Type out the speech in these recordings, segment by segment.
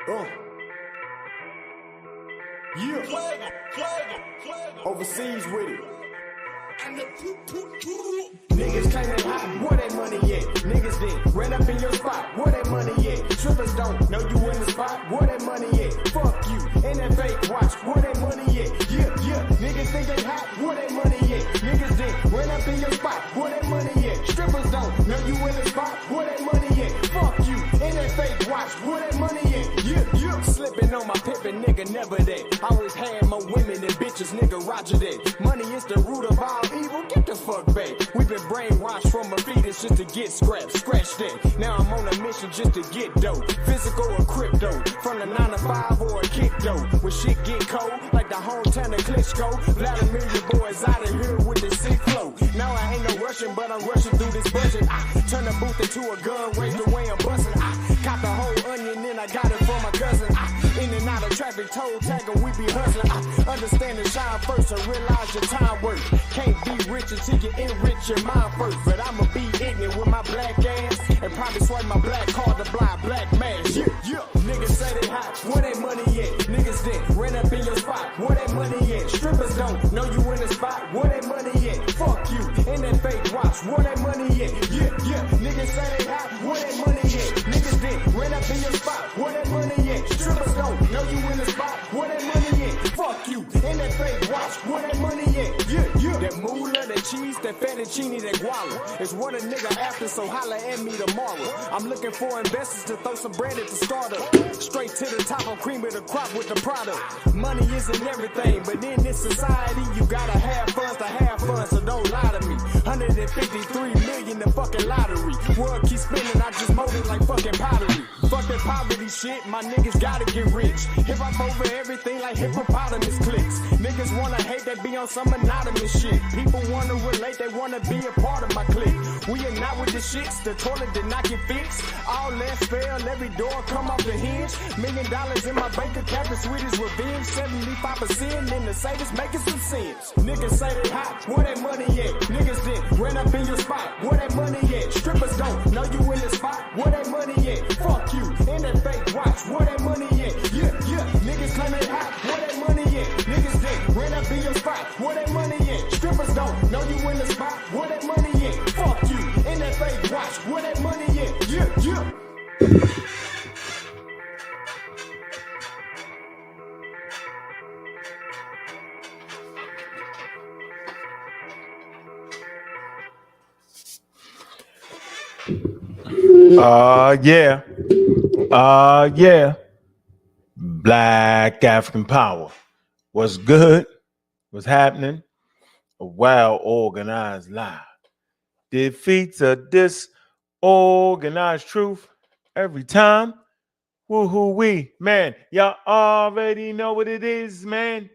Yeah. Overseas with it. Niggas claim they hot, where they money at? Niggas then ran up in your spot, where that money at? Strippers don't know you in the spot, where that money at? Fuck you, and that fake watch, where that money at? Yeah, niggas think they hot, where that money at? Niggas then ran up in your spot, where that money at? Strippers don't know you in the spot, where that money at? Fuck you, and that fake watch, where that money at? Yeah, slipping on my pimpin', nigga, never that. Always had more women than bitches, nigga, roger that. Money is the root of all evil, get the fuck back. We been brainwashed from a fetus just to get scrapped, scratch that. Now I'm on a mission just to get dope. Physical or crypto, from the 9 to 5 or a kick dope. When shit get cold, like the hometown of Klitschko. Vladimir, your boys out of here with the sick flow. Now I ain't no rushing, but I'm rushing through this budget. I turn the booth into a gun, raise the way I'm busting. I caught the whole onion, then I got it from my cousin. In and out of traffic, toe tagger, we be hustling. I understand and shine first and realize your time worth. Can't be rich until you enrich your mind first. But I'ma be ignorant with my black ass and probably swipe my black card to blind black mask. Yeah. Niggas say they hot, where they money at? Niggas then ran up in your spot, where that money at? Strippers don't know you in the spot, where that money at? Fuck you, and that fake watch, where that money at? Yeah. Niggas say they hot, where that money at? Niggas then ran up in your spot, where that money at? Strippers don't know you in the spot, where that money at? Fuck you, and that fake watch, where that money at? Yeah. That moolah, that cheese, that fettuccine, that guala. It's what a nigga after, so holla at me tomorrow. I'm looking for investors to throw some bread at the startup. Straight to the top, I'm cream of the crop with the product. Money isn't everything, but in this society, you gotta have fun to have fun, so don't lie to me. 153 million the fucking lottery. World keeps spinning, I just mold it like fucking pottery. Fuck that poverty shit, my niggas gotta get rich. Hip hop over everything like hippopotamus clicks. Niggas wanna hate, they be on some anonymous shit. People wanna relate, they wanna be a part of my clique. We are not with the shits, the toilet did not get fixed. All less fail, every door come off the hinge. $1 million in my bank account, the sweetest revenge. 75% in the savings, making some sense. Niggas say they hot, where that money at? Niggas then ran up in your spot, where that money at? Strippers don't know you in the spot, where that money at? Fuck you, and that fake watch, where that money at? Yeah. Niggas claim they hot, where that money at? Niggas then ran up in your spot, where that money at? Strippers don't know you in the spot, where that money at? Fuck you, and that fake watch, where that money at? Yeah. Yeah. Black African power. What's good? What's happening? A well-organized lie defeats a disorganized truth every time. Woo-hoo-wee. Man, y'all already know what it is, man.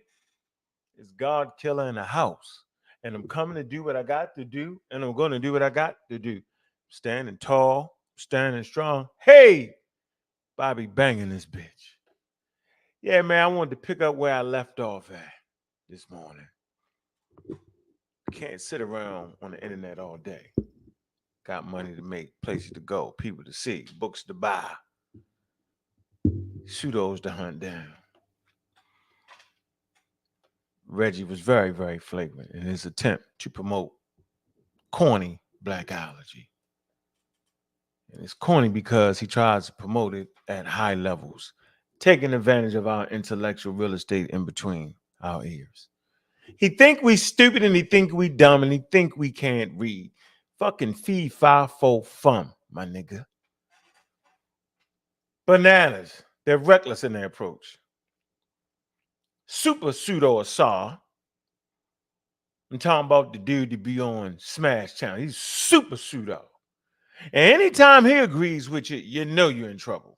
It's Godkilla in the house. And I'm coming to do what I got to do, and I'm going to do what I got to do. Standing tall, standing strong. Hey, Bobby banging this bitch. Yeah, man, I wanted to pick up where I left off at this morning. Can't sit around on the internet all day. Got money to make, places to go, people to see, books to buy, pseudos to hunt down. Reggie was very, very flagrant in his attempt to promote corny blackology. And it's corny because he tries to promote it at high levels, taking advantage of our intellectual real estate in between our ears. He think we stupid and he think we dumb and he think we can't read. Fucking fee, fi, fo, fum, my nigga. Bananas. They're reckless in their approach. Super pseudo Asar. I'm talking about the dude to be on Smash Channel. He's super pseudo. And anytime he agrees with you, you know you're in trouble.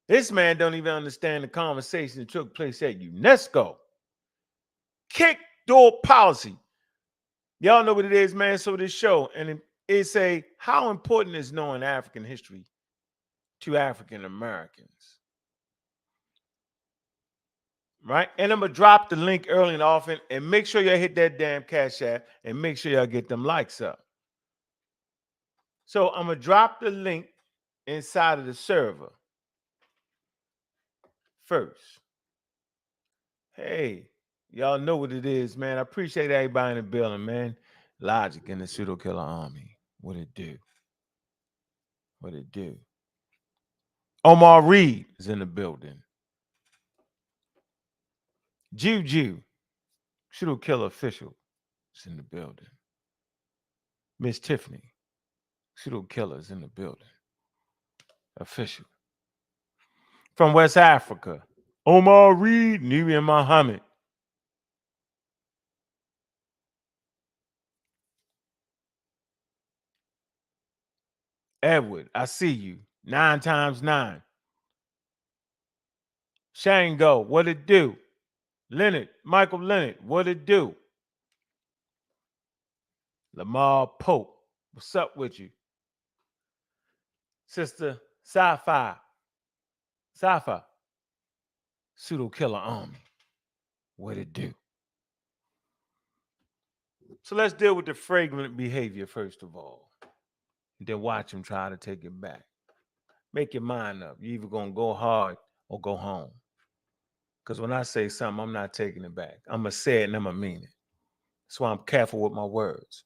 This man don't even understand the conversation that took place at UNESCO. Kick door policy. Y'all know what it is, man. So this show, and it's a how important is knowing African history to African Americans. Right? And I'm going to drop the link early and often, and make sure y'all hit that damn Cash App, and make sure y'all get them likes up. So I'm going to drop the link inside of the server. first. Hey, y'all know what it is, man. I appreciate everybody in the building, man. Logic in the pseudo killer army. What it do? What it do? Omar Reed is in the building. Juju, pseudo killer official, is in the building. Miss Tiffany, pseudo killer, is in the building. Official. From West Africa, Omar Reed, Nubian Muhammad. Edward, I see you. 9 times 9. Shango, what it do? Leonard, Michael Leonard, what it do? Lamar Pope, what's up with you? Sister Sci-Fi, pseudo killer army, what it do? So let's deal with the fragrant behavior first of all. And then watch him try to take it back. Make your mind up. You're either gonna go hard or go home. Because when I say something, I'm not taking it back. I'm gonna say it and I'm gonna mean it. That's why I'm careful with my words.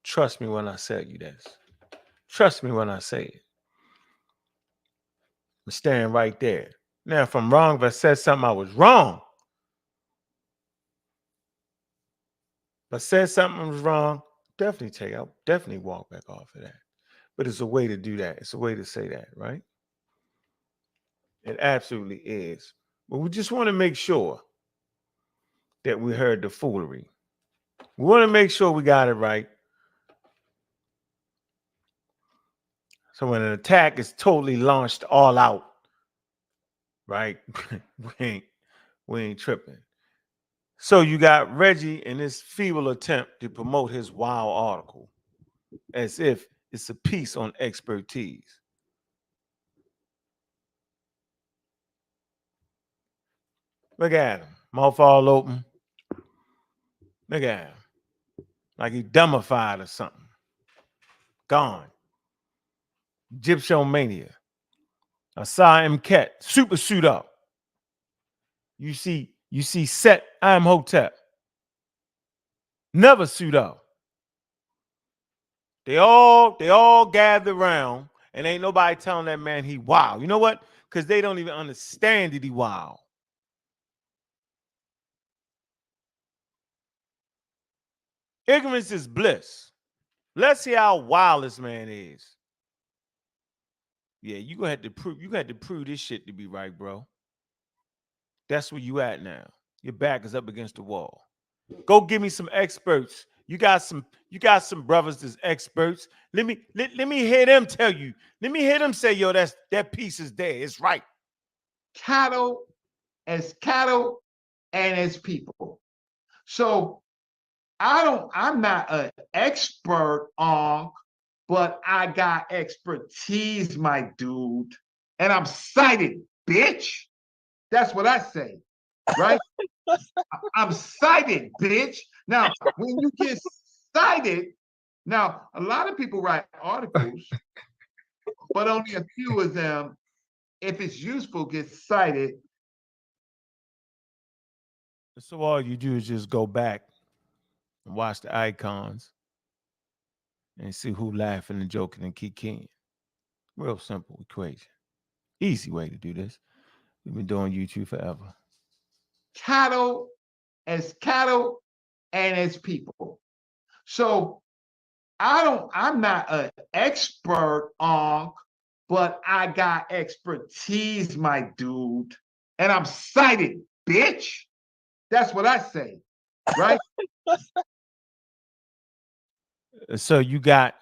Trust me when I tell you this. Trust me when I say it. I'm standing right there. Now, if I'm wrong, if I said something I was wrong, if I said something was wrong, I'll definitely walk back off of that. But it's a way to do that. It's a way to say that, right? It absolutely is. But we just want to make sure that we heard the foolery. We want to make sure we got it right. So when an attack is totally launched all out, right? we ain't tripping. So you got Reggie in this feeble attempt to promote his wild article as if it's a piece on expertise. Look at him, mouth all open. Look at him, like he dumbified or something. Gone. Gypsomania. Asai Mket, super suit up. You see Set I'm Hotep. Never suit up. They all gather around and ain't nobody telling that man he wild. You know what? Because they don't even understand that he wild. Ignorance is bliss. Let's see how wild this man is. Yeah, you gonna have to prove this shit to be right, bro. That's where you at now. Your back is up against the wall. Go give me some experts. You got some brothers that's experts. Let me hear them tell you. Let me hear them say, yo, that piece is there. It's right. Cattle and as people. So I'm not an expert on, but I got expertise, my dude. And I'm cited, bitch. That's what I say, right? I'm cited, bitch. Now, when you get cited, now a lot of people write articles, but only a few of them, if it's useful, get cited. So all you do is just go back and watch the icons and see who laughing and joking and kicking. Real simple equation. Easy way to do this. We've been doing YouTube forever. Cattle and as people. So I'm not an expert on, but I got expertise, my dude. And I'm cited, bitch. That's what I say, right? So you got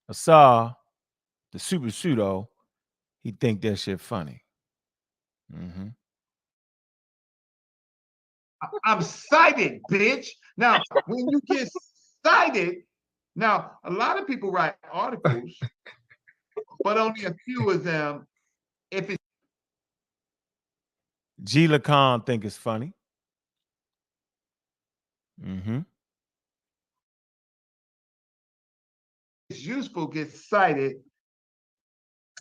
Asar, the super pseudo. He think that shit funny. Mm-hmm. I'm cited, bitch. Now, when you get cited, now a lot of people write articles, but only a few of them, if it's G. Lacan think it's funny. Mm-hmm. useful, get cited.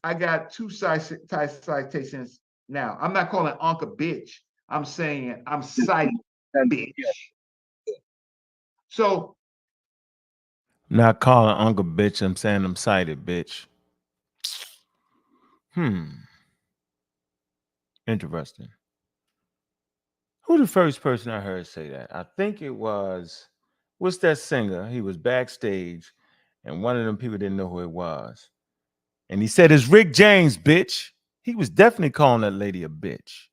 I got two citations now. I'm not calling Ankh a bitch. I'm saying I'm citing bitch. So Not calling Uncle bitch. I'm saying I'm cited, bitch. Interesting. Who the first person I heard say that? I think it was, what's that singer? He was backstage, and one of them people didn't know who it was. And he said, it's Rick James, bitch. He was definitely calling that lady a bitch.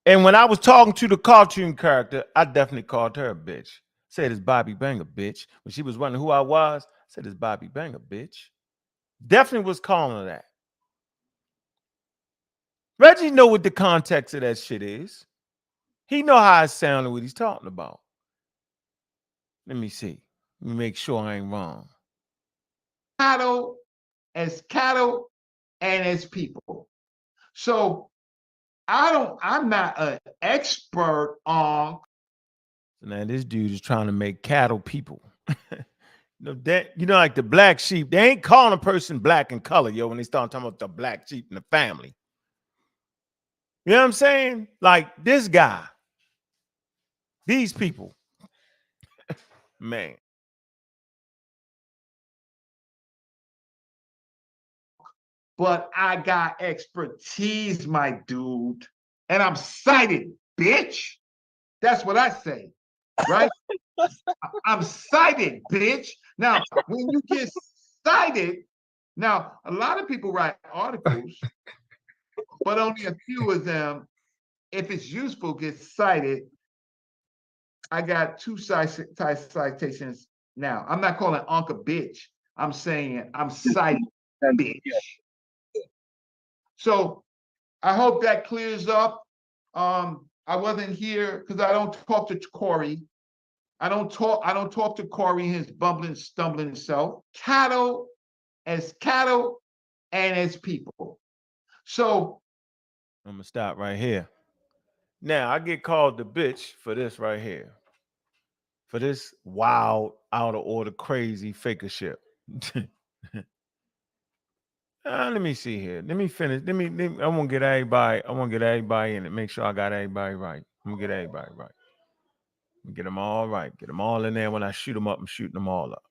And when I was talking to the cartoon character, I definitely called her a bitch. Said it's Bobby Banger, bitch. When she was wondering who I was, I said it's Bobby Banger, bitch. Definitely was calling her that. Reggie know what the context of that shit is. He know how it sounded what he's talking about. Let me see. Let me make sure I ain't wrong. cattle and as people. So I'm not an expert on. So now this dude is trying to make cattle people. Like the black sheep, they ain't calling a person black in color, yo, when they start talking about the black sheep in the family. You know what I'm saying? Like this guy, these people, man. But I got expertise, my dude. And I'm cited, bitch. That's what I say, right? I'm cited, bitch. Now, when you get cited, now a lot of people write articles, but only a few of them, if it's useful, get cited. I got two citations now. I'm not calling Ankh a bitch. I'm saying I'm cited, bitch. So I hope that clears up. I wasn't here because I don't talk to Corey. I don't talk to Corey, his bumbling, stumbling self. Cattle and as people. So I'm gonna stop right here. Now I get called the bitch for this right here. For this wild, out of order, crazy faker shit. Let me see here. Let me finish. I want to get everybody. I want to get everybody in it. Make sure I got everybody right. I'm gonna get everybody right. Get them all right. Get them all in there. When I shoot them up, I'm shooting them all up.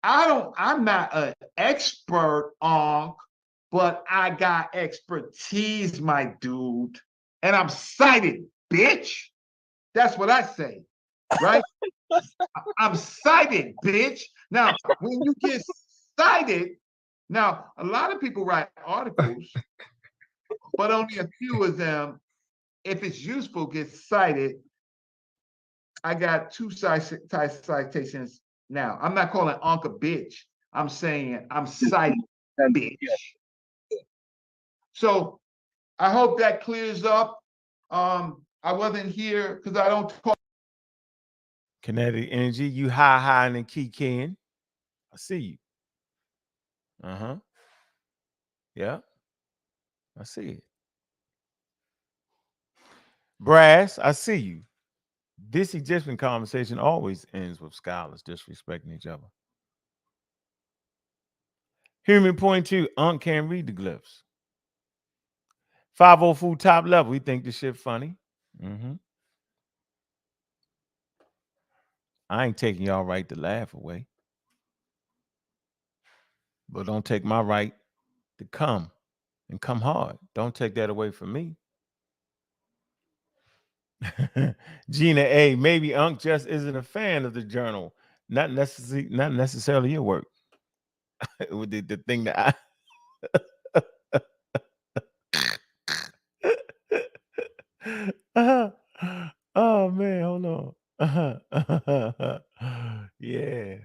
I'm not an expert on, but I got expertise, my dude. And I'm cited, bitch. That's what I say, right? I'm cited, bitch. Now, when you get cited, now a lot of people write articles, but only a few of them, if it's useful, get cited. I got two citations now. I'm not calling Ankh a bitch. I'm saying I'm cited, bitch. So I hope that clears up. I wasn't here because I don't talk. Kinetic energy, you high and key keying. I see you. Uh-huh. Yeah. I see it. Brass, I see you. This Egyptian conversation always ends with scholars disrespecting each other. Human point two, Unc can't read the glyphs. 50 food top level, we think this shit funny. I ain't taking y'all right to laugh away. But don't take my right to come and come hard. Don't take that away from me. Gina A, maybe Unc just isn't a fan of the journal. Not necessarily your work. the thing that I oh man, hold on. Yeah.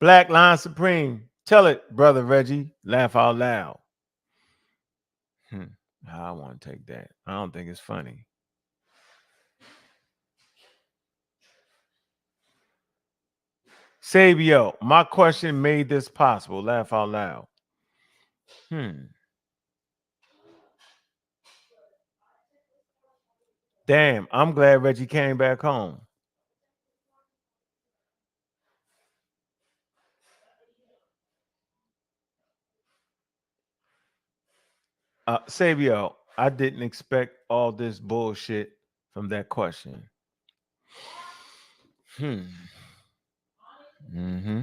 Black Line Supreme. Tell it, brother Reggie. Laugh out loud. I want to take that. I don't think it's funny. Sabio, my question made this possible. Laugh out loud. Damn, I'm glad Reggie came back home. Sabio, I didn't expect all this bullshit from that question. Mm-hmm.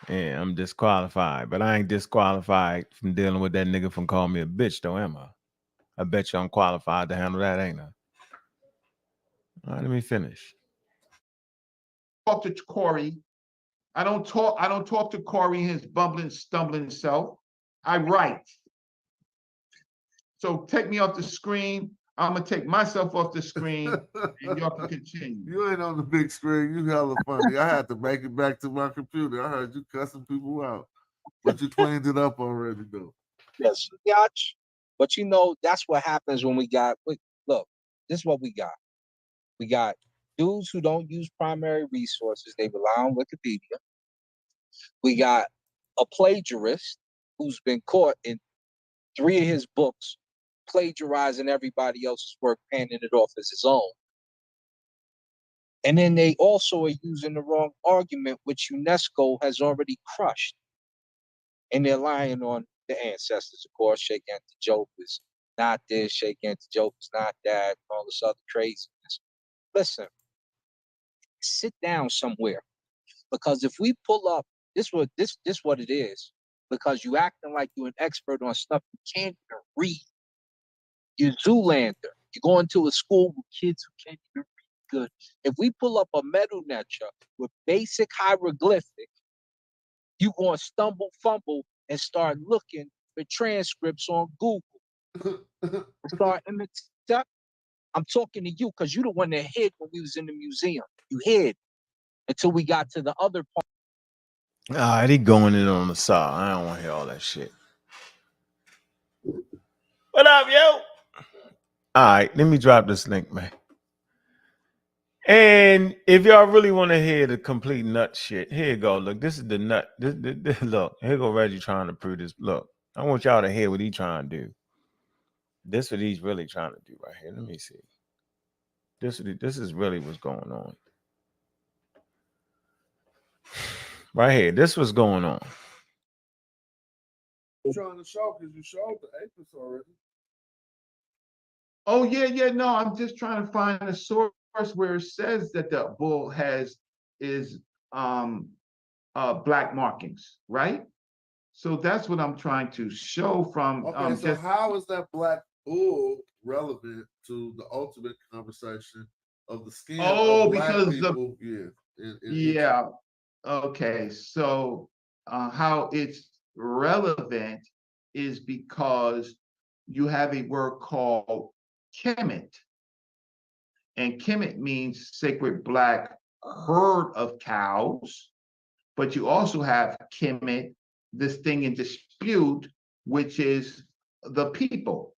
Yeah, I'm disqualified, but I ain't disqualified from dealing with that nigga from calling me a bitch, though, am I? I bet you I'm qualified to handle that, ain't I? All right, let me finish. Talk to Corey. I don't talk to Corey and his bumbling, stumbling self. I write. So take me off the screen. I'm gonna take myself off the screen, and y'all can continue. You ain't on the big screen. You hella funny. I had to make it back to my computer. I heard you cussing people out, but you cleaned it up already, though. Yes, Yach. But you know, that's what happens when we got. Look, this is what we got. We got dudes who don't use primary resources; they rely on Wikipedia. We got a plagiarist who's been caught in 3 of his books plagiarizing everybody else's work, handing it off as his own. And then they also are using the wrong argument, which UNESCO has already crushed. And they're lying on the ancestors, of course. Sheikh Anta is not this, Sheikh Anta is not that, and all this other craziness. Listen, sit down somewhere. Because if we pull up, this what it is. Because you acting like you're an expert on stuff you can't even read. You're Zoolander. You go into a school with kids who can't even read good. If we pull up a metal nature with basic hieroglyphic, you gonna stumble, fumble, and start looking for transcripts on Google. Start imitating. I'm talking to you because you the one that hid when we was in the museum. You hid until we got to the other part. All right, he going in on the saw. I don't want to hear all that shit. What up, yo? All right, let me drop this link, man. And if y'all really want to hear the complete nut shit, here you go. Look, this is the nut. This, look, here go Reggie trying to prove this. Look, I want y'all to hear what he's trying to do. This is what he's really trying to do right here. Let me see. This is really what's going on. Right here. This was going on. I'm trying to show because you showed the Apis already. Oh yeah. No, I'm just trying to find a source where it says that the bull is black markings, right? So that's what I'm trying to show from. Okay, so how is that black bull relevant to the ultimate conversation of the skin of black people? Yeah. Okay, so how it's relevant is because you have a word called kemet, and kemet means sacred black herd of cows, but you also have kemet, this thing in dispute, which is the people.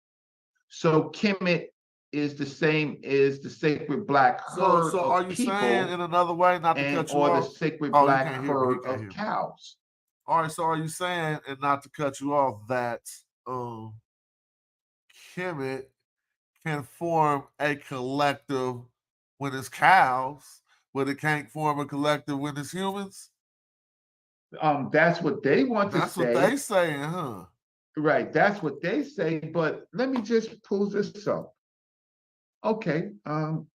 So kemet is the same as the sacred black herd so of are you people, saying in another way, not to cut you or off, the sacred black herd of cows? All right, so are you saying, and not to cut you off, that Kemet can form a collective when it's cows, but it can't form a collective when it's humans? That's what they want to say. That's what they saying, huh? Right, that's what they say, but let me just pull this up. Okay, can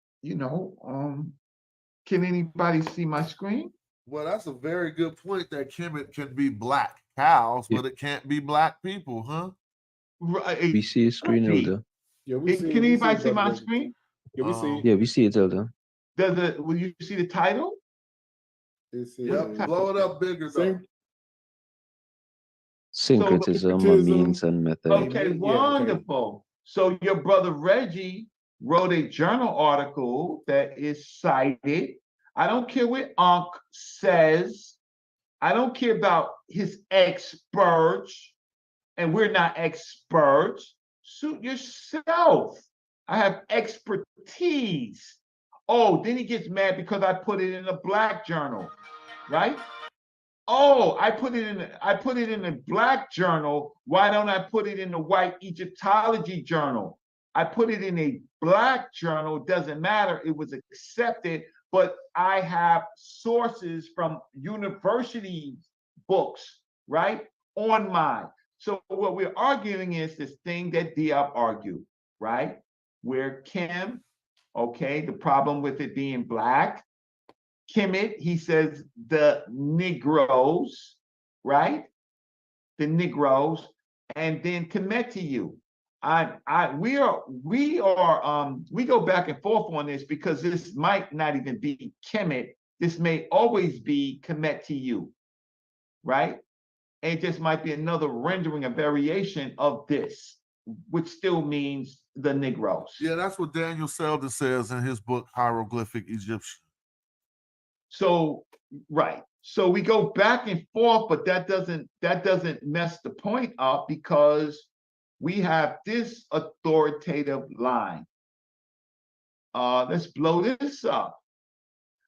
anybody see my screen? Well, that's a very good point, that Kemet can be black cows, but it can't be black people, huh? Right. We see a screen, Elder. Yeah, can anybody see my screen? Yeah, we see. Yeah, we see it, Elder. Will you see the title? Yep, blow it up bigger, though. Syncretism, means and method. Okay, wonderful. So your brother Reggie wrote a journal article that is cited. I don't care what Ankh says. I don't care about his experts, and we're not experts. Suit yourself. I have expertise. Oh, then he gets mad because I put it in a black journal, right? Oh, I put it in the black journal. Why don't I put it in the white Egyptology journal? I put it in a black journal. It doesn't matter. It was accepted, but I have sources from university books, right, on mine. So what we're arguing is this thing that Diop argued, right? Where Kim, okay, the problem with it being black, Kemet, he says the Negroes, right? The Negroes, and then Kemetiu. We go back and forth on this because this might not even be Kemet. This may always be Kemetiu, right? And it just might be another rendering, a variation of this, which still means the Negroes. Yeah, that's what Daniel Selden says in his book Hieroglyphic Egyptian. So, right. So we go back and forth, but that doesn't mess the point up because we have this authoritative line. Let's blow this up.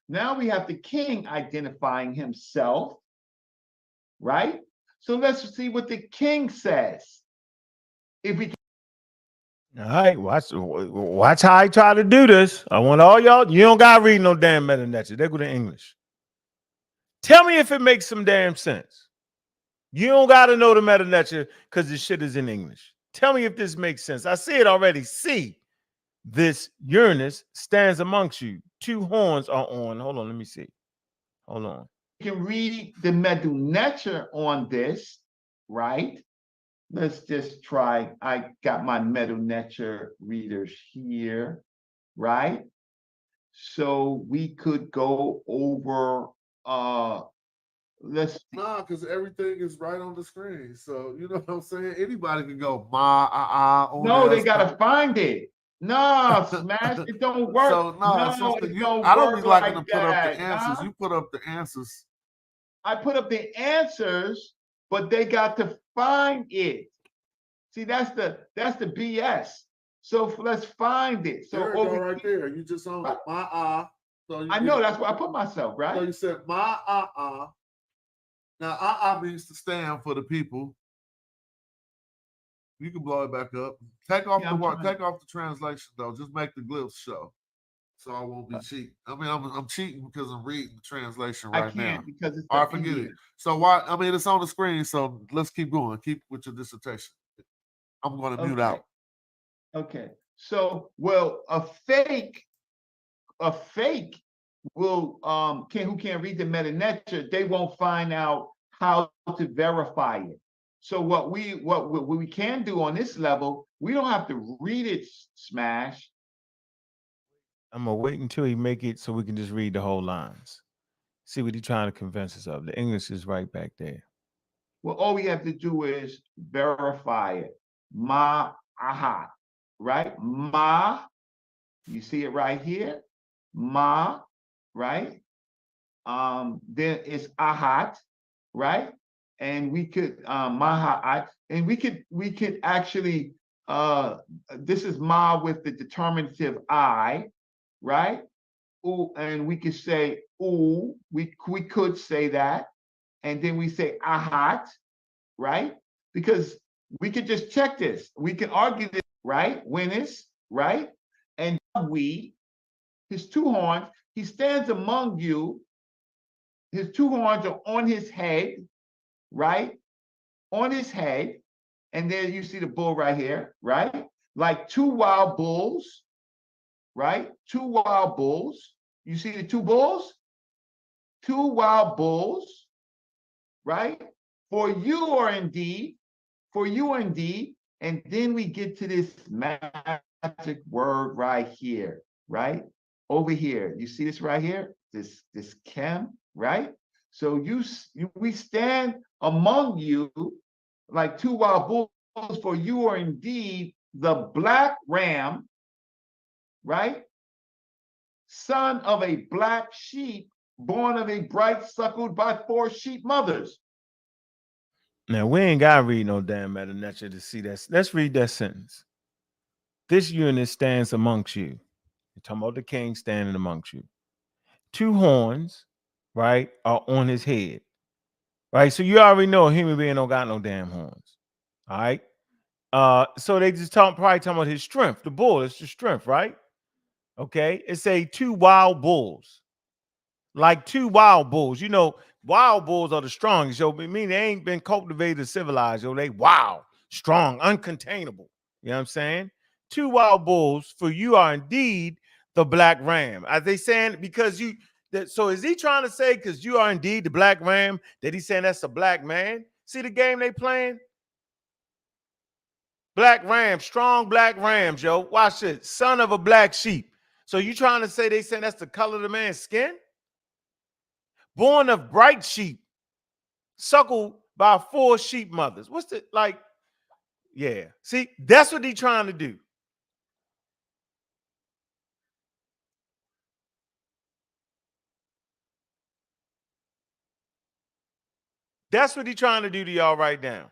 Now we have the king identifying himself, right? So let's see what the king says. If we All right, watch how I try to do this. I want all y'all. You don't gotta read no damn Meta Nature. They go to English. Tell me if it makes some damn sense. You don't gotta know the Meta Nature because this shit is in English. Tell me if this makes sense. I see it already. See, this Uranus stands amongst you. Two horns are on. Hold on, let me see. Hold on. You can read the Medu Nature on this, right? Let's just try. I got my Medu Nature readers here, right? So we could go over let's Nah, because everything is right on the screen. So you know what I'm saying? Anybody can go no, they gotta find it. No, Smash, it don't work. So no, it don't I don't work be liking like to put up the that, answers. huh? You put up the answers. I put up the answers, but they got to find it. See, that's the BS. So let's find it. So there you go, right there. You just on So I know that's where I put myself, right? So you said Now means to stand for the people. You can blow it back up. Take off the translation though. Just make the glyphs show. So I won't be cheating. I mean, I'm cheating because I'm reading the translation right now. I can't because it's forget it. So why? I mean, it's on the screen. So let's keep going. Keep with your dissertation. I'm going to mute out. Okay. So, well, a fake will who can't read the Meta Nature, they won't find out how to verify it. So what we can do on this level, we don't have to read it, Smash. I'm gonna wait until he make it so we can just read the whole lines. See what he's trying to convince us of. The English is right back there. Well, all we have to do is verify it. Ma'ahat, right? Ma, you see it right here. Ma, right? Then it's ahat, right? And we could ma'ahat, and we could actually this is ma with the determinative I, right? Ooh, and we could say ooh, we could say that, and then we say ahat, right? Because we could just check this. We can argue this, right? Winners, right? And his two horns, he stands among you. His two horns are on his head, right? On his head. And then you see the bull right here, right? Like two wild bulls, right? Two wild bulls. You see the two bulls? Two wild bulls, right? For you are indeed, and then we get to this magic word right here, right? Over here. You see this right here? This chem, right? So we stand among you like two wild bulls, for you are indeed the black ram, right? Son of a black sheep, born of a bright suckled by 4 sheep mothers. Now we ain't gotta read no damn Meta Nature to see that. Let's read that sentence. This unit stands amongst you. You're talking about the king standing amongst you. Two horns, right, are on his head. Right? So you already know a human being don't got no damn horns. All right. So they just probably talking about his strength. The bull, it's the strength, right? Okay. It's a two wild bulls. Like two wild bulls. You know, wild bulls are the strongest. Yo, I mean, they ain't been cultivated or civilized. Yo, they wild, strong, uncontainable. You know what I'm saying? Two wild bulls, for you are indeed the black ram. Are they saying because you so is he trying to say because you are indeed the black ram that he's saying that's a black man? See the game they playing? Black ram, strong black rams, yo. Watch it. Son of a black sheep. So you trying to say they saying that's the color of the man's skin? Born of bright sheep, suckled by 4 sheep mothers. What's the like? Yeah. See, that's what he trying to do. That's what he trying to do to y'all right now.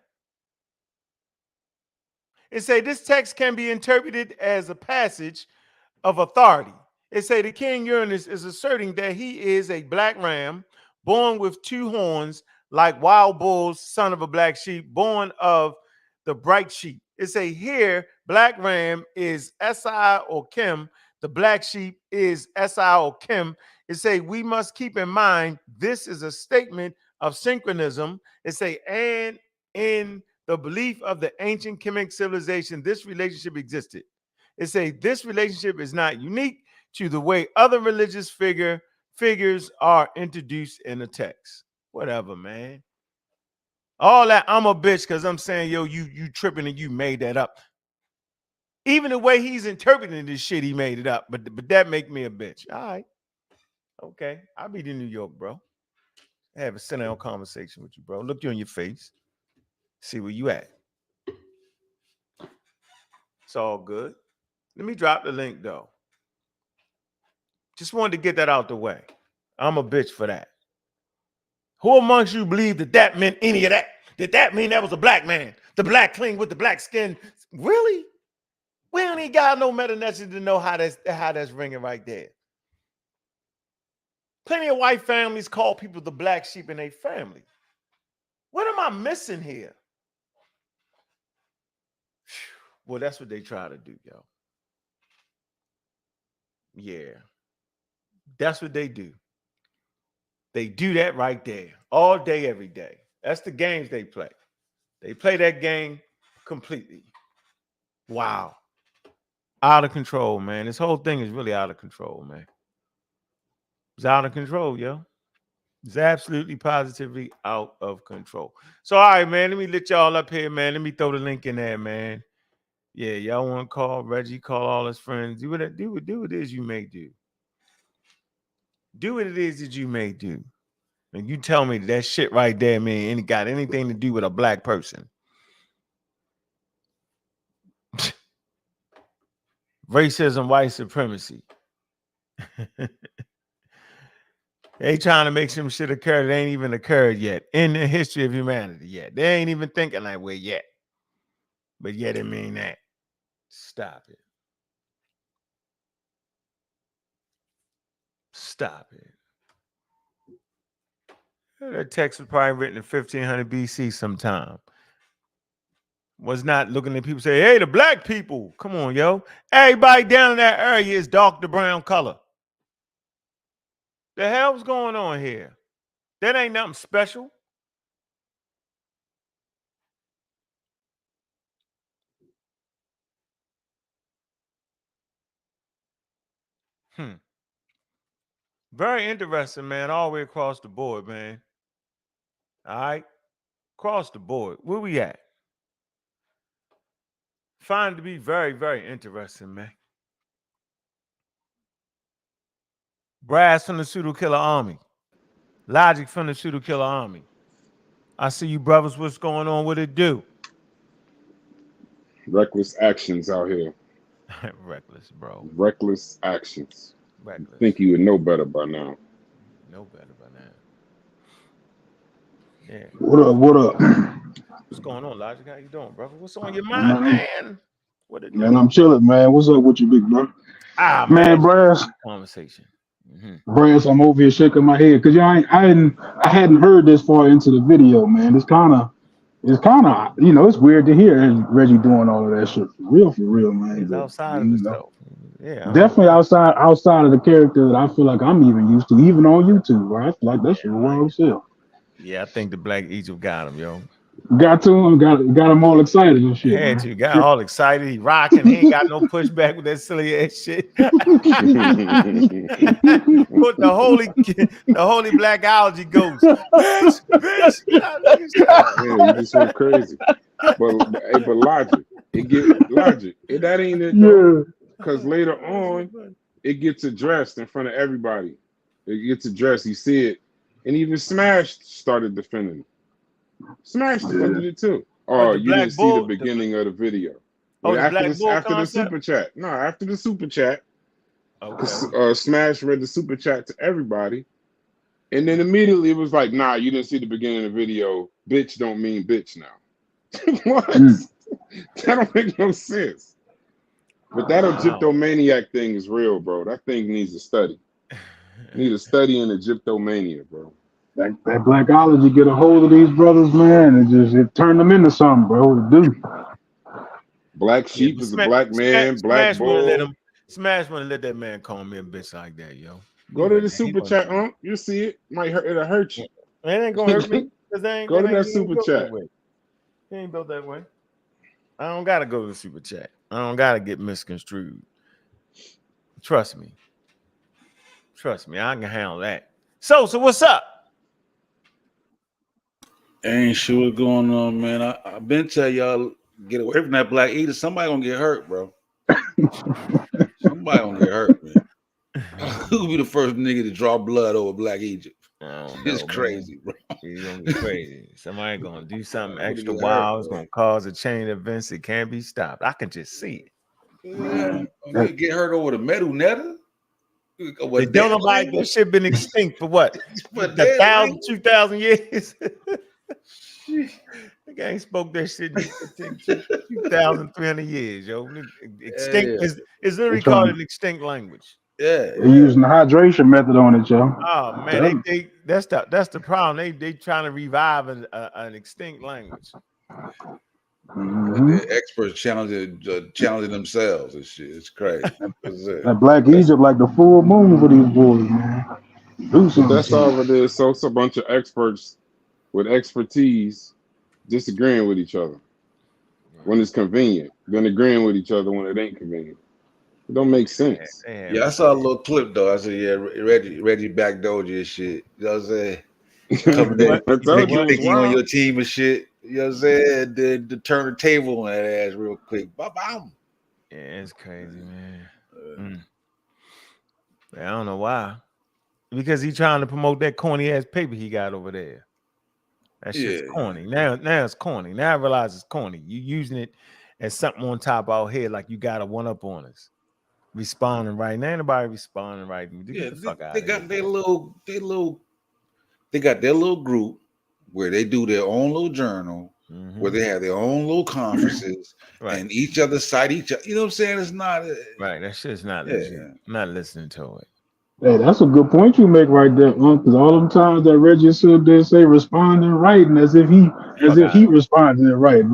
It say this text can be interpreted as a passage of authority. It say the king Uranus is asserting that he is a black ram born with 2 horns like wild bulls, son of a black sheep, born of the bright sheep. It say here black ram is Si or Kim. The black sheep is Si or Kim. It say we must keep in mind this is a statement of synchronism. It say and in the belief of the ancient Kemetic civilization, this relationship existed. It say this relationship is not unique to the way other religious figures are introduced in the text. Whatever, man. All that I'm a bitch because I'm saying, yo, you tripping and you made that up. Even the way he's interpreting this shit, he made it up. But that make me a bitch. All right. Okay. I'll be in New York, bro. Have a sit-down conversation with you, bro. Look you in your face. See where you at. It's all good. Let me drop the link, though. Just wanted to get that out the way. I'm a bitch for that. Who amongst you believe that meant any of that? Did that mean that was a black man? The black king with the black skin? Really? We don't even got no meta-message to know how that's ringing right there. Plenty of white families call people the black sheep in their family. What am I missing here? Well, that's what they try to do, yo. Yeah. That's what they do. They do that right there. All day, every day. That's the games they play. They play that game completely. Wow. Out of control, man. This whole thing is really out of control, man. It's out of control, yo. It's absolutely positively out of control. So, all right, man, let me let y'all up here, man. Let me throw the link in there, man. Yeah, y'all want to call Reggie, call all his friends. Do what it is you may do. Do what it is that you may do. And you tell me that shit right there, man, ain't got anything to do with a black person. Racism, white supremacy. They trying to make some shit occur that ain't even occurred yet in the history of humanity yet. They ain't even thinking that way yet. But yet it mean that. Stop it. Stop it. That text was probably written in 1500 BC sometime. Was not looking at people say, hey, the black people. Come on, yo. Everybody down in that area is dark to brown color. The hell's going on here? That ain't nothing special. Very interesting, man. All the way across the board, man. All right. Across the board. Where we at? Find it to be very, very interesting, man. Brass from the Pseudo Killer Army. Logic from the Pseudo Killer Army. I see you brothers. What's going on? What it do? Reckless actions out here. Reckless, bro. Reckless actions. Reckless. You think you would know better by now. Know better by now. Yeah. What up? What up? What's going on, Logic? How you doing, brother? What's on your mind, man? What it do? Man, I'm chilling, man. What's up with you, big bro? Ah, man, Brass. Conversation. Brass, I'm over here shaking my head because I hadn't heard this far into the video, man. It's kind of, it's weird to hear Reggie doing all of that shit for real, man. He's outside of himself. Yeah, definitely outside of the character that I feel like I'm even used to, even on YouTube, where I feel like that shit wild as hell. Yeah, I think the Black Egypt got him, yo. Got to him, got him all excited and shit. Had you got all excited, he rocking, he ain't got no pushback with that silly ass shit. Put the holy black algae ghost. Bitch. Yeah, you just went crazy. But logic, that ain't it though. Because later on, it gets addressed in front of everybody. It gets addressed. You see it, and even Smash started defending it. Smash defended it too. Oh, you didn't see the beginning of the video. After the super chat. No, after the super chat. Okay. Smash read the super chat to everybody, and then immediately it was like, "Nah, you didn't see the beginning of the video. Bitch don't mean bitch now." What? That don't make no sense. But that Egyptomaniac thing is real, bro. That thing needs a study. Need a study in Egyptomania, bro. That blackology get a hold of these brothers, man, and it turned them into something, bro. Dude. Black sheep is a black man, black bull. Smash wanna let that man call me a bitch like that, yo. Go to the super chat, you'll see it. It'll hurt you. It ain't gonna hurt me. Go to that super chat. He ain't built that way. I don't gotta go to the super chat. I don't gotta get misconstrued. Trust me. I can handle that. So what's up? Ain't sure what's going on, man. I've been telling y'all, get away from that black eater. Somebody gonna get hurt, bro. Somebody gonna get hurt, man. Who'll be the first nigga to draw blood over Black Egypt? It's crazy, bro. It's gonna be crazy. Somebody gonna do something extra wild. It's gonna cause a chain of events that can't be stopped. I can just see it. Yeah. Get hurt over the metal netter? They don't know about that shit been extinct for what? 1,000, 2,000 years. The gang spoke that shit 2,300 years, yo. Extinct is literally called an extinct language. Yeah, they're using the hydration method on it, yo. Oh man, that's the problem. They trying to revive an extinct language. The experts challenging themselves and shit. It's crazy. That Black Egypt like the full moon for these boys, man. That's all it is. So it's a bunch of experts with expertise disagreeing with each other when it's convenient, then agreeing with each other when it ain't convenient. It don't make sense. Yeah, I saw a little clip though. I said, yeah, Reggie backdoored you and shit. You know what I'm saying? Coming in, thinking you on your team and shit. You know what I'm saying? To turn the table on that ass real quick. Bam. Yeah, it's crazy, man. I don't know why. Because he's trying to promote that corny ass paper he got over there. That shit's corny. Now it's corny. Now I realize it's corny. You using it as something on top of our head like you got a one up on us. Responding right now. Ain't nobody responding right. They got their little group where they do their own little journal, where they have their own little conferences, and each other cite each other. You know what I'm saying? It's not right. That shit's not legit. I'm not listening to it. Hey, that's a good point you make right there, because all them times that Reggie stood there say responding right, and as if he responded right.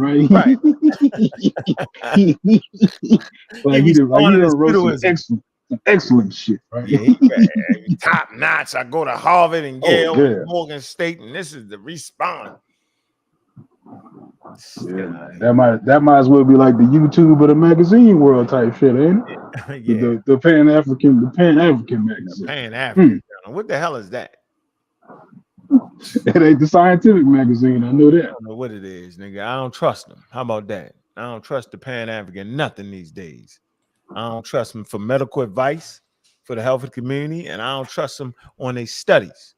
Like he wrote some excellent shit, right? Yeah, top notch. I go to Harvard and Yale and Morgan State, and this is the response. Yeah, that might as well be like the YouTube of the magazine world type shit, ain't it? The Pan African magazine. Pan African. What the hell is that? It ain't the scientific magazine. I know that. I don't know what it is, nigga. I don't trust them. How about that? I don't trust the Pan African nothing these days. I don't trust them for medical advice for the health of the community, and I don't trust them on their studies.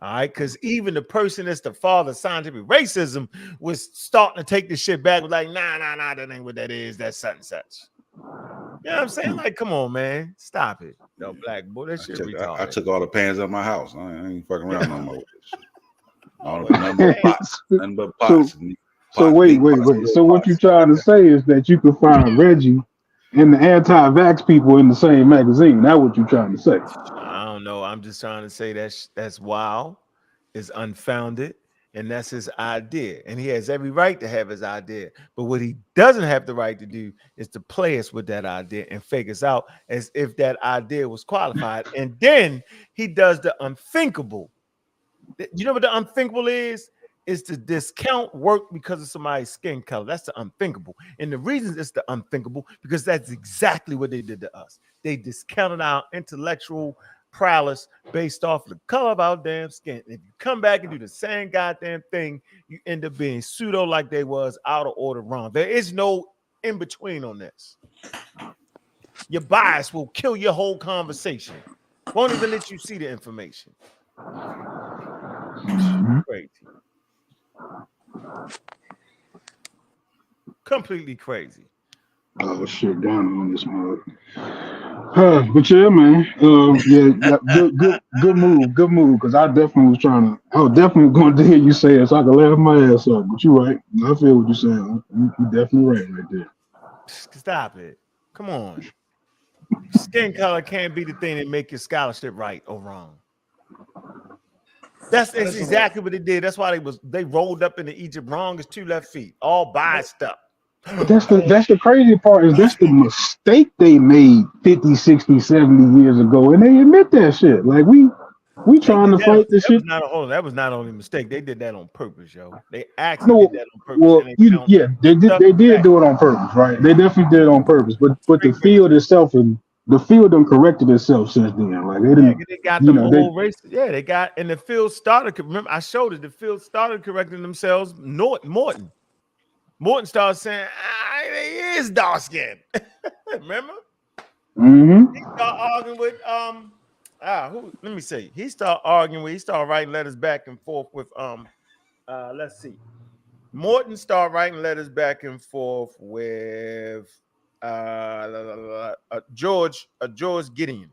All right, because even the person that's the father of scientific racism was starting to take the shit back. Was like, nah, that ain't what that is. That's such and such. You know what I'm saying? Like, come on, man, stop it. No, black boy, that shit retarded. I took all the pans out of my house. I ain't fucking around no more with this shit. Nothing but pots. So wait. So what you trying to say is that you can find Reggie and the anti-vax people in the same magazine. That's what you're trying to say. I don't know. I'm just trying to say that's wild, is unfounded, and that's his idea. And he has every right to have his idea. But what he doesn't have the right to do is to play us with that idea and fake us out as if that idea was qualified. And then he does the unthinkable. You know what the unthinkable is? Is to discount work because of somebody's skin color. That's the unthinkable. And the reason it's the unthinkable, because that's exactly what they did to us. They discounted our intellectual prowess based off the color of our damn skin. And if you come back and do the same goddamn thing, you end up being pseudo like they was, out of order, wrong. There is no in between on this. Your bias will kill your whole conversation. Won't even let you see the information. Crazy. Completely crazy. Oh shit, down on this mug. But yeah, man. Good move. Because I was definitely going to hear you say it, so I could laugh my ass off. But you're right. I feel what you're saying. You're definitely right there. Stop it. Come on. Skin color can't be the thing that make your scholarship right or wrong. That's exactly what they did. That's why they rolled up into Egypt wrong as 2 left feet, all biased up. But that's the crazy part, is that's the mistake they made 50, 60, 70 years ago, and they admit that shit. Like we trying to fight this shit. That was not only a mistake. They did that on purpose, yo. They actually did that on purpose. Well, they did do it on purpose, right? They definitely did it on purpose. But the field itself and the field done corrected itself since then. Like they didn't. They got the whole race. Yeah, they got, and the field started. Remember, I showed it. The field started correcting themselves. Morton started saying, he is dark skinned. Remember? Mm-hmm. He started arguing with let me see. He started writing letters back and forth with let's see. Morton started writing letters back and forth with George Gideon.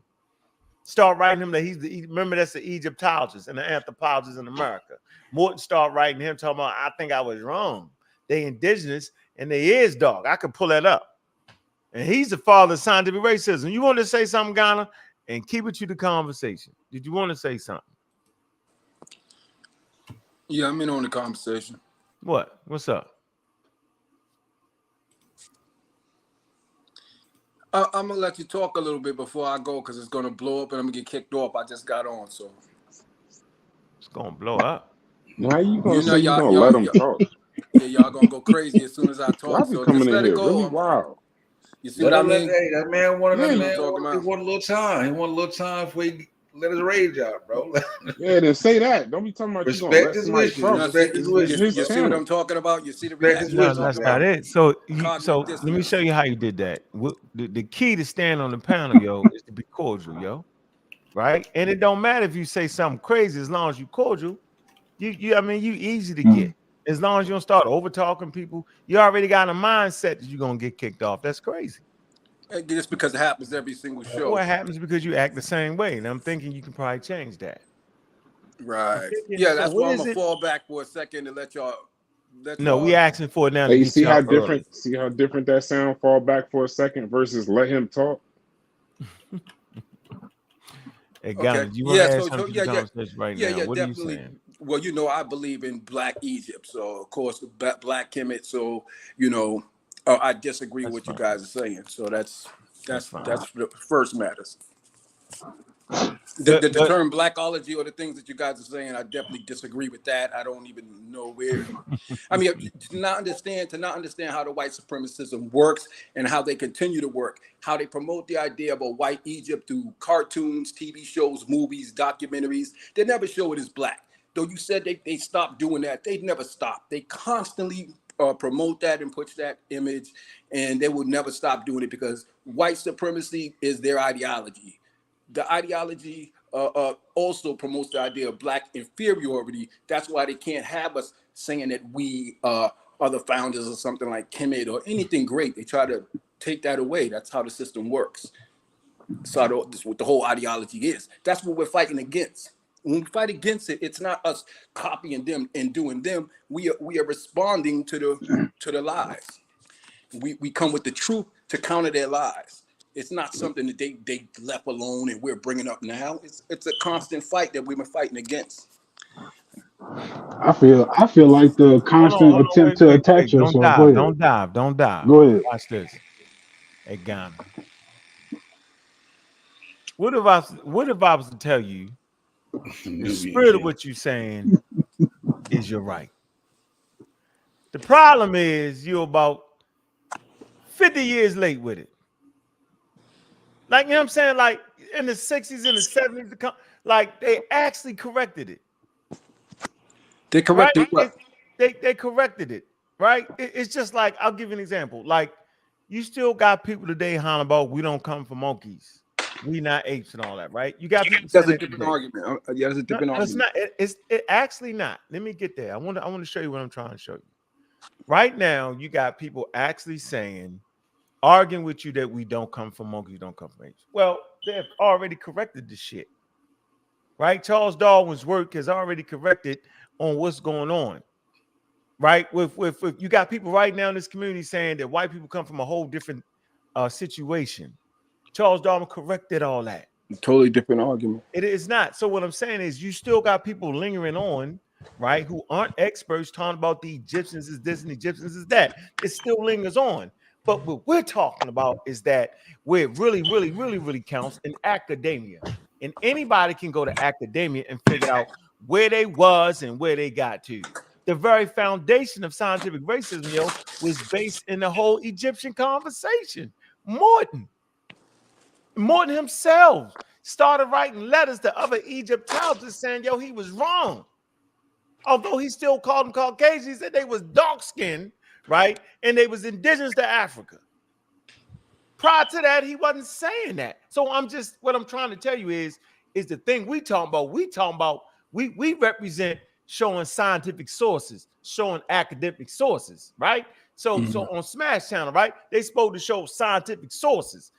Start writing him that remember that's the Egyptologist and the anthropologist in America. Morton started writing him talking about, I think I was wrong. They indigenous and they is dark. I could pull that up. And he's the father of scientific racism. You want to say something, Ghana? And keep it to the conversation. Did you want to say something? Yeah, I'm in on the conversation. What? What's up? I'm gonna let you talk a little bit before I go, because it's gonna blow up and I'm gonna get kicked off. I just got on, so it's gonna blow up. Now you gonna say you gonna let them talk? Yeah, y'all gonna go crazy as soon as I talk. So just let it go. Really wild. You see what I mean? Hey, that man wanted a little time. He wanted a little time before he let his rage out, bro. Yeah, then say that. Don't be talking about respect his wishes. You see what I'm talking about? You see the reaction? No, that's not it. So let me show you how you did that. The key to stand on the panel, yo, is to be cordial, yo. Right? And it don't matter if you say something crazy as long as you cordial. You easy to get. As long as you don't start over talking people, you already got a mindset that you're gonna get kicked off. That's crazy. Just because it happens every single show. What happens because you act the same way, and I'm thinking you can probably change that. Right. Yeah, that's why I'm gonna fall back for a second and let y'all. No, we asking for it now. Hey, you see how different? Early. See how different that sound? Fall back for a second versus let him talk. Hey, guys, you want to ask something to the conversation right now? What definitely. Are you saying? Well, I believe in Black Egypt, so of course Black Kemet. So I disagree with what you guys are saying. So that's the first matters. The term Blackology or the things that you guys are saying, I definitely disagree with that. I don't even know where. I mean, to not understand how the white supremacism works and how they continue to work, how they promote the idea of a white Egypt through cartoons, TV shows, movies, documentaries. They never show it as black. Though you said they stopped doing that, they never stopped. They constantly promote that and push that image, and they will never stop doing it because white supremacy is their ideology. The ideology also promotes the idea of Black inferiority. That's why they can't have us saying that we are the founders of something like Kemet or anything great. They try to take that away. That's how the system works. So that's what the whole ideology is. That's what we're fighting against. When we fight against it, it's not us copying them and doing them. We are responding to the lies. We come with the truth to counter their lies. It's not something that they left alone and we're bringing up now. It's a constant fight that we've been fighting against. I feel like the constant Hold on, attempt to wait. attach Don't yourself. Go dive, ahead. don't dive. Go ahead. Watch this. Hey, Ghana. What if I was to tell you the spirit of what you're saying is you're right? The problem is you're about 50 years late with it. Like, you know what I'm saying? Like in the 60s and the 70s, like they actually corrected it. They corrected right? what? They corrected it, right? It's just like, I'll give you an example. Like, you still got people today hollering about we don't come from monkeys, we not apes and all that, right? You got people saying That's a different argument. Yeah, that's a different argument. It's actually not. Let me get there. I want to show you what I'm trying to show you. Right now, you got people actually saying, arguing with you that we don't come from monkeys, don't come from apes. Well, they've already corrected the shit, right? Charles Darwin's work has already corrected on what's going on, right? With you got people right now in this community saying that white people come from a whole different situation. Charles Darwin corrected all that. Totally different argument. It is not. So what I'm saying is you still got people lingering on, right, who aren't experts talking about the Egyptians is this and the Egyptians is that. It still lingers on. But what we're talking about is that where it really counts in academia. And anybody can go to academia and figure out where they was and where they got to. The very foundation of scientific racism, was based in the whole Egyptian conversation. Morton himself started writing letters to other Egyptologists saying, he was wrong. Although he still called them Caucasians, he said they was dark-skinned, right? And they was indigenous to Africa. Prior to that, he wasn't saying that. So what I'm trying to tell you is the thing we talking about, we represent showing scientific sources, showing academic sources, right? So on Smash Channel, right? They supposed to show scientific sources,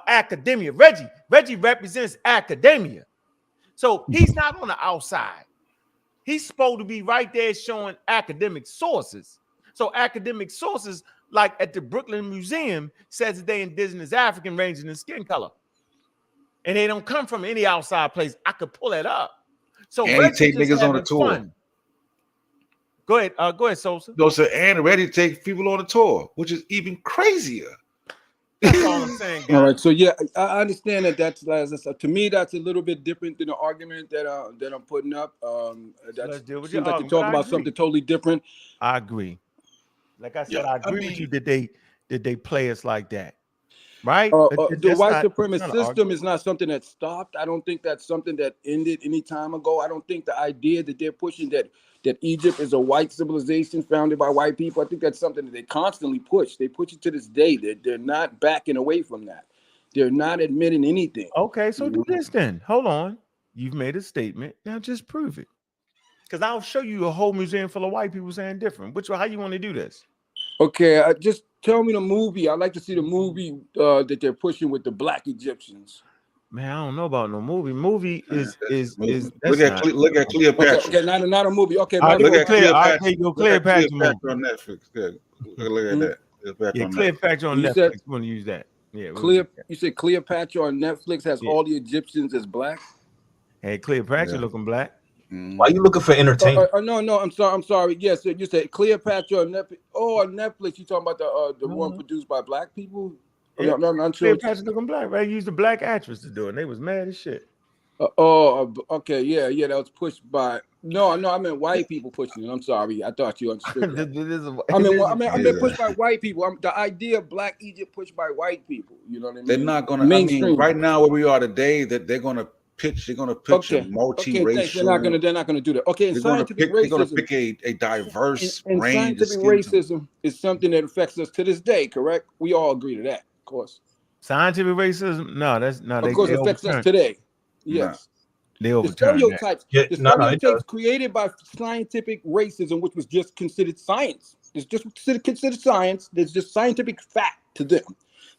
academia. Reggie represents academia. So he's not on the outside. He's supposed to be right there showing academic sources. So academic sources, like at the Brooklyn Museum, says that they indigenous African ranging in skin color. And they don't come from any outside place. I could pull that up. So and he take niggas on the tour. Fun. Go ahead, Sosa. No, sir, and ready to take people on the tour, which is even crazier. That's all I'm saying, guys. All right, so yeah, I understand that. That's to me, that's a little bit different than the argument that I'm putting up. Let's deal with seems like you're talking about something totally different. I agree. Like I said, I agree with you that they play us like that, right? The white supremacist system is not something that stopped. I don't think that's something that ended any time ago. I don't think the idea that they're pushing that Egypt is a white civilization founded by white people, I think that's something that they constantly push. They push it to this day. They're not backing away from that. They're not admitting anything. Okay, so do this then. Hold on. You've made a statement. Now just prove it. Because I'll show you a whole museum full of white people saying different. How you want to do this? Okay, just tell me the movie. I'd like to see the movie that they're pushing with the black Egyptians. Man, I don't know about no movie. Movie is look at Cleopatra. Okay, not a movie. Okay, look at Cleopatra. Cleopatra on Netflix. Good. Look at that. Cleopatra on Netflix. You want to use that? Yeah. You said Cleopatra on Netflix has all the Egyptians as black. Hey, Cleopatra looking black. Why are you looking for entertainment? No, I'm sorry. Yes, you said Cleopatra on Netflix. Oh, on Netflix, you talking about the one produced by black people? Yeah. No, I'm sure. Cleopatra looking black, right? You used a black actress to do it, and they was mad as shit. Okay, yeah, that was pushed by. No, I meant white people pushing it. I'm sorry, I thought you understood that. I meant pushed by white people. The idea of Black Egypt pushed by white people. You know what I mean? They're not gonna. Mainstream. I mean, right now where we are today, that they're gonna pitch. They're gonna pitch a multi-racial. They're not gonna do that. Okay, they're gonna pick a diverse and range. Scientific racism is something that affects us to this day. Correct? We all agree to that, of course. Scientific racism? No, that's not. Of course, it affects us today. Yes. They the stereotypes, created by scientific racism, which was just considered science. It's just considered science. There's just scientific fact to them.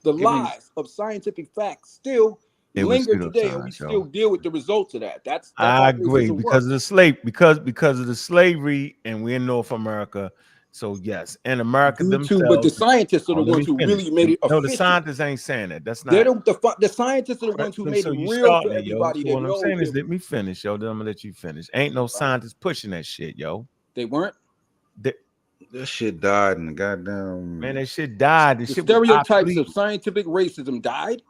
The lies of scientific facts still linger today, and we still deal with the results of that. That's I agree because of the slave, because of the slavery, and we're in North America. So yes, in America But the themselves. scientists are the Oh, let ones me who finish. really made it No, the official. scientists ain't saying that. That's They're not. the scientists are the ones who made So it you real starting for it, yo. everybody So to what I'm know. saying is, let me finish, yo. Then I'm gonna let you finish. Ain't no scientists pushing that shit, yo. They weren't. That shit died in the goddamn. Man, that shit died. The Shit was stereotypes obsolete. of scientific racism died.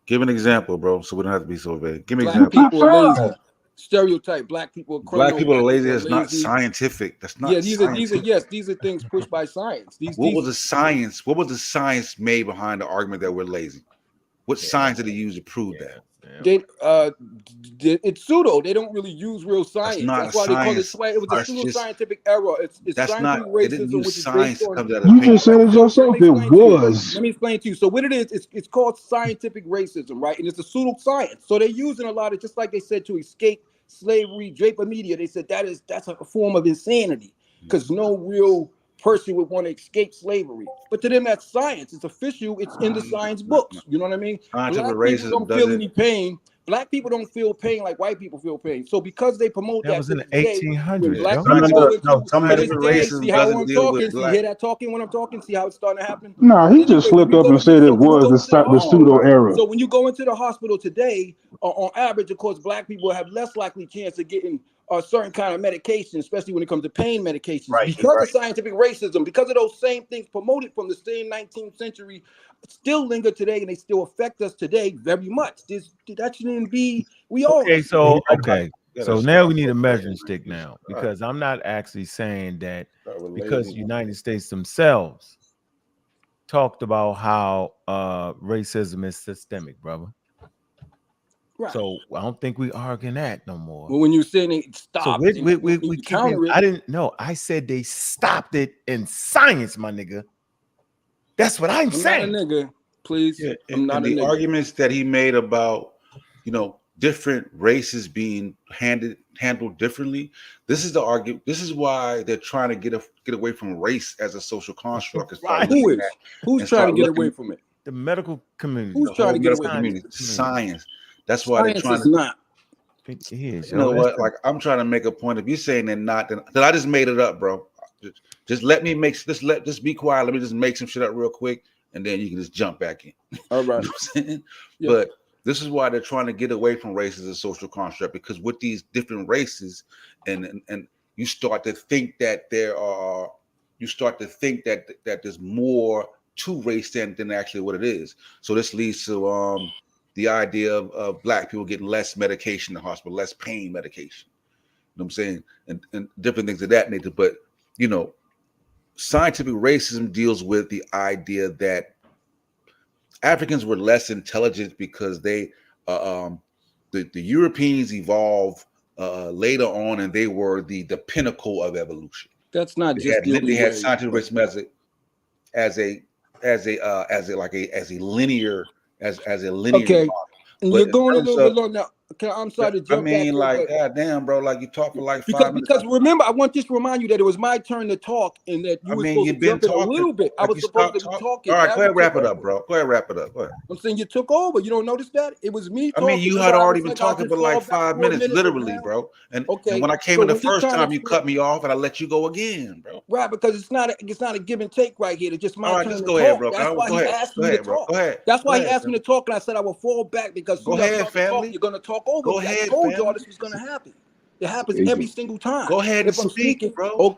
Give an example, bro, so we don't have to be so vague. Give me an Black example. people are lazy. Stereotype: black people are criminal. Black people are lazy. That's not lazy. scientific. That's not. Yeah, these scientific. these are things pushed by science. What was the science? What was the science made behind the argument that we're lazy? What science did they use to prove that? It's pseudo. They don't really use real science. That's That's why they call it. science. It was a pseudo scientific error. It's That's not. scientific They didn't racism, use which is science based to on. come to that You opinion. just said it yourself. It was. Let me explain to you. So what it is, it's called scientific racism, right? And it's a pseudo science. So they're using a lot of, just like they said, to escape slavery, Draper Media. They said that's a form of insanity because no real person would want to escape slavery. But to them, that's science. It's official. It's in the science books. You know what I mean? Scientific Black people racism don't feel any pain. Black people don't feel pain like white people feel pain. So because they promote That was in the today, 1800s. when black yo. people go into Scientific racism see how doesn't I'm deal with talking, see black. hear that talking when I'm talking, see how it's starting to happen. No, he just Anyway, when slipped you up go and to said it when you was go into the the pseudo era. so when you go into the hospital today, on average, of course, black people have less likely chance of getting a certain kind of medication, especially when it comes to pain medications, because of scientific racism, because of those same things promoted from the same 19th century, still linger today, and they still affect us today very much. That shouldn't be. We all Okay, so Yeah, now we need a measuring stick now, because I'm not actually saying that because the United States themselves talked about how racism is systemic, brother. Right. So I don't think we arguing that no more. Well, when you're saying it stopped, so we counter it. I didn't know. I said they stopped it in science, my nigga. That's what I'm saying. Not a nigga, please. Yeah, I'm not and a the nigga. arguments that he made about, different races being handled differently. This is the argument. This is why they're trying to get away from race as a social construct. And start Who's trying to get away from it? The medical community. Who's trying to get away from it? Science. That's why Science they're trying is to. not. It is. You know what? Like, I'm trying to make a point. If you're saying they're not, then I just made it up, bro. Just let me make. Just be quiet. Let me just make some shit up real quick, and then you can just jump back in. All right. You know what I'm saying? Yeah. But this is why they're trying to get away from race as a social construct, because with these different races, and you start to think that that there's more to race than actually what it is. So this leads to the idea of black people getting less medication in the hospital, less pain medication. You know what I'm saying? And different things of that nature. But scientific racism deals with the idea that Africans were less intelligent because the Europeans evolved later on, and they were the pinnacle of evolution. That's not They had scientific racism as a linear. Okay, and you're going a little bit long now. Okay, I'm sorry to jump back. Like, goddamn, bro, like you talk for like 5 minutes. Because remember, I want just to remind you that it was my turn to talk, and that you were supposed to jump in a little bit. I was supposed to be talking. All right, go ahead, wrap it up, bro. Go ahead, wrap it up. Go ahead. I'm saying you took over. You don't notice that? It was me talking. I mean, you had already been talking for like 5 minutes, literally, bro. And when I came in the first time, you cut me off, and I let you go again, bro. Right, because it's not a give and take right here. It's just my turn to go ahead, talk. bro. That's why he asked me to talk. Go ahead. That's why he asked me to talk, and I said I will fall back because go ahead, family. You're gonna talk over. Go ahead, I told y'all this was gonna happen. It happens every single time. Go ahead and if I'm speak, speaking, bro.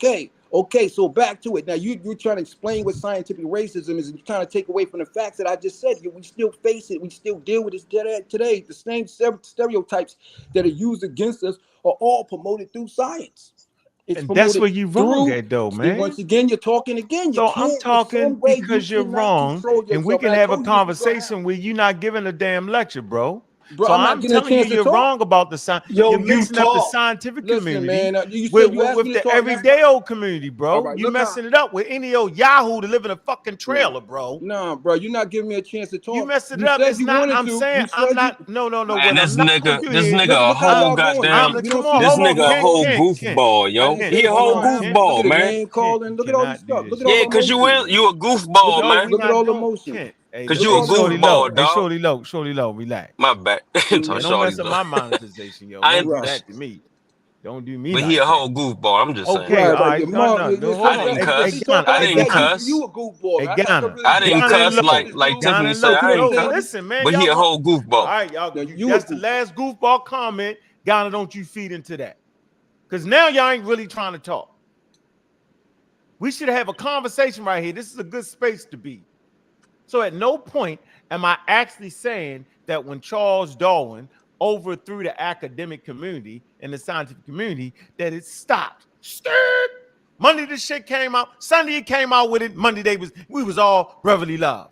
Okay. So back to it. Now you're trying to explain what scientific racism is, and you're trying to take away from the facts that I just said. We still face it. We still deal with it today. The same stereotypes that are used against us are all promoted through science. And that's where you're wrong at, though, man. Once again, you're talking again. So I'm talking because you're wrong, and we can have a conversation where you're not giving a damn lecture, bro. So I'm telling you, you're wrong about the science. You're mixing up the scientific community with the everyday old community, bro. Right, you're messing it up with any old Yahoo to live in a fucking trailer, bro. Nah, bro, you're not giving me a chance to talk. You messed it up. It's not. I'm saying I'm not. No. Man, this nigga a whole goddamn. This nigga a whole goofball, yo. He a whole goofball, man. Look at all this stuff. Yeah, cause you a goofball, man. Look at all the motion. Cause you a goofball, dog. Shorty low, relax. My bad. Don't mess up my monetization, yo. Don't do that to me. Don't do me. But like he a that. whole goofball. I'm just saying. Okay, all right. I didn't cuss. I didn't cuss. You a goofball. Hey, Ghana. I didn't cuss like Tiffany said. I ain't cuss. Listen, man. But he a whole goofball. All right, y'all. That's the last goofball comment. Ghana, don't you feed into that. Because now y'all ain't really trying to talk. We should have a conversation right here. This is a good space to be. So at no point am I actually saying that when Charles Darwin overthrew the academic community and the scientific community, that it stopped. Stirred. Monday this shit came out. Sunday it came out with it. Monday we was all brotherly love.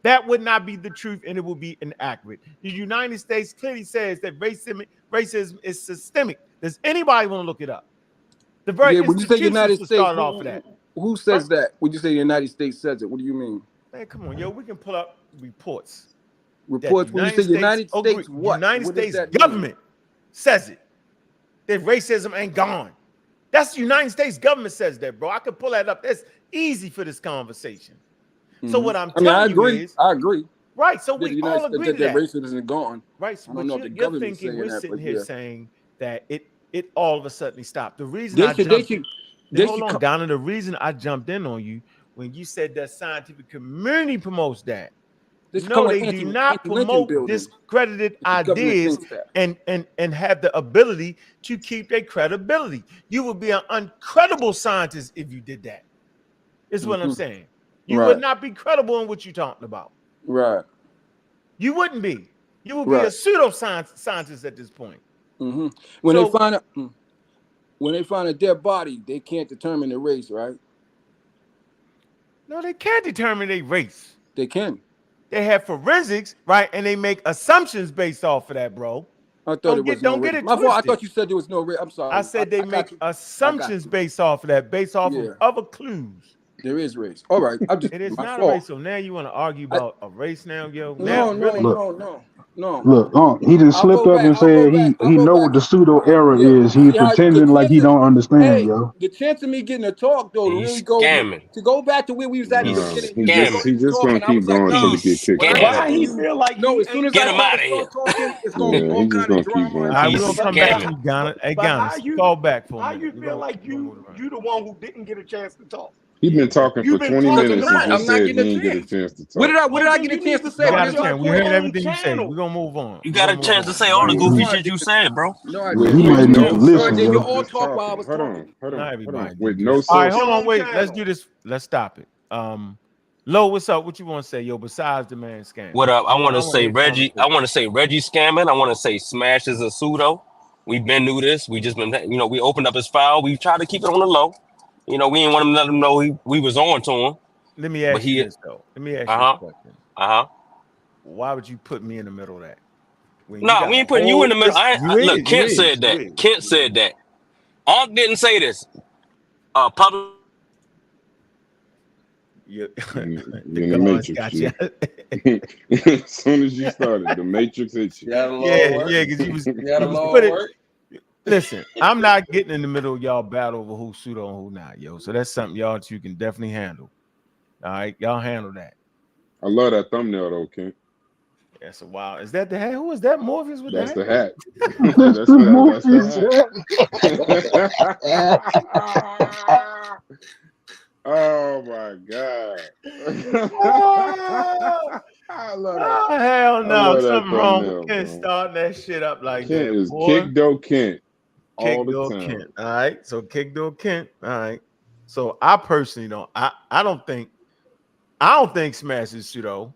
That would not be the truth, and it would be inaccurate. The United States clearly says that racism is systemic. Does anybody want to look it up? The very when you say United States, started off of that. Who says that? When you say the United States says it, what do you mean? Man, come on, yo, we can pull up reports. Reports. When you say United States, what? United What States does that government says it. That racism ain't gone. That's the United States government says that, bro. I could pull that up. That's easy for this conversation. So what I'm telling you is, I agree. Right. So we all agree that racism isn't gone. Right. So I don't know if the you're government's thinking saying we're that, sitting but here yeah. saying that it all of a sudden stopped. The reason hold on, Donna. The reason I jumped in on you when you said that scientific community promotes that. No, they do not promote discredited ideas and have the ability to keep their credibility. You would be an uncredible scientist if you did that. Is what I'm saying. You would not be credible in what you're talking about. Right. You wouldn't be. You would be a pseudoscientist at this point. When they find a dead body, they can't determine the race, right? No, they can't determine their race. They can. They have forensics, right? And they make assumptions based off of that, bro. I thought it was don't no get race. it My twisted. fault. I thought you said there was no race. I'm sorry. I said they make assumptions based off of that, based off of other clues. There is race. All right. It is not a race. So now you want to argue about a race now, yo? No. Look, he just slipped up and said he know what the pseudo error is. He pretending like he don't understand, yo. The chance of me getting to talk though, to really go back to where we was at in the beginning. He just gonna keep going until he get kicked out. Why he feel like as soon as I start talking, it's gonna be all kind of drama. All right, we're gonna come back to you, Ghana. Hey, Ghana, call back for me. How you feel like you the one who didn't get a chance to talk? He's been talking for 20 minutes and just said he didn't get a chance to talk. What did I get a chance to say? We heard everything you said. We're gonna move on. You got a chance to say all the goofy shit you said, bro. No, I He might need to listen, you yo. all talk while I was talking. Hold Not on. everybody. With no All right, hold on, wait. Let's do this. Let's stop it. Lo, what's up? What you want to say, yo? Besides the man scam. What up? I want to say Reggie. I want to say Reggie scamming. I want to say Smash is a pseudo. We've been through this. We just been, we opened up his file. We tried to keep it on the low. We didn't want him to let him know we was on to him. Let me ask you this though. Let me ask you a question. Why would you put me in the middle of that? No, we ain't putting you in the middle. Look, Kent said that. Kent said that. Ankh didn't say this. Public. In the Matrix. As soon as you started, the Matrix hit you. Because you was put it. Listen, I'm not getting in the middle of y'all battle over who's pseudo and who not, yo. So that's something y'all two can definitely handle. All right, y'all handle that. I love that thumbnail though, Ken. That's a wild. Is that the hat? Who is that? Morpheus with that's the hat? That's the Morpheus hat. Oh my God. I love that. Oh, hell no. Something wrong with Kent starting that shit up like Kent that. Is Kick Door Kent. Kick Door Kent. All right. So Kick Door Kent. All right. So I personally don't. I don't think Smash is pseudo.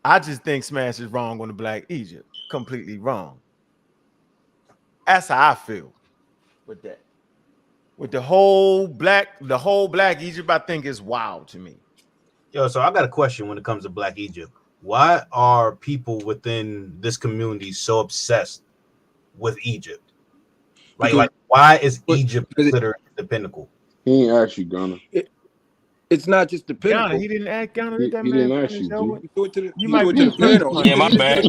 I just think Smash is wrong on the Black Egypt. Completely wrong. That's how I feel with that. With the whole Black Egypt, I think is wild to me. Yo, so I got a question when it comes to Black Egypt. Why are people within this community so obsessed with Egypt? Like why is Egypt considered the pinnacle? He ain't ask you, Ghana. It's not just the pinnacle. Ghana, he didn't ask Ghana. He didn't ask you. You might be Yeah, my bad.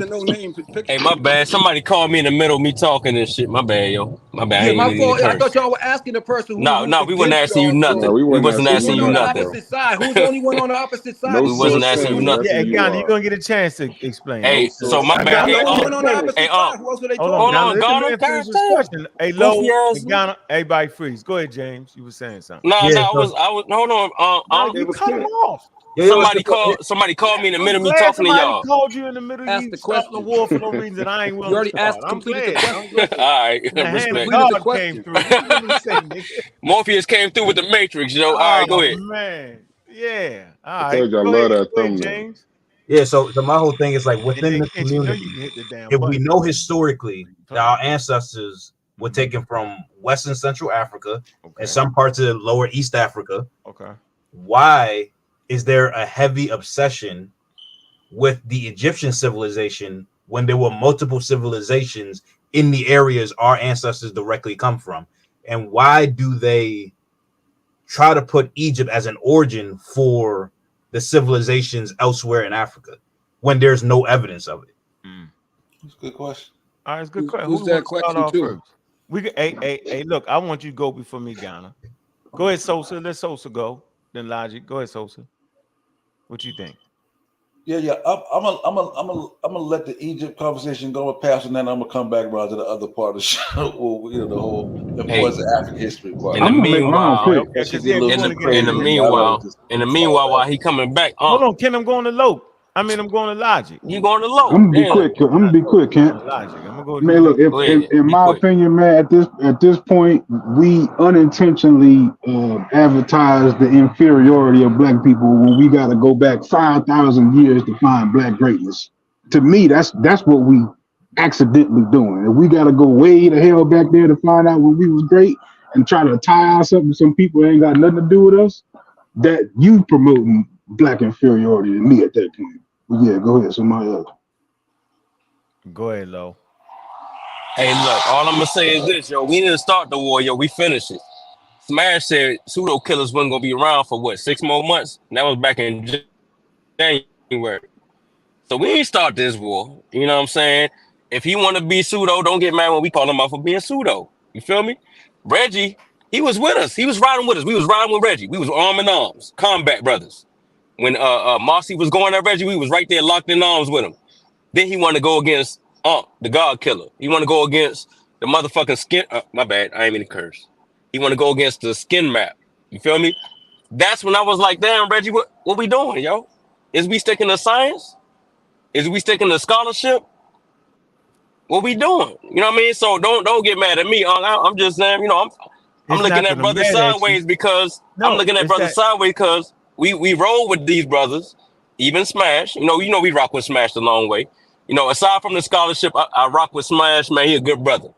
Hey, my bad. Somebody called me in the middle of me talking and shit. My bad, yo. My bad. I Yeah, ain't my even need fault. to I thought curse. y'all were asking the person who No, who's we wasn't against asking you y'all. nothing. No, we We wasn't wasn't asking Who's asking on you you the nothing, nothing. bro. opposite side? Who's the only one on the opposite side? No We That's what wasn't I'm asking you saying. source. That's nothing. who Yeah, you Ghana, you're are. gonna get a chance to explain that. No Hey, so source. my I bad. got I'm the Hey, only one on the opposite hey, side. Who else are they hold on, hold talking Ghana. on, Let the Ghana. man finish God his damn. question. Hey, Goofy Low, ass hey, nigga. Ghana, everybody freeze. Go ahead, James. You were saying something. No, Yeah, I was, hold on. No, you It was cut him Kent. off. Somebody called me in the middle I'm of me glad talking to somebody y'all. called you in the middle of Ask you the starting a question. war for no reason that I ain't You willing to already start. asked, I'm completed the glad. I'm question. glad. All right, The hand of respect. Completed the God came question. through. What you want me to say, nigga? Morpheus came through with the Matrix, yo. All right, go Oh ahead. man. Yeah. All I right. told you I Go ahead. love that Go ahead, thumbnail. James. Yeah, so my whole thing is like And within then the Kent, you know you community, can hit the damn if we button. know historically that our Playing. ancestors were taken from Western Central Africa Okay. and some parts of lower East Africa, Okay. why is there a heavy obsession with the Egyptian civilization when there were multiple civilizations in the areas our ancestors directly come from? And why do they try to put Egypt as an origin for the civilizations elsewhere in Africa when there's no evidence of it? That's a good question. All right, it's a good question. Who's Who that wants to start question off to? first? We can hey, look, I want you to go before me, Ghana. Go ahead, Sosa. Let Sosa go. Then Logic. Go ahead, Sosa. What you think? Yeah. I'm gonna let the Egypt conversation go with Pastor, and then I'm gonna come back around to the other part of the show. Well, the whole importance of African history part. In the I'm gonna make my own meanwhile, pick. Okay, But she because did a yeah, we little want too to get in into the crazy. this. meanwhile, while he coming back, Hold on, Ken. I'm going to Loke. I mean, I'm going to Logic. you going to low. I'm gonna be Damn. quick. I'm gonna be quick, Kent. Logic. I'm gonna go to Man, you. look, if, Go ahead. in Be my quick. opinion, man, at this point, we unintentionally advertise the inferiority of black people when we got to go back 5,000 years to find black greatness. To me, that's what we accidentally doing. If we got to go way the hell back there to find out when we was great and try to tie ourselves to some people that ain't got nothing to do with us, that you promoting black inferiority to me at that point. But yeah, go ahead, somebody else. Go ahead, Low. Hey, look, all I'm gonna say is this, yo. We didn't start the war, yo. We finished it. Smash said pseudo killers wasn't gonna be around for what, 6 more months? And that was back in January. So we ain't start this war. You know what I'm saying? If he want to be pseudo, don't get mad when we call him out for being pseudo. You feel me? Reggie, he was with us. He was riding with us. We was riding with Reggie. We was arm in arms, combat brothers. When Marcy was going at Reggie, we was right there locked in arms with him. Then he wanted to go against the Godkilla. He want to go against the motherfucking skin. My bad, I ain't mean to curse. He want to go against the skin map. You feel me? That's when I was like, damn, Reggie, what we doing, yo? Is we sticking to science? Is we sticking to scholarship? What we doing? You know what I mean? So don't get mad at me. I'm just saying, I'm It's looking not at that I'm brothers mad at you. sideways because No, it's that we roll with these brothers, even Smash. We rock with Smash the long way. Aside from the scholarship, I rock with Smash, man. He a good brother.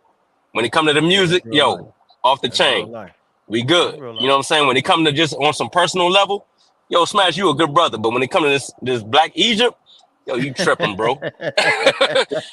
When it come to the yeah, music, that's real life. yo, off the That's real chain. life. We That's good. real You life. know what I'm saying? When it come to just on some personal level, yo, Smash, you a good brother. But when it come to this Black Egypt, yo, you tripping, bro.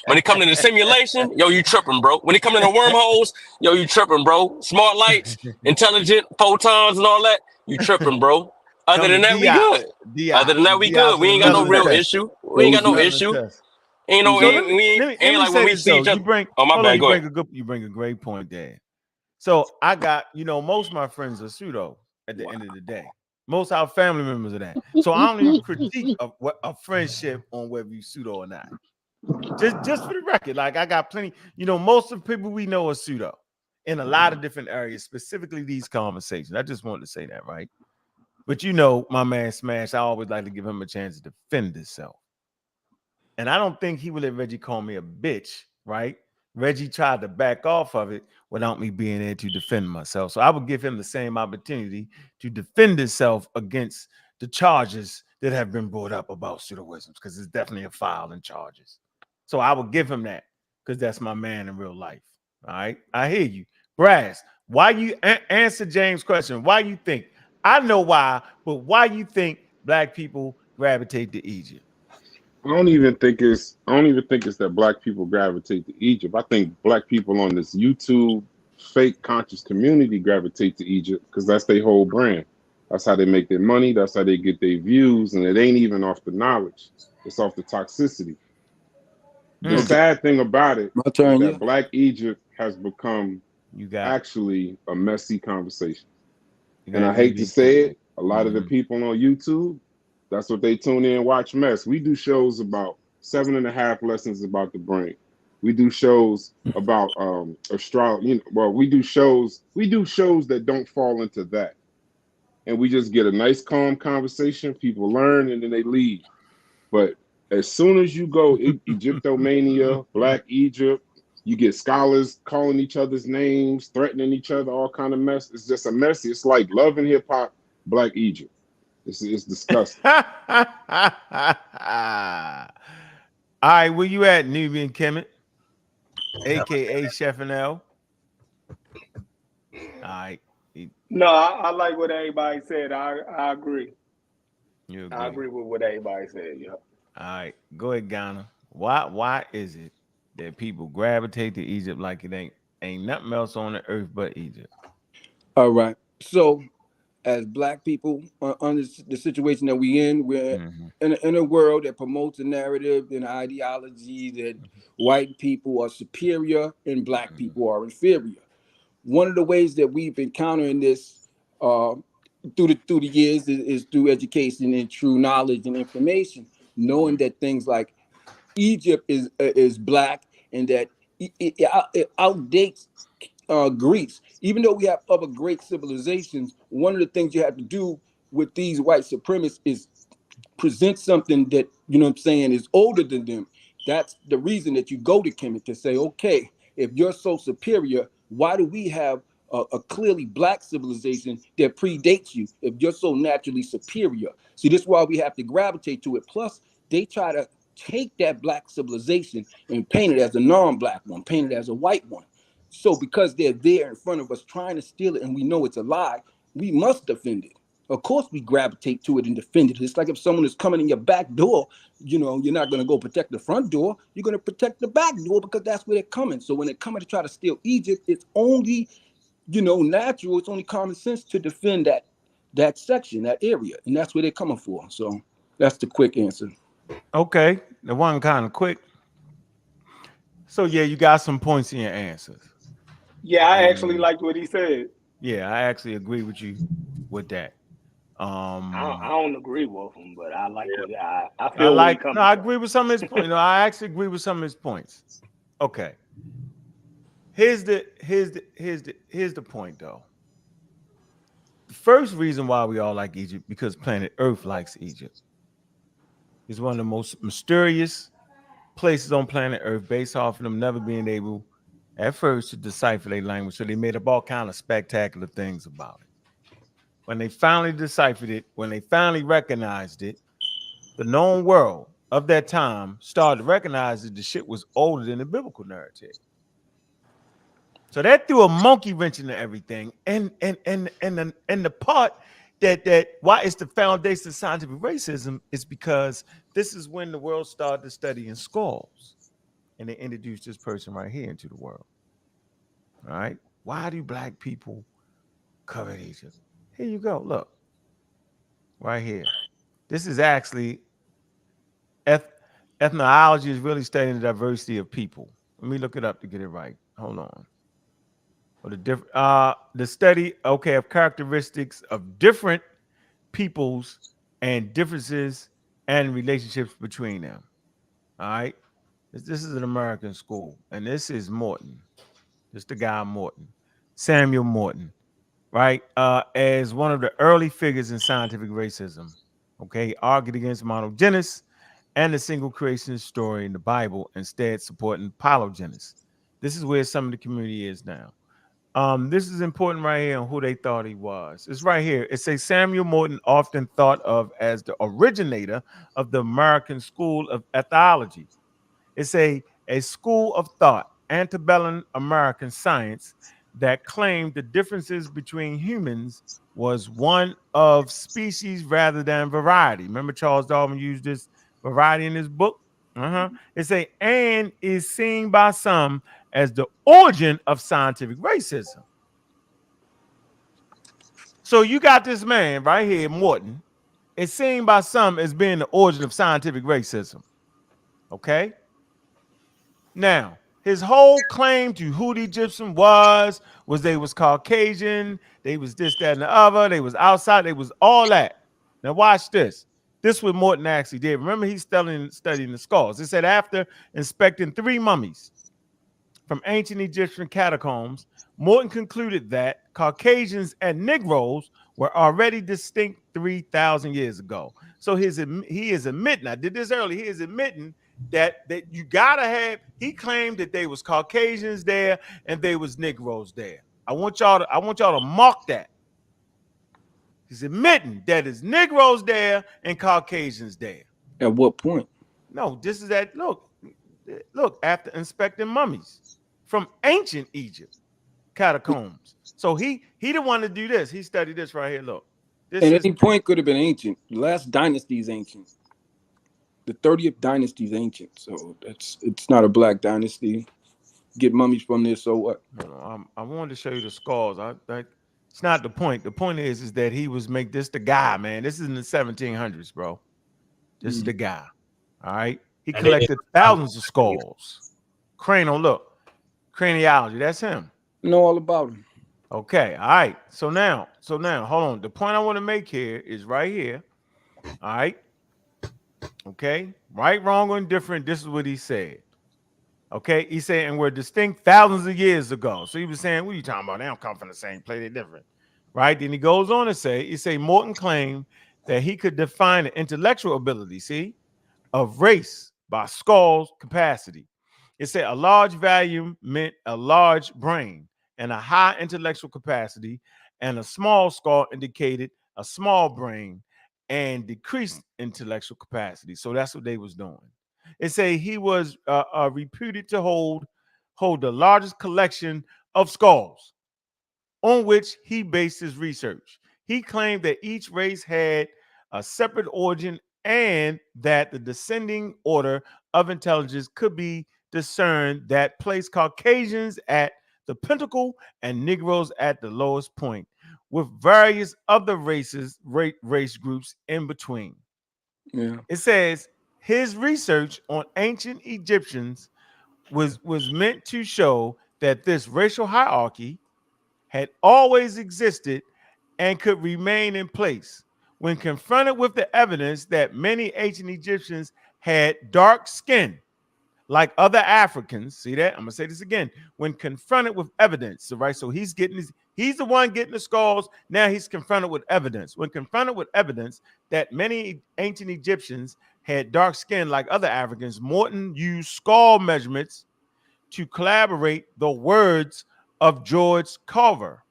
When it come to the simulation, yo, you tripping, bro. When it come to the wormholes, yo, you tripping, bro. Smart lights, intelligent photons and all that, you tripping, bro. Other Come than to that, we good. Other than that, we Diops good. We with ain't got no another real test. issue. We ain't got no Another issue. test. Ain't no, So let me ain't like when say we this see though. each other. You bring Oh, my bad. Go ahead. you bring a great point there. So I got, most of my friends are pseudo at the end of the day. Most of our family members are that. So I don't even critique a friendship on whether you pseudo or not. Just for the record, like I got plenty, most of the people we know are pseudo in a lot of different areas, specifically these conversations. I just wanted to say that, right? But my man Smash, I always like to give him a chance to defend himself. And I don't think he would let Reggie call me a bitch, right? Reggie tried to back off of it without me being there to defend myself. So I would give him the same opportunity to defend himself against the charges that have been brought up about pseudoisms, because it's definitely a file in charges. So I would give him that because that's my man in real life. All right. I hear you. Brass, why you answer James' question? Why you think? I know why, but why you think black people gravitate to Egypt? I don't even think it's that black people gravitate to Egypt. I think black people on this YouTube fake conscious community gravitate to Egypt because that's their whole brand. That's how they make their money. That's how they get their views, and it ain't even off the knowledge. It's off the toxicity. The sad thing about it My is turn, that yeah. Black Egypt has become You got actually a messy conversation. you And got I hate to Nubian say Kemet. it, a lot of the people on YouTube, that's what they tune in and watch mess. We do shows about 7.5 lessons about the brain. We do shows about astrology. You know, well, we do shows that don't fall into that. And we just get a nice calm conversation. People learn and then they leave. But as soon as you go Egyptomania, Black Egypt, you get scholars calling each other's names, threatening each other, all kind of mess. It's just a mess. It's like Love and Hip Hop, Black Egypt. It's disgusting. All right, where you at, Nubian Kemet, aka Chef and L? All right. No, I like what everybody said. I agree. You agree. I agree with what everybody said. Yeah. All right, go ahead, Ghana. Why is it that people gravitate to Egypt like it ain't nothing else on the earth but Egypt? All right. So, as Black people, under the situation that we're in a world that promotes a narrative and ideology that white people are superior and Black people are inferior. One of the ways that we've been countering this through the years is through education and true knowledge and information, knowing that things like Egypt is Black and that it outdates Greece. Even though we have other great civilizations, one of the things you have to do with these white supremacists is present something that, you know what I'm saying, is older than them. That's the reason that you go to Kemet to say, okay, if you're so superior, why do we have a clearly Black civilization that predates you if you're so naturally superior? See, this is why we have to gravitate to it. Plus, they try to take that Black civilization and paint it as a non-Black one, paint it as a white one. So because they're there in front of us trying to steal it and we know it's a lie, we must defend it. Of course, we gravitate to it and defend it. It's like if someone is coming in your back door, you know, you're not going to go protect the front door. You're going to protect the back door because that's where they're coming. So when they're coming to try to steal Egypt, it's only, you know, natural. It's only common sense to defend that section, that area. And that's where they're coming for. So that's the quick answer. Okay, the one kind of quick. So yeah, you got some points in your answers. Yeah, I actually liked what he said. Yeah, I actually agree with you with that. I don't agree with him, but I like what I feel where he coming I from. agree with some of his points. I actually agree with some of his points. Okay. Here's the point though. The first reason why we all like Egypt because planet Earth likes Egypt. It's one of the most mysterious places on planet Earth based off of them never being able at first to decipher their language. So they made up all kind of spectacular things about it. When they finally deciphered it, when they finally recognized it, the known world of that time started to recognize that the shit was older than the biblical narrative. So that threw a monkey wrench into everything. And the part that why it's the foundation of scientific racism is because this is when the world started studying skulls. And they introduced this person right here into the world. All right. Why do Black people cover Egypt? Here you go. Look. Right here. This is actually ethnology is really studying the diversity of people. Let me look it up to get it right. Hold on. Or the study, okay, of characteristics of different peoples and differences and relationships between them. All right. This is an American school, and this is Morton. This is the guy Morton, Samuel Morton, right? As one of the early figures in scientific racism. Okay, he argued against monogenes and the single creation story in the Bible, instead supporting polygenes. This is where some of the community is now. This is important right here on who they thought he was. It's right here. It says Samuel Morton, often thought of as the originator of the American School of Ethology. It's a school of thought, antebellum American science, that claimed the differences between humans was one of species rather than variety. Remember Charles Darwin used this variety in his book? It's and is seen by some as the origin of scientific racism. So you got this man right here, Morton. It's seen by some as being the origin of scientific racism. Okay? Now, His whole claim to who the Egyptian was they was Caucasian, they was this, that, and the other, they was outside, they was all that. Now watch this. This is what Morton actually did. Remember, he's studying the skulls. It said after inspecting 3 mummies from ancient Egyptian catacombs, Morton concluded that Caucasians and Negroes were already distinct 3,000 years ago. So he is admitting, I did this earlier, he is admitting that you gotta have, he claimed that they was Caucasians there and they was Negroes there. I want y'all to mark that. He's admitting that there's Negroes there and Caucasians there. At what point? No, this is that look after inspecting mummies from ancient Egypt catacombs. So he didn't want to do this. He studied this right here. Look, this at any point could have been ancient. The last dynasty is ancient. The 30th dynasty is ancient, so it's not a black dynasty. Get mummies from there, so what? No, I wanted to show you the skulls. It's not the point. The point is that he was the guy, man. This is in the 1700s, bro. This is the guy. All right. He collected thousands of skulls. Craniology. That's him. Know all about him. Okay. All right. So now, hold on. The point I want to make here is right here. All right. Okay. Right, wrong, or indifferent. This is what he said. Okay. He said, and we're distinct thousands of years ago. So he was saying, what are you talking about? They don't come from the same place. They're different. Right. Then he goes on to say, Morton claimed that he could define the intellectual ability, of race by skull's capacity. It said a large volume meant a large brain and a high intellectual capacity, and a small skull indicated a small brain and decreased intellectual capacity. So that's what they was doing. It say he was reputed to hold the largest collection of skulls on which he based his research. He claimed that each race had a separate origin and that the descending order of intelligence could be discerned that placed Caucasians at the pinnacle and Negroes at the lowest point, with various other race groups in between. Yeah. It says his research on ancient Egyptians was meant to show that this racial hierarchy had always existed and could remain in place. When confronted with the evidence that many ancient Egyptians had dark skin, like other Africans, see that? I'm gonna say this again. When confronted with evidence, right? So he's the one getting the skulls. Now he's confronted with evidence. When confronted with evidence that many ancient Egyptians had dark skin like other Africans, Morton used skull measurements to collaborate the words of George Carver.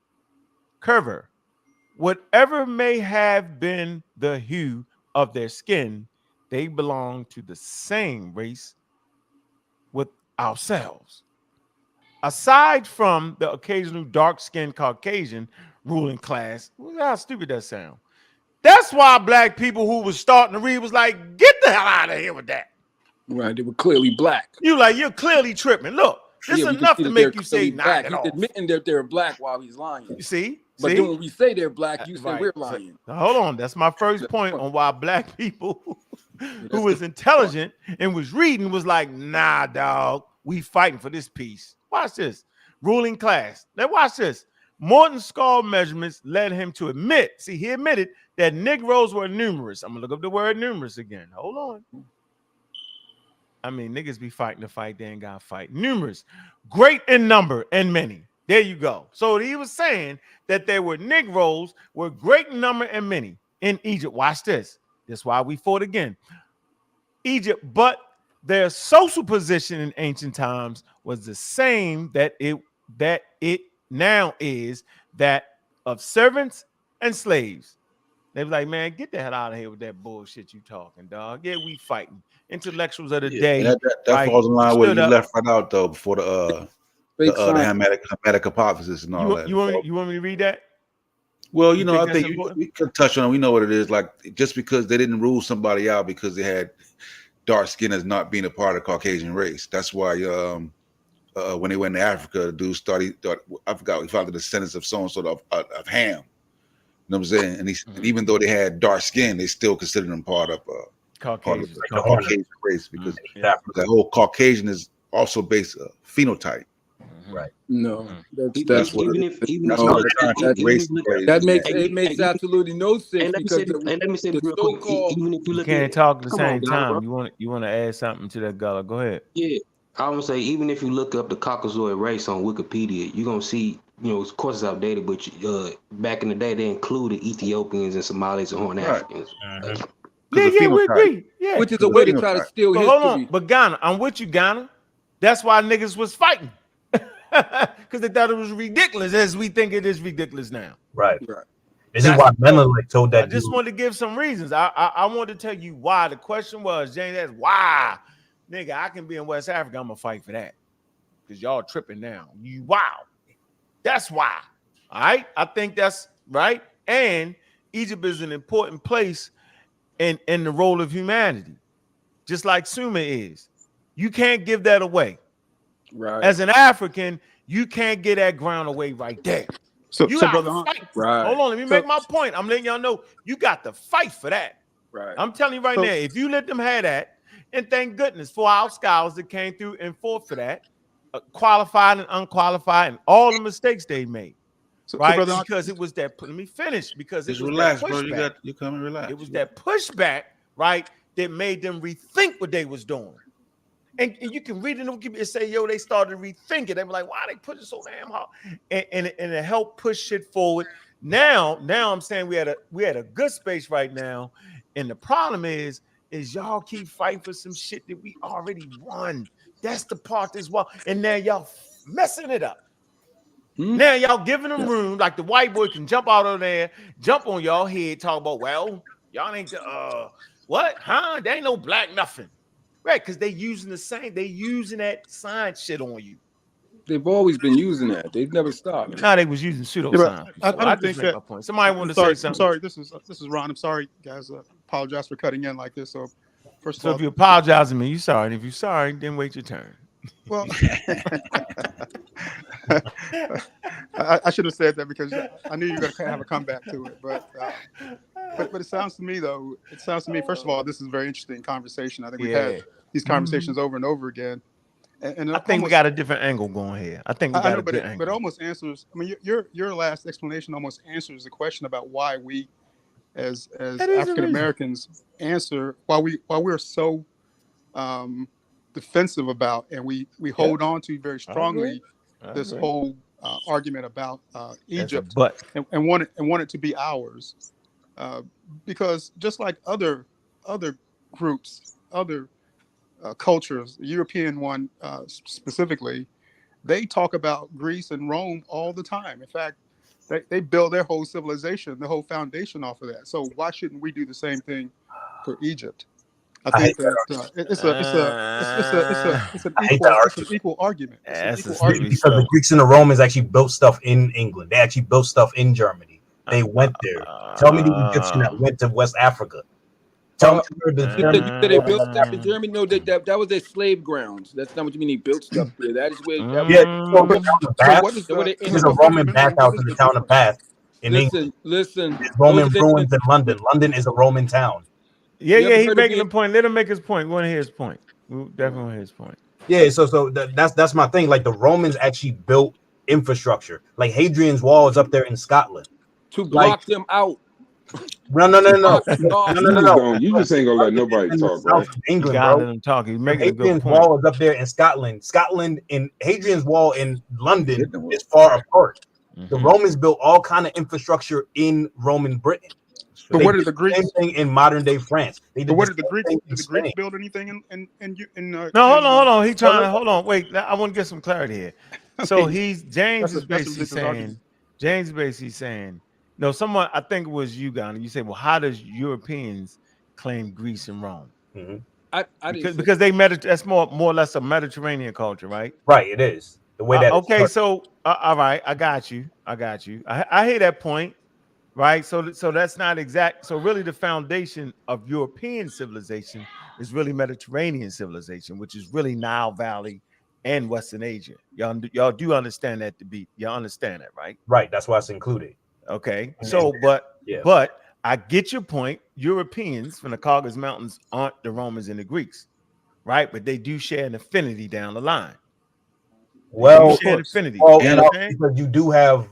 Whatever may have been the hue of their skin, they belong to the same race with ourselves. Aside from the occasional dark-skinned Caucasian ruling class, how stupid that sound. That's why black people who was starting to read was like, get the hell out of here with that. Right, they were clearly black. You're clearly tripping. Look, this is enough to make you say black. He's admitting that they're black while he's lying. You see? But then when we say they're black, you say we're lying. So, hold on. That's my first point on why black people who was intelligent and was reading was like, nah, dog, we fighting for this piece. Watch this. Ruling class. Now watch this. Morton's skull measurements led him to admit, he admitted that Negroes were numerous. I'm going to look up the word numerous again. Hold on. I mean, niggas be fighting the fight, they ain't got to fight. Numerous. Great in number and many. There you go. So he was saying that there were Negroes were great in number and many in Egypt. Watch this. That's why we fought again. Egypt, but their social position in ancient times was the same that it now is, that of servants and slaves. They was like, man, get the hell out of here with that bullshit you talking, dog. Yeah, we fighting. Intellectuals of the day. That right, falls in line with you left right out though before the Hermetic hypothesis and all that. You want me to read that? Well, I think we could touch on it. We know what it is. Like, just because they didn't rule somebody out because they had dark skin as not being a part of the Caucasian race. That's why when they went to Africa, the dude I forgot, he found the descendants of so-and-so of Ham. You know what I'm saying? And even though they had dark skin, they still considered them part of Caucasian race, because that whole Caucasian is also based phenotype. Right. No, Even what even it if is. even That's if why No, they're trying to even take race if you look plays that in makes that. it makes absolutely no sense because let me say the this real quick. so-called Even if you You look can't at, talk at the come on, same Ghana, bro. time. You want to add something to that, Gullah? Go ahead. Yeah, I want to say even if you look up the Caucasoid race on Wikipedia, you're gonna see, of course it's outdated, but back in the day they included Ethiopians and Somalis and Horn Right. Africans. Because Yeah, the we phenotype. agree. Yeah. which is a Because way the to try to phenotype. steal But hold on. history. But Ghana, I'm with you, Ghana. That's why niggas was fighting. Because they thought it was ridiculous, as we think it is ridiculous now. Right. Right. This is why Menelik told I that just dude. wanted to give some reasons. I wanted to tell you why. The question was, James, that's why. Nigga, I can be in West Africa. I'm going to fight for that. Because y'all tripping now. Wow. That's why. All right? I think that's right. And Egypt is an important place in the role of humanity. Just like Sumer is. You can't give that away. Right. As an African, you can't get that ground away right there. So You got brother to Hunt, fight. Right. Hold on, let me make my point. I'm letting y'all know you got to fight for that. Right. I'm telling you right now, if you let them have that, and thank goodness for our scholars that came through and fought for that, qualified and unqualified, and all the mistakes they made. Right? brother Hunt, Because it was that, let me finish, because it Just was relax, that bro. pushback. You come and relax. It was that pushback, right, that made them rethink what they was doing. And you can read it in Wikipedia and say, yo, they started rethinking. They were like, why they pushing so damn hard? And it helped push shit forward. Now I'm saying we had a good space right now. And the problem is y'all keep fighting for some shit that we already won. That's the part that's wrong. And now y'all messing it up. Now y'all giving them room, like the white boy can jump out of there, jump on y'all head, talk about, well, y'all ain't what? Huh? They ain't no black nothing. Right, because they using that science shit on you. They've always been using that. They've never stopped. No, they was using pseudoscience. I don't just think make that. my point. Somebody wanted to sorry, say something. I'm sorry. This is Ron. I'm sorry, guys. Apologize for cutting in like this. So, first So of if all, you apologize to me, you sorry. And if you're sorry, then wait your turn. well, I should have said that because I knew you were going to have a comeback to it. But it sounds to me though. It sounds to me. First of all, this is a very interesting conversation. I think we've had these conversations over and over again. And I think we got a different angle going here. I think we got know, a good angle. but it almost answers. I mean, your last explanation almost answers the question about why we, as African Americans, answer why we're so defensive about, and we hold on to very strongly this whole argument about Egypt and want it to be ours, because just like other groups, other cultures, the European one specifically, they talk about Greece and Rome all the time. In fact, they build their whole civilization, the whole foundation off of that. So why shouldn't we do the same thing for Egypt? I think that it's an equal argument. It's an equal argument. Because the Greeks and the Romans actually built stuff in England. They actually built stuff in Germany. They went there. Tell me the Egyptian that went to West Africa. Tell me you said they built stuff in Germany. No, that was their slave grounds. That's not what you mean. They built stuff there. That is where. There's a Roman bathhouse in the town of Bath in England. Listen. There's Roman ruins in London. London is a Roman town. Yeah, he's making a point. Let him make his point. We want to hear his point. We definitely want to hear his point. Yeah, so that's my thing. Like the Romans actually built infrastructure. Like Hadrian's Wall is up there in Scotland to block them out. No. You just ain't gonna let nobody talk, right? England, bro. Let him talk. He's making Hadrian's a good point. Wall is up there in Scotland. Scotland and Hadrian's Wall in London is far apart. The Romans built all kind of infrastructure in Roman Britain. But what did the Greeks? Same thing in modern day France. But what did the Greeks? Did the Greeks build anything in No, hold on. He trying to hold on. Wait, I want to get some clarity here. So James is basically saying. No, someone, I think it was you, Ghana. You say, well, how does Europeans claim Greece and Rome? Because they that's more or less a Mediterranean culture, right? Right, it is. The way that okay, so all right, I got you. I hear that point, right? So that's not exact. So really the foundation of European civilization is really Mediterranean civilization, which is really Nile Valley and Western Asia. Y'all do understand that y'all understand that, right? Right, that's why it's included. Okay, so but I get your point. Europeans from the Caucasus Mountains aren't the Romans and the Greeks. right? But they do share an affinity down the line. Well, share an affinity. well, You know what I'm saying? because you do have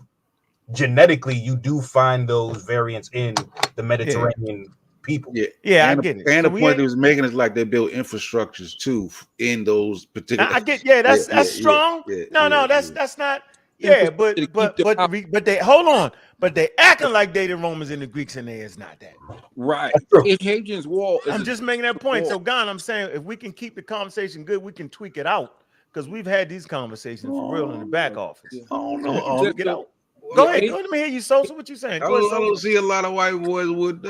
genetically, you do find those variants in the Mediterranean people. Yeah, and I get it. And So the we point ain't- they was making is like they build infrastructures too in those particular. I get, that's strong. No, that's not. Yeah, but they hold on, but they acting like they the Romans and the Greeks, and they is not that. Right. Hadrian's Wall. I'm just making that point. So, Gon, I'm saying if we can keep the conversation good, we can tweak it out because we've had these conversations for real in the back office. Oh So we can no, tweak it out. Go ahead. Let me hear you, Sosa. What you saying? I don't see a lot of white boys with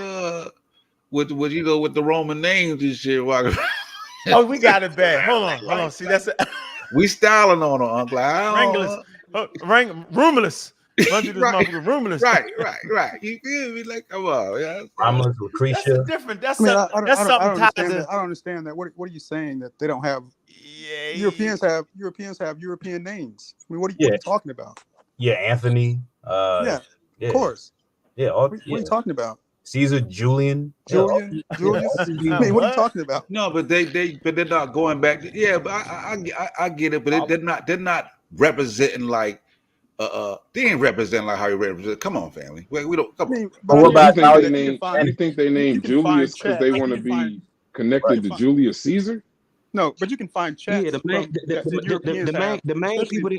with the Roman names and shit. Oh, we got it bad. Hold on. See, that's we styling on her, Uncle. Romulus. Romulus. Right. You feel me? Like, come on, yeah. Romulus, Lucretia. That's different. That's I something. don't Tied understand to. that. I don't understand that. What are you saying that they don't have? Europeans have European names. I mean, what are you talking about? Yeah, Anthony. Of course. Yeah. What are you talking about? Caesar, Julius. Julius. I mean, what are you talking about? No, but they're not going back. Yeah, but I get it. But they're not representing like they ain't representing like how you represent. Come on, family. We don't. Come on. But you think they named Julius because they want to be connected to Julius Caesar? No, but you can find chats. Yeah, the main people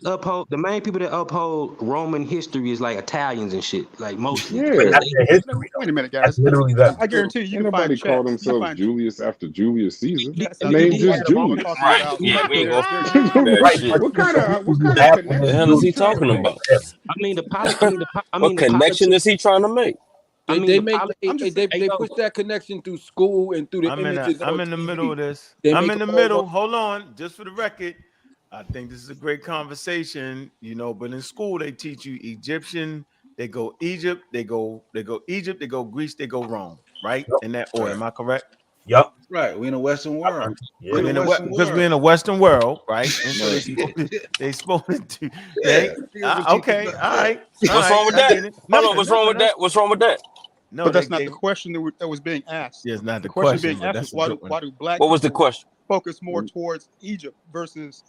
that uphold Roman history is like Italians and shit, like mostly. Yeah. Wait a minute, guys. That's literally that. I guarantee you can Nobody find called chats. themselves Julius after Julius Caesar. I Name mean, just Julius. Right. Yeah, we ain't gonna What kind of What the hell is he talking about? I mean, What connection is he trying to make? They push that connection through school and through the images. I'm in the middle of this. I'm in the middle. Hold on, just for the record. I think this is a great conversation, but in school they teach you Egyptian, they go Egypt, they go Egypt, they go Greece, they go Rome, right? In that order. Am I correct? Yep. Right. We in a Western world. Because we're in a Western world, right? And so they supposed to. Okay. All right. What's wrong with that? Hold on. What's wrong with that? What's wrong with that? No, but that's not the question that was being asked. Yeah, it's not the question being question, asked. Is why do black? What was the question? Focus more towards Egypt versus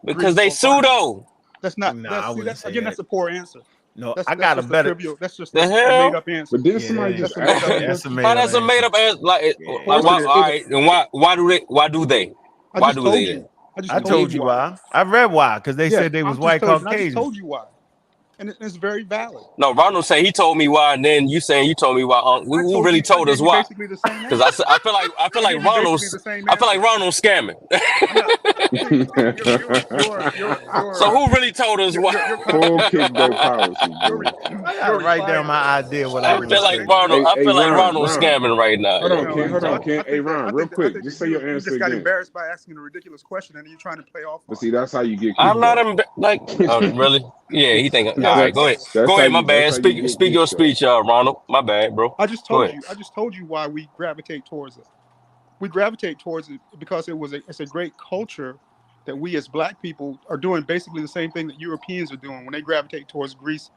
because they pseudo. That's not. That's a poor answer. No, I got a better. That's just the hell? a made up answer. But then somebody just that's a made up answer. Like, all right, and why do they? Why do they? I told you why. I read why because they said they was white Caucasian. I just told you why. And it's very valid. No, Ronald said he told me why, and then you saying you told me why. Who really told us why? Because I feel like Ronald's scamming. So who really told us why? Full kickback policy. I write down my idea. What I feel like Ronald. I feel like Ronald's scamming right now. Hold on, Ken. Hey, Ron, real quick, just say your answer again. You just got again. embarrassed by asking a ridiculous question, and you're trying to play off. But see, that's how you get. I'm not really. Yeah, he think. All right, go ahead. Go ahead. My bad. Speak your speech, Ronald. My bad, bro. I just told you why we gravitate towards it. We gravitate towards it because it's a great culture that we as black people are doing basically the same thing that Europeans are doing when they gravitate towards Greece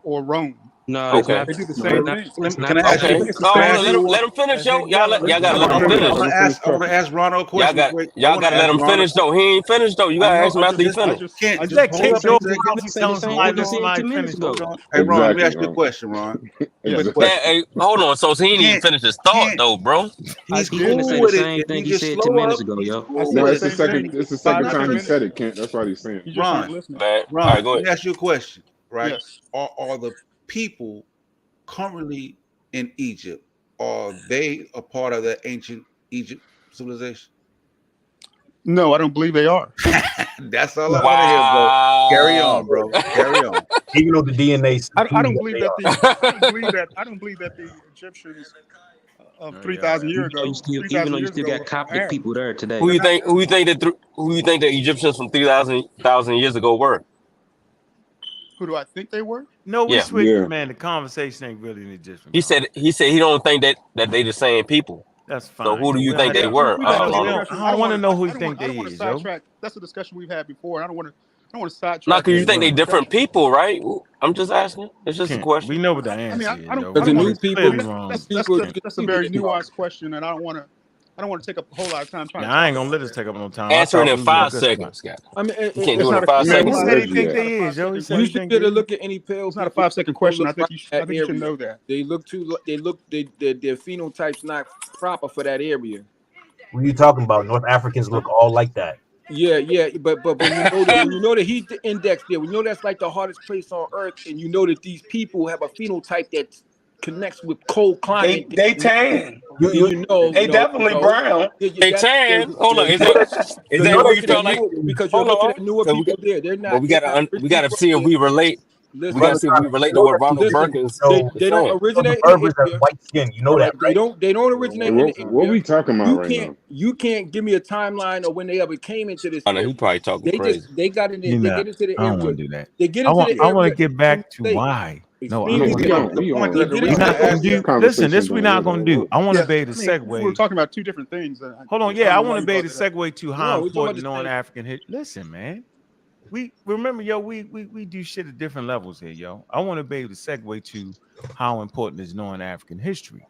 or Rome. No, they do the same thing. Can I ask you? Let him finish, yo. Y'all gotta let him finish. I'm gonna ask Ronald a question. Y'all gotta let him finish though. He ain't finished though. You gotta ask him after he finished. Hey, Ron, let me ask you a question, Ron. Hey, hold on. So he didn't even finish his thought though, bro. He's cool with the same thing he said 2 minutes ago, yo. No, it's the second time he said it, Kent. That's what he's saying. Ron, let me ask you a question, right? Yes. Are the people currently in Egypt, are they a part of the ancient Egypt civilization? No, I don't believe they are. That's all I want to hear, bro. Carry on, bro. Carry on. Even though the DNA, I don't believe that the Egyptians of 3,000 years ago. Even though you still got Coptic people there today. Who you think the Egyptians from 3,000 years ago were? Who do I think they were? No, we switched, man. The conversation ain't really an Egyptian. He said he don't think that they the same people. That's fine. So who do you think they were? I don't want to know who you think they is, yo. That's a discussion we've had before. I don't want to sidetrack. Not because you think they different people, right? I'm just asking. It's just a question. We know what the answer is. That's a very nuanced question, and I don't want I don't want to take up a whole lot of time trying to I ain't talk gonna let about us it. take up no time. Answer it in We was in a 5 good seconds, spot. Scott. I mean, You can't do it in not 5 Man, seconds. who said he think they is, yo? He said You he should think get they a is. look at any pale It's not a people. 5-second question. Look I think right you should area. know that. They look their phenotype's not proper for that area. What are you talking about? North Africans look all like that. Yeah, but when you know the heat index there, we know that's like the hardest place on earth, and you know that these people have a phenotype that connects with cold climate. They tan. You know, They definitely brown. Hey, Tan, hold on. Is that who you felt like? Because you're Hold looking on. at newer So people there. They're but not. we gotta see if we relate. We Listen, gotta see if we relate to what Ronald listen, Perkins is they don't saying. originate in the area. White skin, you know All that, right, right? they don't originate in the What area. we talking about right now? You can't give me a timeline of when they ever came into this I know area. he probably talking crazy. They got in. They get into the I don't area. want to do that. They get I into the area. want to get back to why. No, I don't want to. We're not gonna do. Listen, this we're not gonna do. I want to be able to segue. We're talking about two different things. Hold on, yeah, I want to be able to segue to how No, we're talking about important the knowing same- African history. Listen, man, we remember, yo, we do shit at different levels here, yo. I want to be able to segue to how important is knowing African history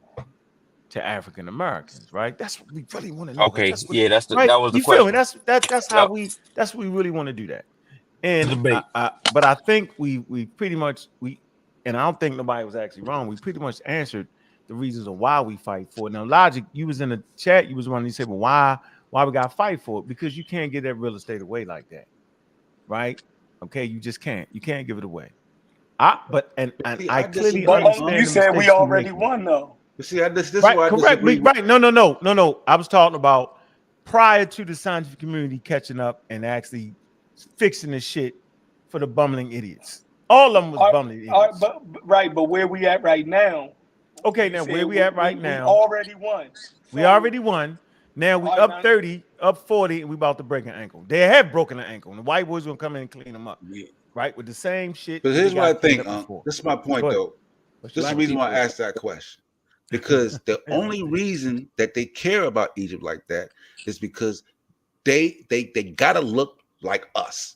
to African Americans, right? That's what we really want to know. Okay, That's what, yeah, that was the you feel me? question. That's how that's what we really want to do that. And Debate. but I think we pretty much and I don't think nobody was actually wrong. We pretty much answered the reasons of why we fight for it. Now, Logic, you was in the chat, you was one, you said, well, why we gotta fight for it? Because you can't get that real estate away like that, right? Okay, you just can't. You can't give it away. I clearly understand. You said we already won, though. See, this right, why I correct. disagree. Right. No. I was talking about prior to the scientific community catching up and actually fixing the shit for the bumbling idiots. All of them was bumbling idiots. But where we at right now? Okay, now where we at right now? We already won. We already won. Now we up 30, up 40, and we about to break an ankle. They have broken an ankle, and the white boys gonna come in and clean them up, right? With the same shit. But here's what I think. This is my point, though. This is the reason why I asked that question. Because the only reason that they care about Egypt like that is because they gotta look like us.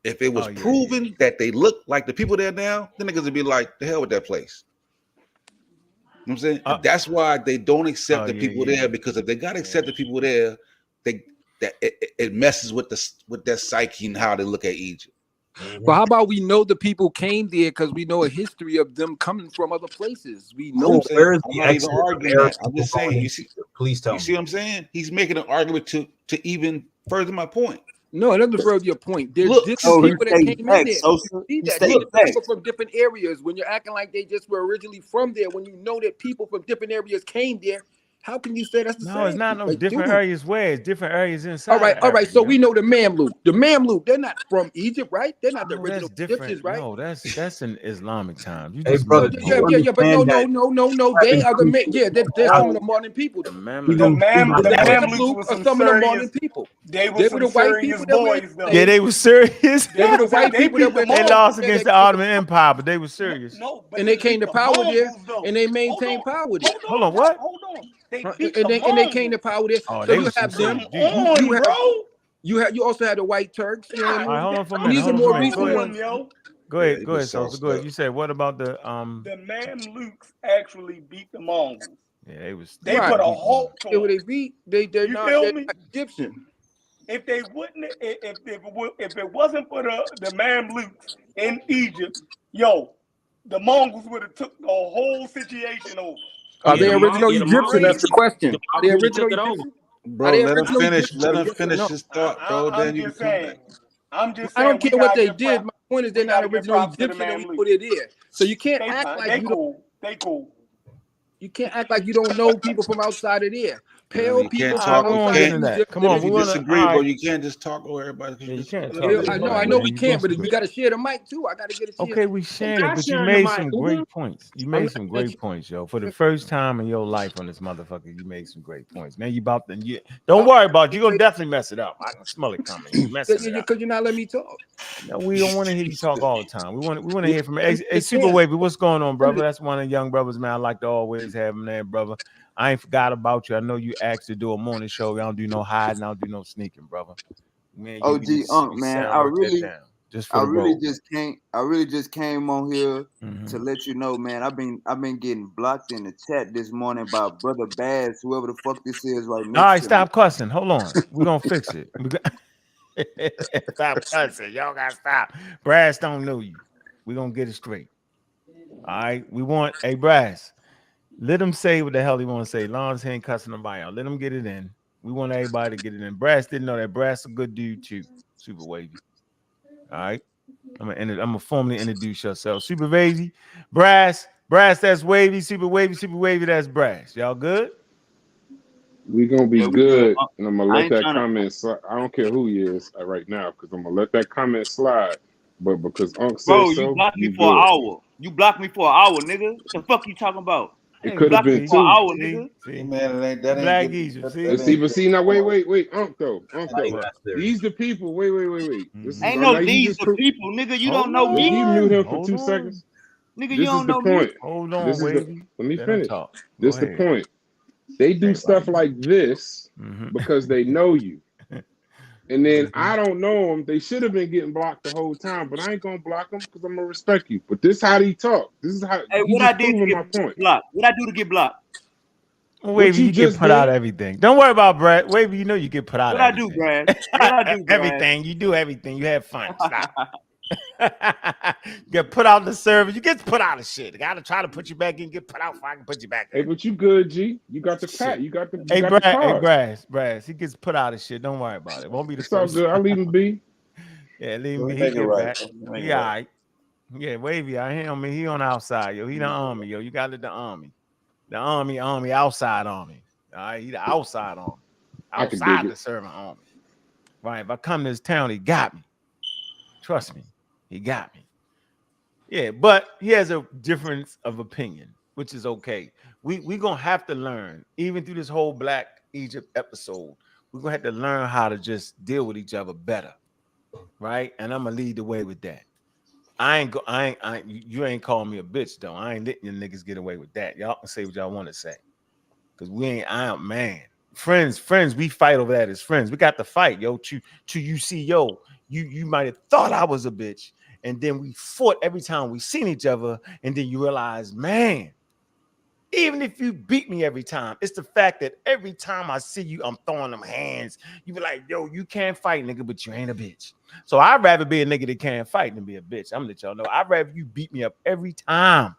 If it was proven that they look like the people there now, then niggas would be like, the hell with that place. You know what I'm saying? And that's why they don't accept the people there, because if they gotta accept the people there, it messes with their psyche and how they look at Egypt. But how about we know the people came there because we know a history of them coming from other places. We know. I'm not even arguing that. I'm just saying. You see, please tell me. You see what I'm saying? He's making an argument to even further my point. No, it doesn't further your point. There's different people that came in there. See that? People from different areas. When you're acting like they just were originally from there, when you know that people from different areas came there, how can you say that's the same? No, it's not no different areas where it's different areas inside. All right. So we know the Mamluk. The Mamluk, they're not from Egypt, right? They're not the original Egyptians, right? No, that's in Islamic times. You Hey, just brother, but no. They are the they're some of the modern people. The Mamluks are some of the modern people. They were the white people boys. Yeah, they were serious. They were the white people that went. They lost against the Ottoman Empire, but they were serious. And they came to power there, and they maintained power there. Hold on, what? And they came to power there. Oh, so you have them. You also had the white Turks. You know what I mean? All right, hold on for a minute. These are more recent ones. Go ahead, so good. You said what about the The Mamluks actually beat the Mongols. Yeah, they put a halt to them. They beat. They're not Egyptian. If they wouldn't, if it wasn't for the Mamluks in Egypt, the Mongols would have took the whole situation over. Are they original Egyptian? That's the question. Are they original Egyptian? Bro, let him finish. Let him finish his thought, bro. Then you can come back. I'm just saying. I don't care what they did. My point is they're not original Egyptian, and we put it there. So you can't act like you don't. They cool. You can't act like you don't know people from outside of there. Pale people. Come on, we disagree, bro. You can't just talk over everybody. You can't. I know we can't, but we got to share the mic too. I got to get a chance. Okay, we sharing it, but you made some great points. You made some great points, yo. For the first time in your life on this motherfucker, you made some great points. Now you about to, don't worry about it. You're gonna definitely mess it up. I can smell it coming. You messing it up. Because you're not letting me talk. No, we don't want to hear you talk all the time. We want to hear from hey Super Wavy. What's going on, brother? That's one of the young brothers, man. I like to always have him there, brother. I ain't forgot about you. I know you asked to do a morning show. I don't do no hiding. I don't do no sneaking, brother. Man, OG Unk, man. I really Just for I the really road. just came on here to let you know, man. I've been getting blocked in the chat this morning by Brother Bass, whoever the fuck this is right next All right, to stop cussing. Hold on. We're gonna fix it. Stop cussing. Y'all gotta stop. Brass don't know you. We're gonna get it straight. All right. We want a Brass. Let him say what the hell he want to say. Long as he ain't cussing nobody out. Let him get it in. We want everybody to get it in. Brass didn't know that. Brass a good dude too. Super Wavy. All right. I'm gonna formally introduce yourself. Super Wavy. Brass, that's Wavy. Super Wavy, that's Brass. Y'all good? We gonna be Yeah, we good. good, and I'm gonna let that comment slide. I don't care who he is right now, because I'm gonna let that comment slide. But because Unc said Bro, you so, blocked me you for an good. hour. You blocked me for an hour, nigga. What the fuck you talking about? It You could have blocked me been for an two. hour, nigga. See? Man, that ain't Black getting, Egypt. But see, now wait, Unc though. not These the people. Wait. This is Ain't now no you these just the people, nigga. You don't Hold know If me. you mute him for Hold 2 on. seconds, Nigga, you this is don't the know me. point. Hold on, This is Wavy. let me Let him finish. talk. This Go the ahead. point. They do stuff like this because they know you. And then I don't know them. They should have been getting blocked the whole time, but I ain't gonna block them because I'm gonna respect you. But this how he talk. This is how Hey, he what I just did to proving get my point. blocked? What I do to get blocked? Wavy, you get put out everything. Don't worry about Brad. Wavy, you know you get put out What I everything. do, Brad? What I do, Brad? Everything. You do everything. You have fun. Stop. Get put out the service. You get put out of shit. I gotta try to put you back in. Get put out before I can put you back in. Hey, but you good, G. You got the cat. You got the Brad, card. Brass. He gets put out of shit. Don't worry about it. Won't be the It's all first. good. I'll leave him be. Yeah, leave him be. He Make it get right. back. He all right. Yeah, Wavy. I hear him. He on the outside, yo. He the army, yo. You got it, the army. The army, outside army. All right, he the outside army. I can dig Outside it. the serving army. Right. If I come to this town, he got me. Trust me, he got me. Yeah, but he has a difference of opinion, which is okay. We gonna have to learn, even through this whole Black Egypt episode, we're gonna have to learn how to just deal with each other better. Right. And I'm gonna lead the way with that. You ain't calling me a bitch though. I ain't letting you niggas get away with that. Y'all can say what y'all want to say. Cause man. Friends, we fight over that as friends. We got to fight, yo. You see, yo, you might have thought I was a bitch, and then we fought every time we seen each other, and then you realize, man, even if you beat me every time, it's the fact that every time I see you, I'm throwing them hands. You be like, yo, you can't fight, nigga, but you ain't a bitch. So I'd rather be a nigga that can't fight than be a bitch. I'm gonna let y'all know. I'd rather you beat me up every time.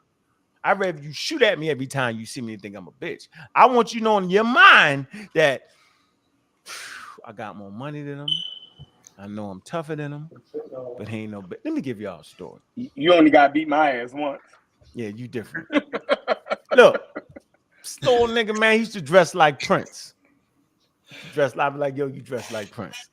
I'd rather you shoot at me every time you see me and think I'm a bitch. I want you to know in your mind that I got more money than him. I know I'm tougher than him, but he ain't no bitch. Let me give y'all a story. You only got beat my ass once. Yeah, you different. Look, store nigga, man, he used to dress like Prince. Yo, you dress like Prince.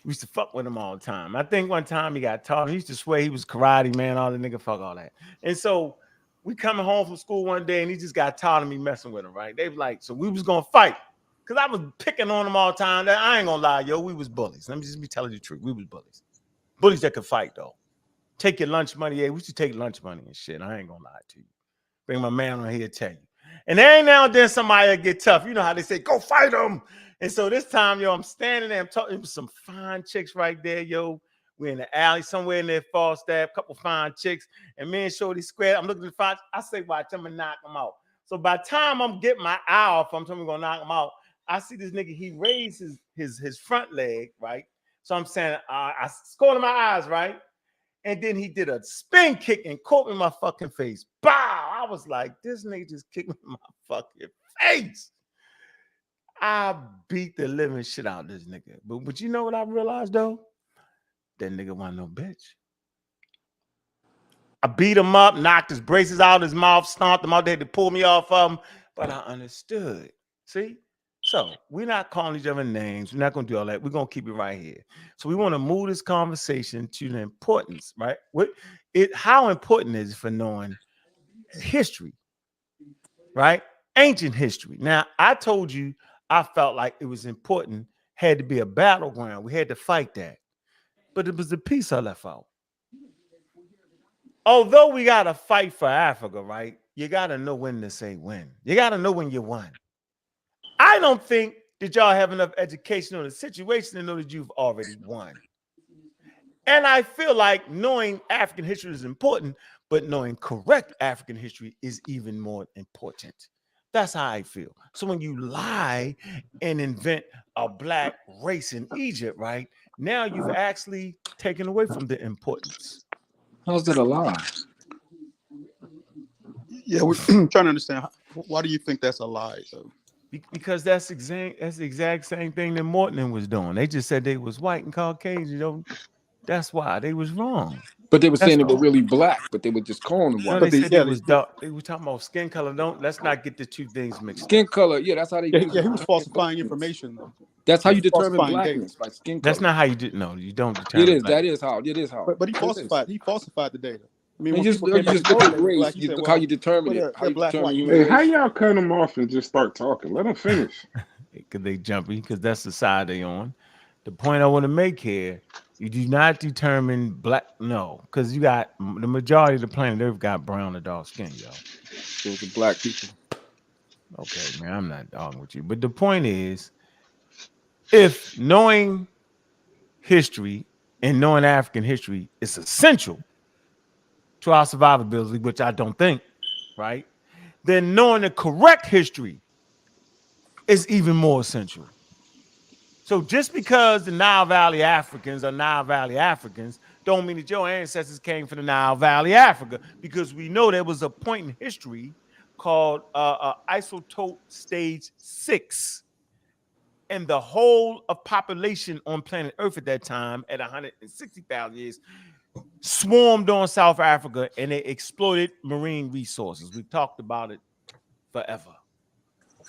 We used to fuck with him all the time. I think one time he got taught. He used to swear he was karate, man, all the nigga, fuck all that. And so we coming home from school one day and he just got tired of me messing with him, right? They was like, so we was gonna fight. Cause I was picking on him all the time. I ain't gonna lie, yo, we was bullies. Let me just be telling you the truth. We was bullies. Bullies that could fight though. Take your lunch money. Yeah, we used to take lunch money and shit. I ain't gonna lie to you. Bring my man on here to tell you. And every now and then somebody will get tough. You know how they say, go fight them. And so this time, yo, I'm standing there. I'm talking with some fine chicks right there, yo. We're in the alley somewhere in there, Falstaff, couple fine chicks. And me and Shorty square. I'm looking at the fine. I say, watch, I'm gonna knock them out. So by the time I'm getting my eye off, I'm gonna knock him out. I see this nigga, he raised his front leg, right? So I'm saying, I scored in my eyes, right? And then he did a spin kick and caught me in my fucking face. Bow! I was like, this nigga just kicked me in my fucking face. I beat the living shit out of this nigga. But you know what I realized though? That nigga wasn't no bitch. I beat him up, knocked his braces out of his mouth, stomped him out. They had to pull me off of him. But I understood. See? So we're not calling each other names. We're not going to do all that. We're going to keep it right here. So we want to move this conversation to the importance, right? How important is it for knowing history, right? Ancient history. Now, I told you I felt like it was important, had to be a battleground. We had to fight that. But it was the piece I left out. Although we got to fight for Africa, right? You got to know when to say when. You got to know when you won. I don't think that y'all have enough education on the situation to know that you've already won. And I feel like knowing African history is important, but knowing correct African history is even more important. That's how I feel. So when you lie and invent a black race in Egypt, right? Now you've actually taken away from the importance. How's that a lie? Yeah, we're trying to understand. Why do you think that's a lie, though? Because that's the exact same thing that Morton was doing. They just said they was white and Caucasian. You know, that's why they was wrong. But they were saying they were really black, but they were just calling them white. No, they said they was dark. They were talking about skin color. Let's not get the two things mixed. Skin color, yeah, that's how they. Yeah, he was falsifying information, though. That's how you determine blackness by skin color. That's not how you did. No, you don't determine. It is. That is how. It is how. But he falsified. He falsified the data. I mean, you just look at race. You look how you determine it. How you determine hey, how y'all cut them off and just start talking? Let them finish. Because they jumpy. Because that's the side they on. The point I want to make here: you do not determine black. No, because you got the majority of the planet Earth got brown or dark skin, yo. Those are black people. Okay, man, I'm not arguing with you, but the point is, if knowing history and knowing African history is essential to our survivability, which I don't think, right? Then knowing the correct history is even more essential. So just because the Nile Valley Africans are Nile Valley Africans don't mean that your ancestors came from the Nile Valley, Africa, because we know there was a point in history called isotope stage 6. And the whole of population on planet Earth at that time, at 160,000 years, swarmed on South Africa, and they exploited marine resources. We talked about it forever.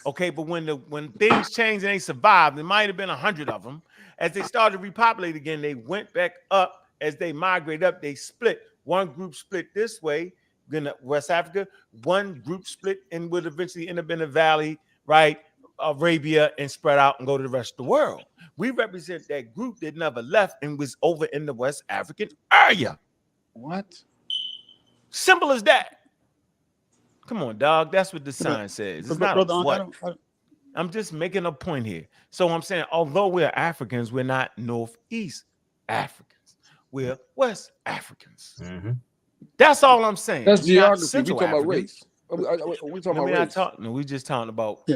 Okay, but when things changed and they survived, there might have been 100 of them. As they started to repopulate again, they went back up. As they migrated up, they split. One group split this way, in West Africa. One group split and would eventually end up in the valley, right? Arabia, and spread out and go to the rest of the world. We represent that group that never left and was over in the West African area. What? Simple as that. Come on, dog. That's what the sign says. It's not what. I'm just making a point here. So I'm saying, although we're Africans, we're not Northeast Africans. We're West Africans. Mm-hmm. That's all I'm saying. That's geography. We talking about race. We talking about race. No, we just talking about we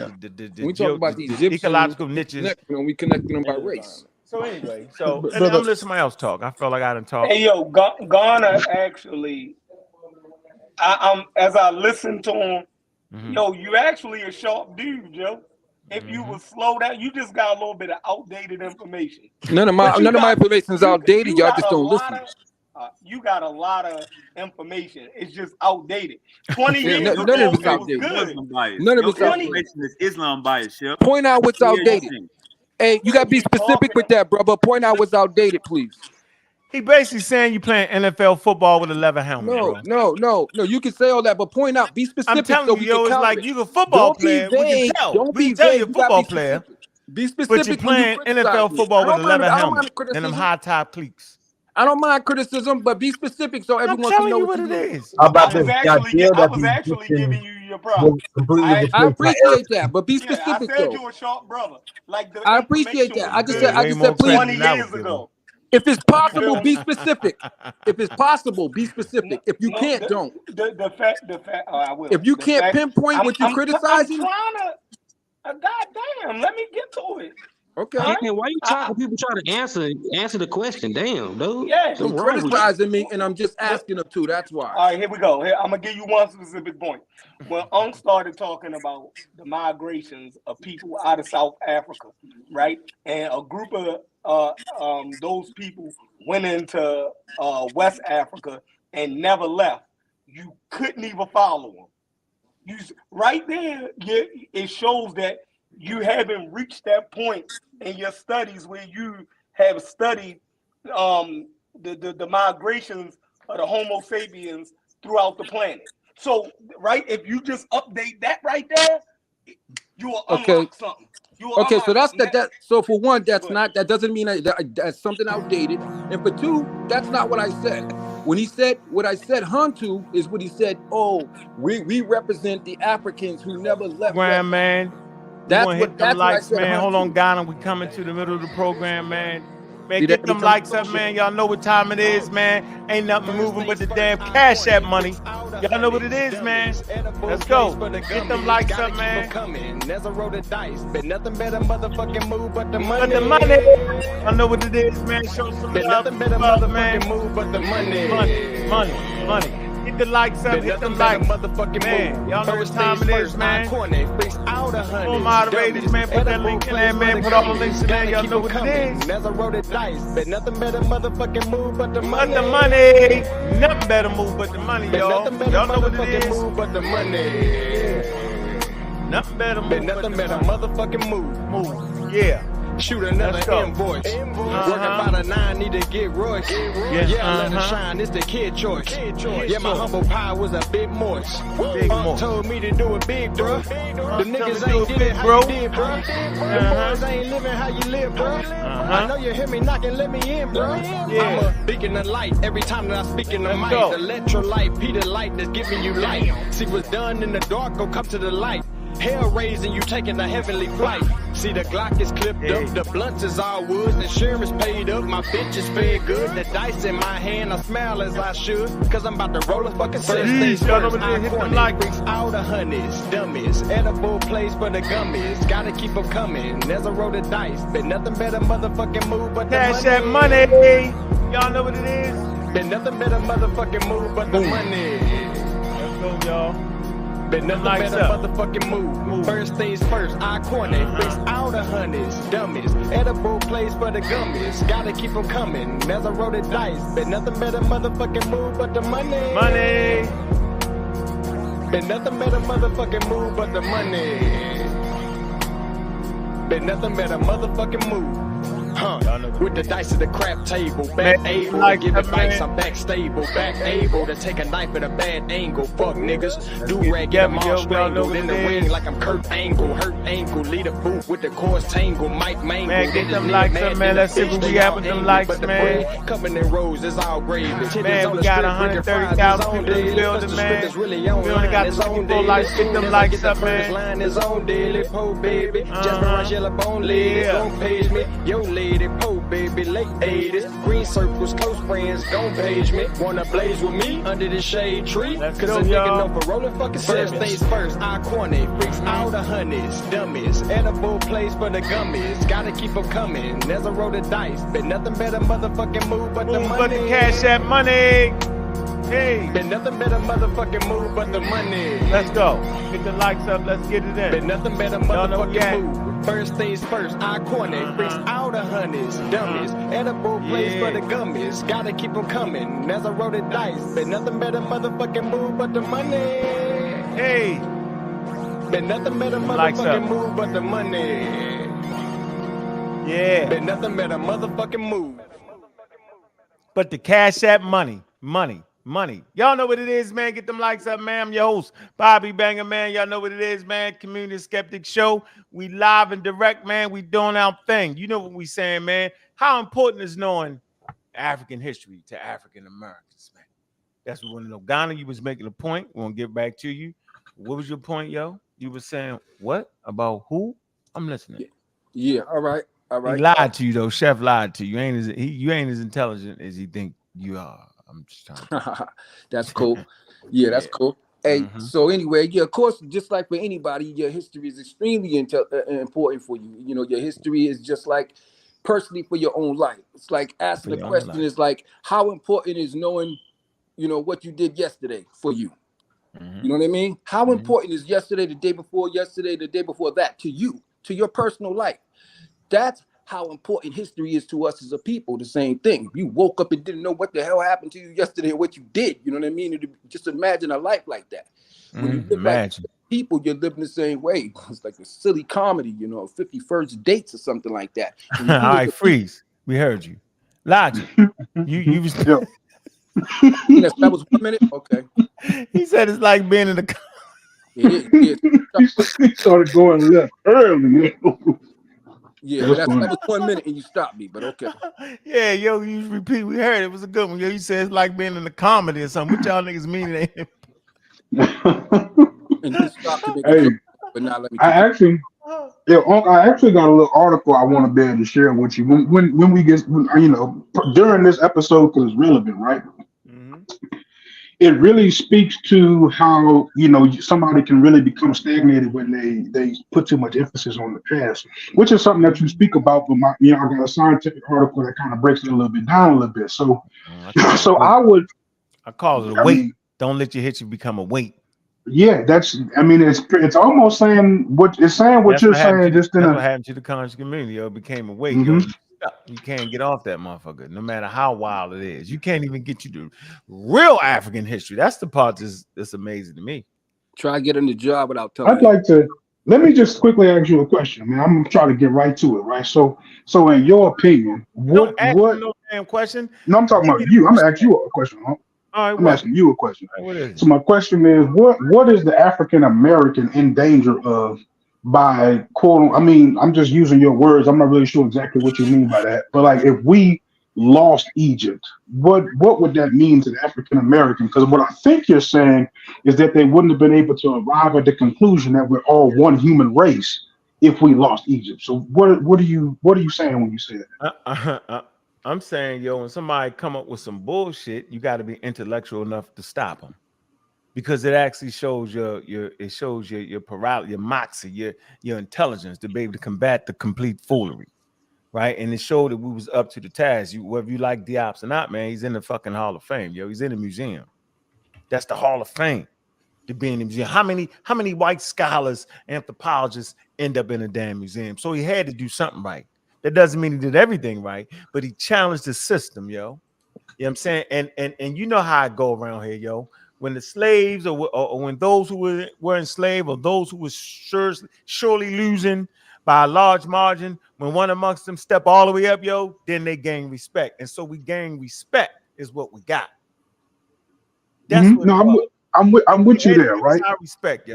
talking about the ecological niches. We connecting them by race. So anyway, so and I'm listening to somebody else talk. I felt like I didn't talk. Hey yo, Ghana actually, as I listened to him, yo, you actually a sharp dude, yo. If you would slow down, you just got a little bit of outdated information. None of my information is outdated. Y'all just don't listen. You got a lot of information. It's just outdated. 20 years none ago, of it's outdated. None of it's information is Islam bias. Yep. Point out what's outdated. Hey, you got to be specific with that, brother. Point out what's outdated, please. He basically saying you playing NFL football with a leather helmet. No. You can say all that, but point out. Be specific. I'm telling you, yo, it's like you a football player. We can tell. Don't we be tell vague. you're a football player. Be specific. But you're playing NFL football with a leather helmet and them high top cleats. I don't mind criticism, but be specific so everyone can know what it is. I was actually giving you your props. I appreciate that, but be specific. I said you a sharp brother. Like I appreciate that. I just said please. 20 years ago. If it's possible, be specific. If it's possible, be specific. If you can't, don't. The fact. I will. If you can't pinpoint what you're criticizing, goddamn, let me get to it. Okay. Man, why you people try to answer the question? Damn, dude. Yeah, you're criticizing me, and I'm just asking them to. That's why. All right, here we go. I'm gonna give you one specific point. When Ankh started talking about the migrations of people out of South Africa, right, and a group of those people went into West Africa and never left, you couldn't even follow them. Right there, it shows that you haven't reached that point in your studies where you have studied the migrations of the Homo sapiens throughout the planet. So, right, if you just update that right there, you will unlock something. Okay, so that's that. So for one, that doesn't mean that's something outdated. And for two, that's not what I said. When he said what I said, Huntu is what he said. Oh, we represent the Africans who never left. Man. That's what I said. Man, hold on, Ghana. We coming to the middle of the program, man. Man, get them likes up, man. Y'all know what time it is, man. Ain't nothing moving but the damn Cash App money. Y'all know what it is, man. Let's go. Get them likes up, man. There's a roll of dice, but nothing better motherfucking move but the money. But the money. I know what it is, man. Show some love, nothing better motherfucking move but the money. Money. Get the likes up, hit them likes. Man, y'all know what time it is, man. All moderators, man, put that link in there, man. Put all the links in there. Y'all know what it is. There's a roll of dice, but nothing better motherfucking move but the money. But the money. Nothing better move but the money, y'all. Y'all know what it is. Move but the money. Nothing better move. Nothing better motherfucking move. Yeah. Shoot another invoice. Working by the 9, need to get Royce. Let it shine, it's the kid choice. Yeah, my humble pie was a bit moist. Told me to do it big, bruh. The niggas ain't did it how you did, bruh. The boys ain't living how you live, bruh. I know you hear me knocking, let me in, bruh. I'm a beacon of light every time that I speak in the mic. The electrolyte, Peter light that's giving you light. See what's done in the dark, go come to the light. Hell raising, you taking a heavenly flight. See the Glock is clipped up, the blunts is all woods, the insurance paid up, my bitch is fed good. The dice in my hand, I smile as I should, cause I'm about to roll a fucking first. Y'all know what it is, hit them like brings all the honeys, dummies, edible place for the gummies. Gotta keep them coming, there's a roll of dice, but nothing better motherfucking move but the Cash that money. Y'all know what it is. Been nothing better motherfucking move but the money. Let's go, y'all. But nothing better motherfucking move. First things first, I corner. Fix all the honeys, dummies. Edible place for the gummies. Gotta keep them coming. There's a roll of dice. But nothing better motherfucking move but the money. Money. But nothing better motherfucking move but the money. But nothing better motherfucking move. With the dice at the crap table, back able to give advice, I'm back stable, back able to take a knife at a bad angle. Fuck niggas, do rag get them all strangled in the ring like I'm Kurt Angle, hurt ankle, lead a boot with the chords tangle, Mike Mangle. Man, get them likes up, man. Let's see what we have with them likes, man. Coming in rows, it's all gravy. Man, we got 130,000 people in the building, man. We only got 24 likes. Get them likes up, man. Line is on daily, po baby. Just around yellow bone ladies, don't page me. Yo lady, po baby, late 80s. Green circles, close friends, don't page me. Wanna blaze with me under the shade tree? Cause a nigga know for rolling fucking first things first, I corner. Freaks all the honeys, dummies. Edible place for the gummies. Gotta keep them coming. There's a roll of dice. But nothing better motherfucking move but the money. But the Cash App money. Hey. But nothing better motherfucking move but the money. Let's go. Get the likes up. Let's get it in. But nothing better motherfucking move. First things first, I corner. Freaks all the honeys, dummies. Edible place for the gummies. Gotta keep them coming. There's a roll of dice. But nothing better motherfucking move but the money. Hey. But nothing better motherfucking move but the money. Yeah. But nothing better motherfucking move. But the Cash App money. Y'all know what it is, man. Get them likes up, man. I'm your host, Bobby Banger, man. Y'all know what it is, man. Community Skeptic Show. We live and direct, man. We doing our thing. You know what we saying, man. How important is knowing African history to African Americans, man? That's what we want to know. Ghana, you was making a point. We're going to get back to you. What was your point, yo? You were saying what? About who? I'm listening. Yeah, all right. He lied to you, though. Chef lied to you. You ain't as intelligent as he think you are. I'm just trying. That's cool. Yeah, that's cool. Hey, so anyway, yeah, of course, just like for anybody, your history is extremely important for you. You know, your history is just like personally for your own life. It's like asking the question is like, how important is knowing, you know, what you did yesterday for you? You know what I mean? How important is yesterday, the day before yesterday, the day before that to you, to your personal life? That's how important history is to us as a people. The same thing. If you woke up and didn't know what the hell happened to you yesterday or what you did, you know what I mean? Just imagine a life like that. When you live like people, you're living the same way. It's like a silly comedy, you know, 51st dates or something like that. All right, freeze. We heard you. Logic. You was that was 1 minute? Okay. He said it's like being in the It is. He started going left early. Yeah, that was 1 minute and you stopped me, but okay. Yeah, yo, you repeat. We heard it was a good one. Yo, you said it's like being in a comedy or something. What y'all niggas mean? And you stopped to make hey, but now let me. Yeah, I actually got a little article I want to be able to share with you when we get during this episode because it's relevant, right? It really speaks to how somebody can really become stagnated when they put too much emphasis on the past, which is something that you speak about. But I got a scientific article that kind of breaks it a little bit down a little bit. So, I call it a weight. Don't let your history become a weight. Yeah, it's almost saying what it's saying. What you're saying, just in what happened to the conscious community. It became a weight. You can't get off that motherfucker, no matter how wild it is. You can't even get you to real African history. That's the part that's amazing to me. Try getting the job without telling. I'd like to let me just quickly ask you a question. I mean, I'm gonna try to get right to it, right? So in your opinion, what no damn question? No, I'm talking about you. I'm gonna ask you a question, huh? All right, I'm asking you a question. What is it? So my question is, what is the African American in danger of by quote? I mean, I'm just using your words. I'm not really sure exactly what you mean by that. But like, if we lost Egypt, what would that mean to the African American? Because what I think you're saying is that they wouldn't have been able to arrive at the conclusion that we're all one human race if we lost Egypt. So what are you saying when you say that? I'm saying, when somebody come up with some bullshit, you got to be intellectual enough to stop them, because it actually shows your paralysis, your moxie, your intelligence to be able to combat the complete foolery, right? And it showed that we was up to the task. Whether you like Diop's or not, man, he's in the fucking Hall of Fame, He's in the museum. That's the Hall of Fame, to be in the museum. How many white scholars, anthropologists end up in a damn museum? So he had to do something right. That doesn't mean he did everything right, but he challenged the system, You know what I'm saying? And you know how I go around here, When the slaves or when those who were enslaved or those who were surely losing by a large margin, when one amongst them step all the way up, then they gain respect. And so we gain respect is what we got. That's what I'm with you there, right? I respect,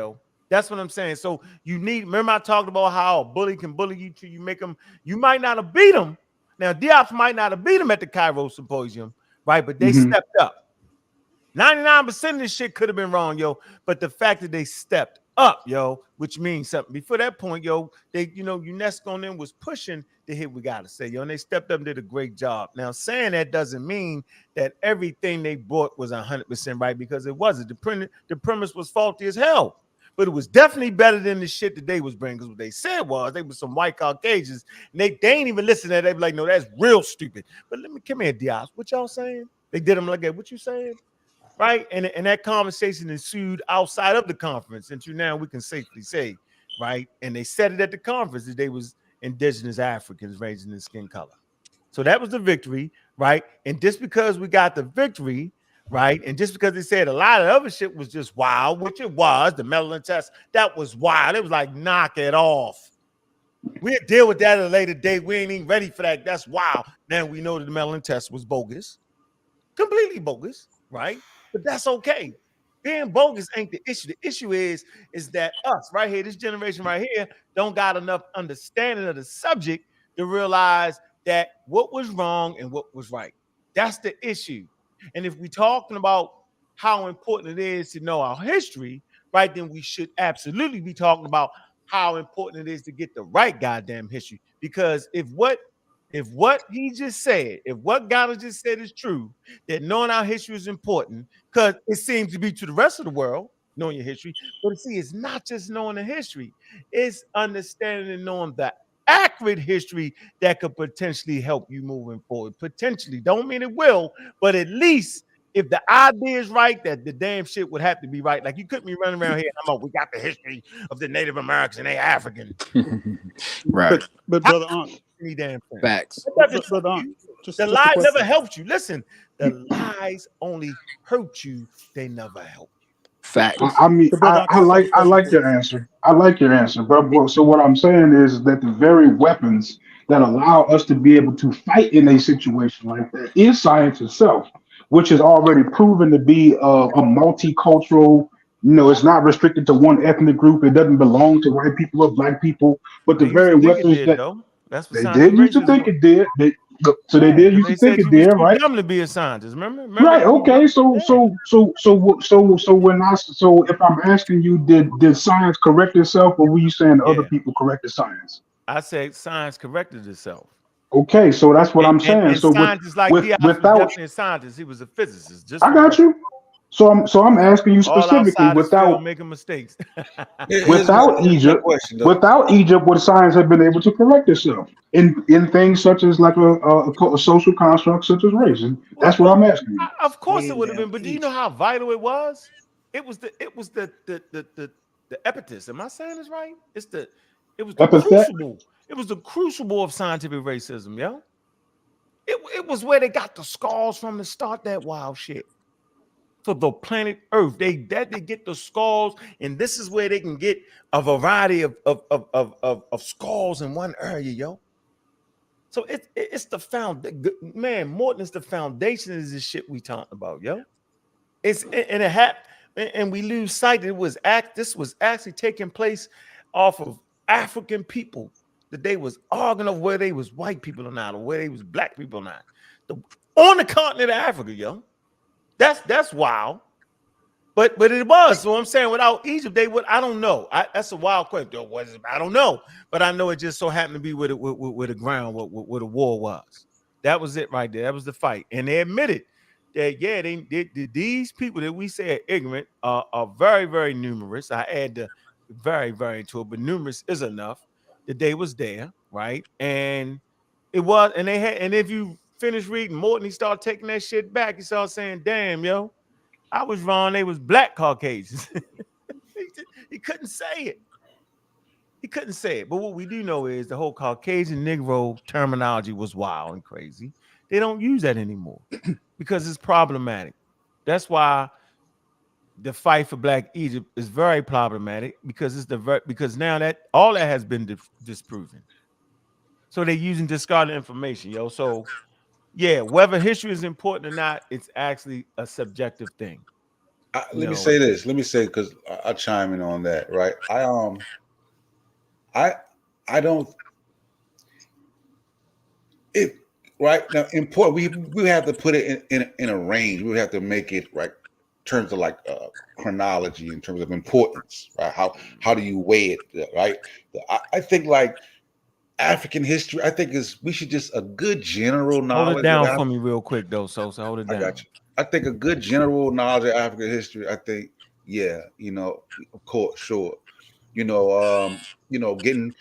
That's what I'm saying. So remember I talked about how a bully can bully you till you make them. You might not have beat them. Now Diop might not have beat him at the Cairo Symposium, right? But they stepped up. 99% of this shit could have been wrong, But the fact that they stepped up, which means something. Before that point, they, UNESCO and them was pushing to hit. We gotta say, and they stepped up and did a great job. Now, saying that doesn't mean that everything they brought was 100% right, because it wasn't. The premise was faulty as hell. But it was definitely better than the shit that they was bringing. Because what they said was they were some white Caucasians. And they ain't even listen to that. They be like, no, that's real stupid. But let me come here, Diaz. What y'all saying? They did them like that. What you saying? Right? And that conversation ensued outside of the conference. Until now we can safely say, right? And they said it at the conference that they was indigenous Africans ranging in skin color. So that was the victory, right? And just because we got the victory, right? And just because they said a lot of other shit was just wild, which it was, the melanin test, that was wild. It was like, knock it off. We'll deal with that at a later date. We ain't even ready for that. That's wild. Now we know that the melanin test was bogus. Completely bogus, right? But that's okay. Being bogus ain't the issue. The issue is that us right here, this generation right here, don't got enough understanding of the subject to realize that what was wrong and what was right. That's the issue. And if we're talking about how important it is to know our history, right, then we should absolutely be talking about how important it is to get the right goddamn history. Because if what he just said, if what Ghana just said is true, that knowing our history is important, because it seems to be to the rest of the world, knowing your history, but see, it's not just knowing the history, it's understanding and knowing the accurate history that could potentially help you moving forward. Potentially, don't mean it will, but at least if the idea is right, that the damn shit would have to be right. Like you couldn't be running around here and I'm like, we got the history of the Native Americans and they African. Right. But brother Ankh, any damn thing. Facts. Brother Ankh, the lies never helped you. Listen, the lies only hurt you. They never help you. Facts. I mean, I like your answer. I like your answer, bro. So what I'm saying is that the very weapons that allow us to be able to fight in a situation like that is science itself, which is already proven to be a multicultural. It's not restricted to one ethnic group. It doesn't belong to white people or black people. But the very weapons that they did used to think it did. So they did used to think it did, right? Dumb to be a scientist, remember? Right. Okay. So if I'm asking you, did science correct itself, or were you saying other people corrected science? I said science corrected itself. Okay, so that's what I'm saying. And So scientists like Diaz was without, definitely a scientist. He was a physicist. Just I got you. So I'm asking you all specifically, outsiders fail without making mistakes. Egypt, would science have been able to correct itself in things such as like a social construct such as race? That's what I'm asking you. Of course it would have been, but do you know how vital it was? It was the epithet. Am I saying this right? It was the Epithet? crucible. It was the crucible of scientific racism, yo. It was where they got the scars from to start that wild shit. For the planet Earth, they get the scars, and this is where they can get a variety of scars in one area, yo. So it's the Morton is the foundation of this shit we talking about, yo. And we lose sight that this was actually taking place off of African people, that they was arguing of where they was white people or not, or where they was black people or not. On the continent of Africa, yo. That's wild. But it was. So I'm saying without Egypt, they would. I don't know. That's a wild question. I don't know. But I know it just so happened to be where the ground, where the war was. That was it right there. That was the fight. And they admitted that, yeah, these people that we say are ignorant are very, very numerous. I add the very, very to it, but numerous is enough that they was there, right? And it was, and they had, and if you finish reading Morton, he started taking that shit back. He started saying, damn, yo, I was wrong. They was black Caucasians. He couldn't say it. He couldn't say it. But what we do know is the whole Caucasian Negro terminology was wild and crazy. They don't use that anymore because it's problematic. That's why the fight for Black Egypt is very problematic, because because now that all that has been disproven. So they're using discarded information, yo. So yeah, whether history is important or not, it's actually a subjective thing. Let me say this. Let me say, because I'll chime in on that, right? I don't. It right now important. We have to put it in a range. We have to make it right in terms of like chronology, in terms of importance, right? How do you weigh it, right? I think like African history, I think we should just a good general knowledge. Hold it down for me real quick though, so hold it down. I got you. I think a good general knowledge of African history, I think, yeah, of course, sure. Getting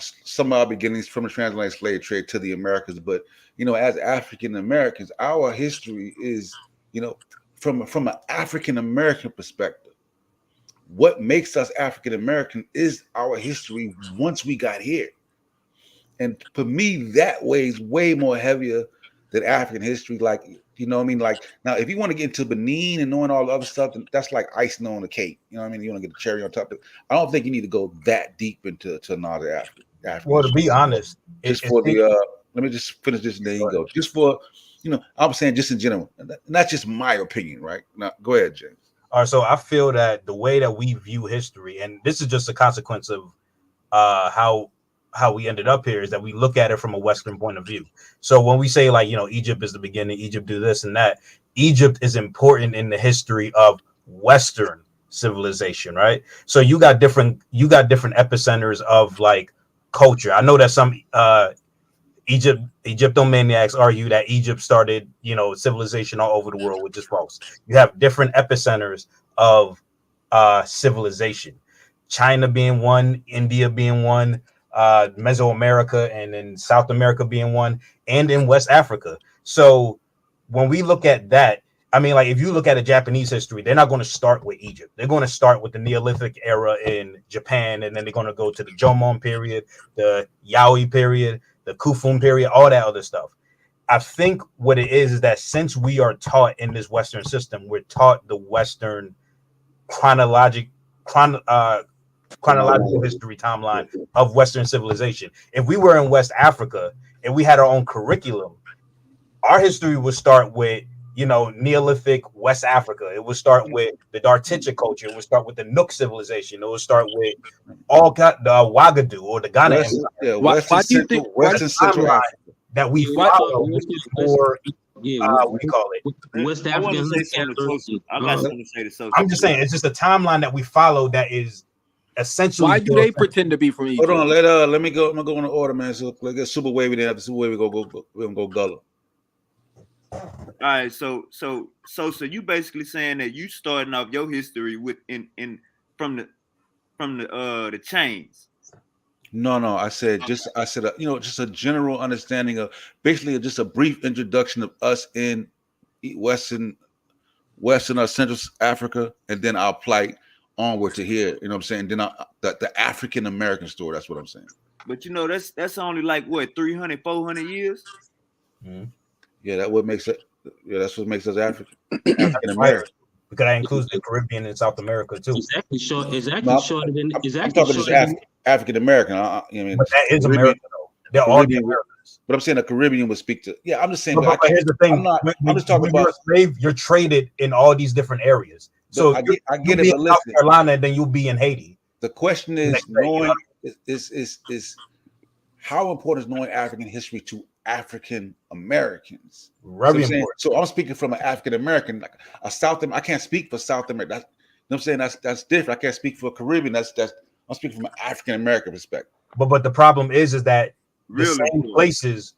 some of our beginnings from the transatlantic slave trade to the Americas, but as African Americans, our history is, from an African American perspective, what makes us African American is our history once we got here. And for me, that weighs way more heavier than African history. Like, you know what I mean? Like, now, if you want to get into Benin and knowing all the other stuff, then that's like icing on the cake. You know what I mean? You want to get the cherry on top of it. I don't think you need to go that deep into another African. Well, to be honest, let me just finish this and there you go. Just for, I'm saying just in general, not just my opinion, right? Now, go ahead, James. All right, so I feel that the way that we view history, and this is just a consequence of how we ended up here, is that we look at it from a Western point of view. So when we say like, Egypt is the beginning, Egypt do this and that, Egypt is important in the history of Western civilization, right? So you got different epicenters of like culture. I know that some Egyptomaniacs argue that Egypt started, civilization all over the world, which is false. You have different epicenters of civilization. China being one, India being one, Mesoamerica and in South America being one, and in West Africa. So when we look at that, I mean, like if you look at a Japanese history, they're not going to start with Egypt. They're going to start with the Neolithic era in Japan, and then they're going to go to the Jomon period, the Yaoi period, the Kufun period, all that other stuff. I think what it is that since we are taught in this Western system, we're taught the Western chronological history timeline of Western civilization. If we were in West Africa and we had our own curriculum, our history would start with, Neolithic West Africa. It would start with the Darticha culture. It would start with the Nook civilization. It would start with the Ouagadougou or the Ghana Empire. Western Central Africa. that we follow, which is more, what do you call it? West I want African to say something social. I got something to say to social. I'm just saying, it's just a timeline that we follow that is essentially. Why do they pretend to be from Egypt? Hold on, let me go. I'm gonna go in the order, man. So let's get Super Wavy. Then after Super Wavy, we're gonna go Gullah. All right, so you basically saying that you starting off your history with from the chains. No, I said just just a general understanding of basically just a brief introduction of us in Western Central Africa, and then our plight onward to here. You know what I'm saying? Then the African American story. That's what I'm saying. But that's only like what 300, 400 years. Mm-hmm. Yeah, that's what makes us African American. Because that includes the Caribbean and South America too. It's actually shorter than. I'm talking just African American. I mean, but that is America though. They're all Americans. But I'm saying the Caribbean would speak to. Yeah, I'm just saying. But here's the thing. I'm just talking about. You're a slave. You're traded in all these different areas. So I get it. But in South Carolina, and then you'll be in Haiti. The question is knowing is how important is knowing African history to African Americans? Very important. So I'm speaking from an African American, like a I can't speak for South America. You know what I'm saying? That's different. I can't speak for a Caribbean. I'm speaking from an African American perspective. But the problem is that the same places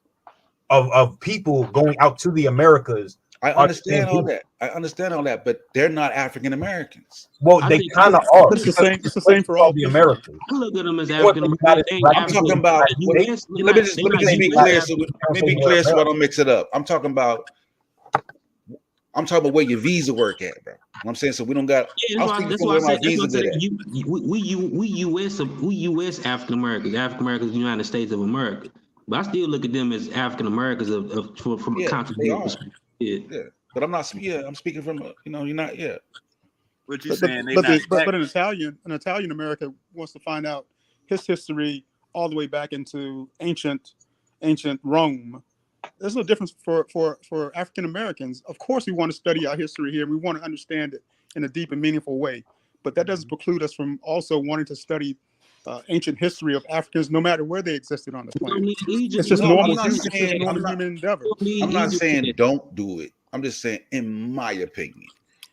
of people going out to the Americas. I understand all that, but they're not African Americans. Well, they kind of are. It's the same for all the Americans. I look at them as African Americans. I'm talking about. Let me just be clear. So I don't mix it up. I'm talking about where your visa work at, bro. You know what I'm saying? So we don't got. That's why I said we U.S. African Americans, United States of America. But I still look at them as African Americans from a continuity perspective. Yeah, but I'm not. Yeah, I'm speaking from. You're not. Yeah. What you saying? But an Italian American wants to find out his history all the way back into ancient Rome. There's no difference for African Americans. Of course, we want to study our history here. We want to understand it in a deep and meaningful way. But that doesn't preclude us from also wanting to study ancient history of Africans, no matter where they existed on the planet. It's just normal human endeavor. I'm not saying don't do it. I'm just saying, in my opinion.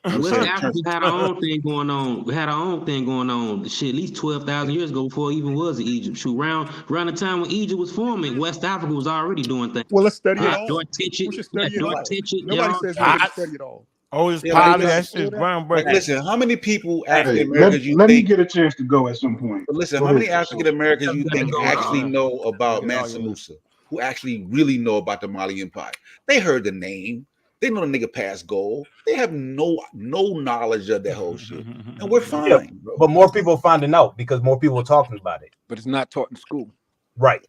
West Africa had our own thing going on. We had our own thing going on. Shit, at least 12,000 years ago before it even was Egypt. Shoot, around the time when Egypt was forming, West Africa was already doing things. Well, let's study it all. Nobody says we should study it all. Oh, it's probably that shit's groundbreaking. Listen, how many people African Americans let me get a chance to go at some point. But listen, how many African Americans you think actually know about Mansa Musa? Who actually really know about the Mali Empire? They heard the name. They know the nigga passed gold. They have no knowledge of that whole shit, and we're fine. Yeah, but more people are finding out because more people are talking about it. But it's not taught in school, right?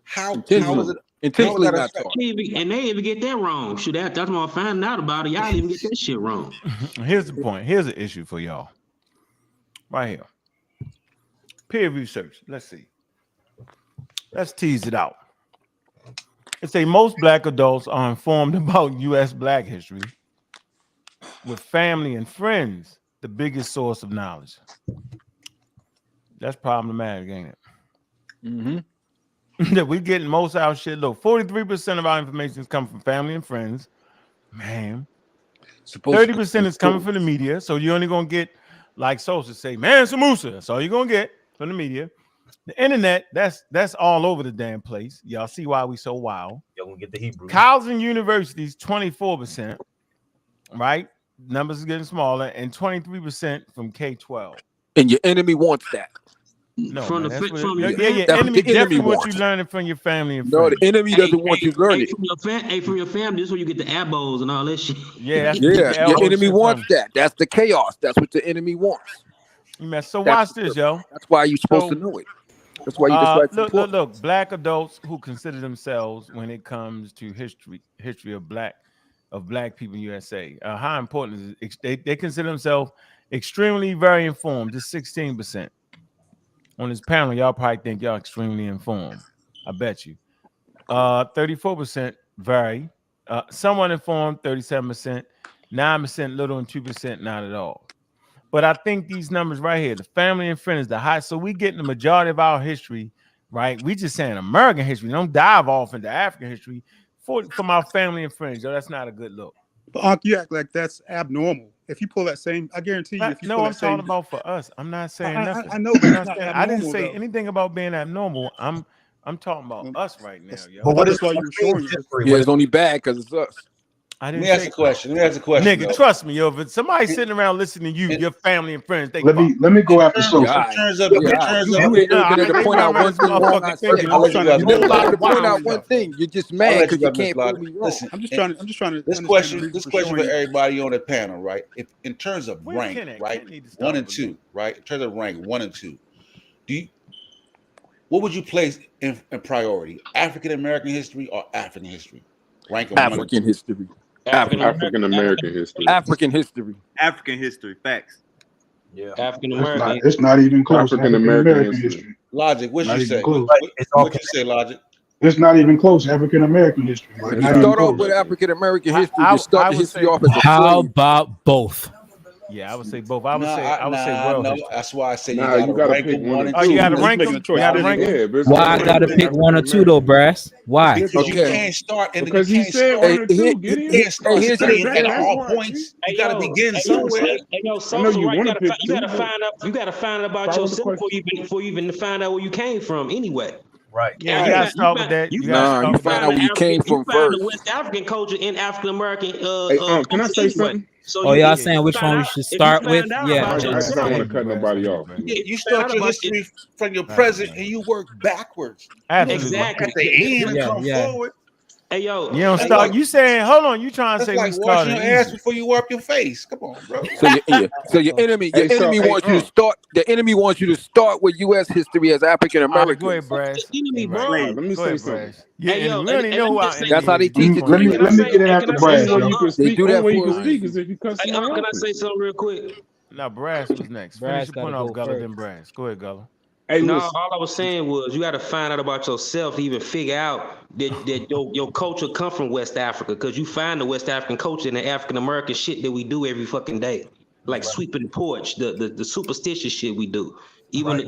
How is it? Intentionally not taught. And they even get that wrong. Shoot, that's why I'm finding out about it. Y'all even get that shit wrong. Here's the point. Here's the issue for y'all. Right here. Peer research. Let's see. Let's tease it out. It say most black adults are informed about U.S. black history, with family and friends the biggest source of knowledge. That's problematic, ain't it? Mm-hmm. That we getting most of our shit. Look, 43% of our information is coming from family and friends. Man, 30% is coming from the media. So you're only gonna get, like Sosa say, Mansa Musa. That's all you're gonna get from the media. The internet, that's all over the damn place. Y'all see why we so wild. Y'all gonna get the Hebrew. Colleges and universities, 24%, right? Numbers are getting smaller, and 23% from K-12. And your enemy wants that. No, from man, the your enemy definitely what you learning from your family and friends. No, the enemy doesn't want you learning. From your family, this is where you get the abos and all that shit. Yeah, your enemy wants that. That's the chaos. That's what the enemy wants. Man, so watch this, yo. That's why you're supposed to know it. That's why you just look. Black adults who consider themselves, when it comes to history of black people in USA, how important is it? They consider themselves extremely very informed. Just 16%. On this panel, y'all probably think y'all extremely informed. I bet you. 34% very. Somewhat informed, 37%. 9% little, and 2% not at all. But I think these numbers right here, the family and friends, the high. So we getting the majority of our history right? We just saying American history. Don't dive off into African history for my family and friends. Yo, that's not a good look. But Ankh, you act like that's abnormal. If you pull that same, I guarantee you, if you No, pull I'm that same, talking about for us. I'm not saying nothing. I know, but it's not I didn't abnormal say though. anything about being abnormal. I'm talking about us right now, yo. But what is why you were showing it? Yeah, it's only bad because it's us. I Let didn't me ask say a question. Let me ask a question. nigga, Though. trust me, yo. If somebody's sitting around listening to you, your family and friends, they Let me go after In Sosa. terms of, You ain't never been able to point out one thing wrong I said. I'll let you go. You never been able to point out one thing. You're just I'll mad let because you you go, Miss can't prove Logic. me wrong. Listen, I'm just trying to this understand the question reason for showing you. everybody on the panel, right? If in terms of Where's rank, Ken right? Ken need to start 1 and over 2, right? In terms of rank 1 and 2, what would you place in priority? African American history or African history? Rank them 1 and 2. African history. African American history. African history. African history. Facts. Yeah. African American. It's not even close. African American history. Logic, what Not you even say? close. What you say, Logic? It's not even close. African American history. If Not you even start off close. with African American history, I you start I the would history say- off as a How slave. about both? Yeah, I would say both. I would say world no. history. That's why I say Nah, you gotta rank pick them 1 1 and and 2. Oh, you gotta He's rank making them. a choice. You gotta rank them. Yeah, but it's Why gotta I rank gotta them pick 1 or 2 though, Brass? Why? Because you Okay. can't start and Because you he can't said start. 1 and 2. Hey, Get You in. can't start here's the studying at thing. all points. You gotta begin somewhere. I know you want to pick You gotta 2. find out. You gotta find out about Follow the yourself question. before you even find out where you came from. Anyway. Right. Yeah, you gotta start with that. You gotta Nah, start you with find that. out where you came from You find the first. West African culture in African American Hey, can I culture say anyway. something? So Oh, you y'all if saying you which find one we out- should if you start find with? out Yeah, about I just don't want to yourself, cut nobody off. You start your history from your present and you work backwards. Absolutely. Exactly. At the end and Yeah, come yeah. forward. Hey yo, You don't That's start. like- You saying, hold on, you trying to That's say we like washing started your in ass Egypt. before you wipe your face. Come on, bro. So your enemy Hey, wants you to start. The enemy wants you to start with U.S. history as African All right, go ahead, Americans. Brass. enemy, bro. Let me Go say ahead, something. Brass. Yeah, Hey, yo, and we already and know I'm who our just saying- That's how they enemy teach is. it. Let me Can I say- get it hey, after can I say Brass, Only way y'all. you can They speak. do Only that way you for can a speak reason. is if you cut Hey, somebody can I off. say something real quick? Now, Brass was next. Brass Finish your gotta point off, go Gullah, first. then Brass. Go ahead, Gullah. Hey, No, listen. all I was saying was you got to find out about yourself to even figure out that your culture come from West Africa, because you find the West African culture in the African American shit that we do every fucking day, like sweeping the porch, the superstitious shit we do, even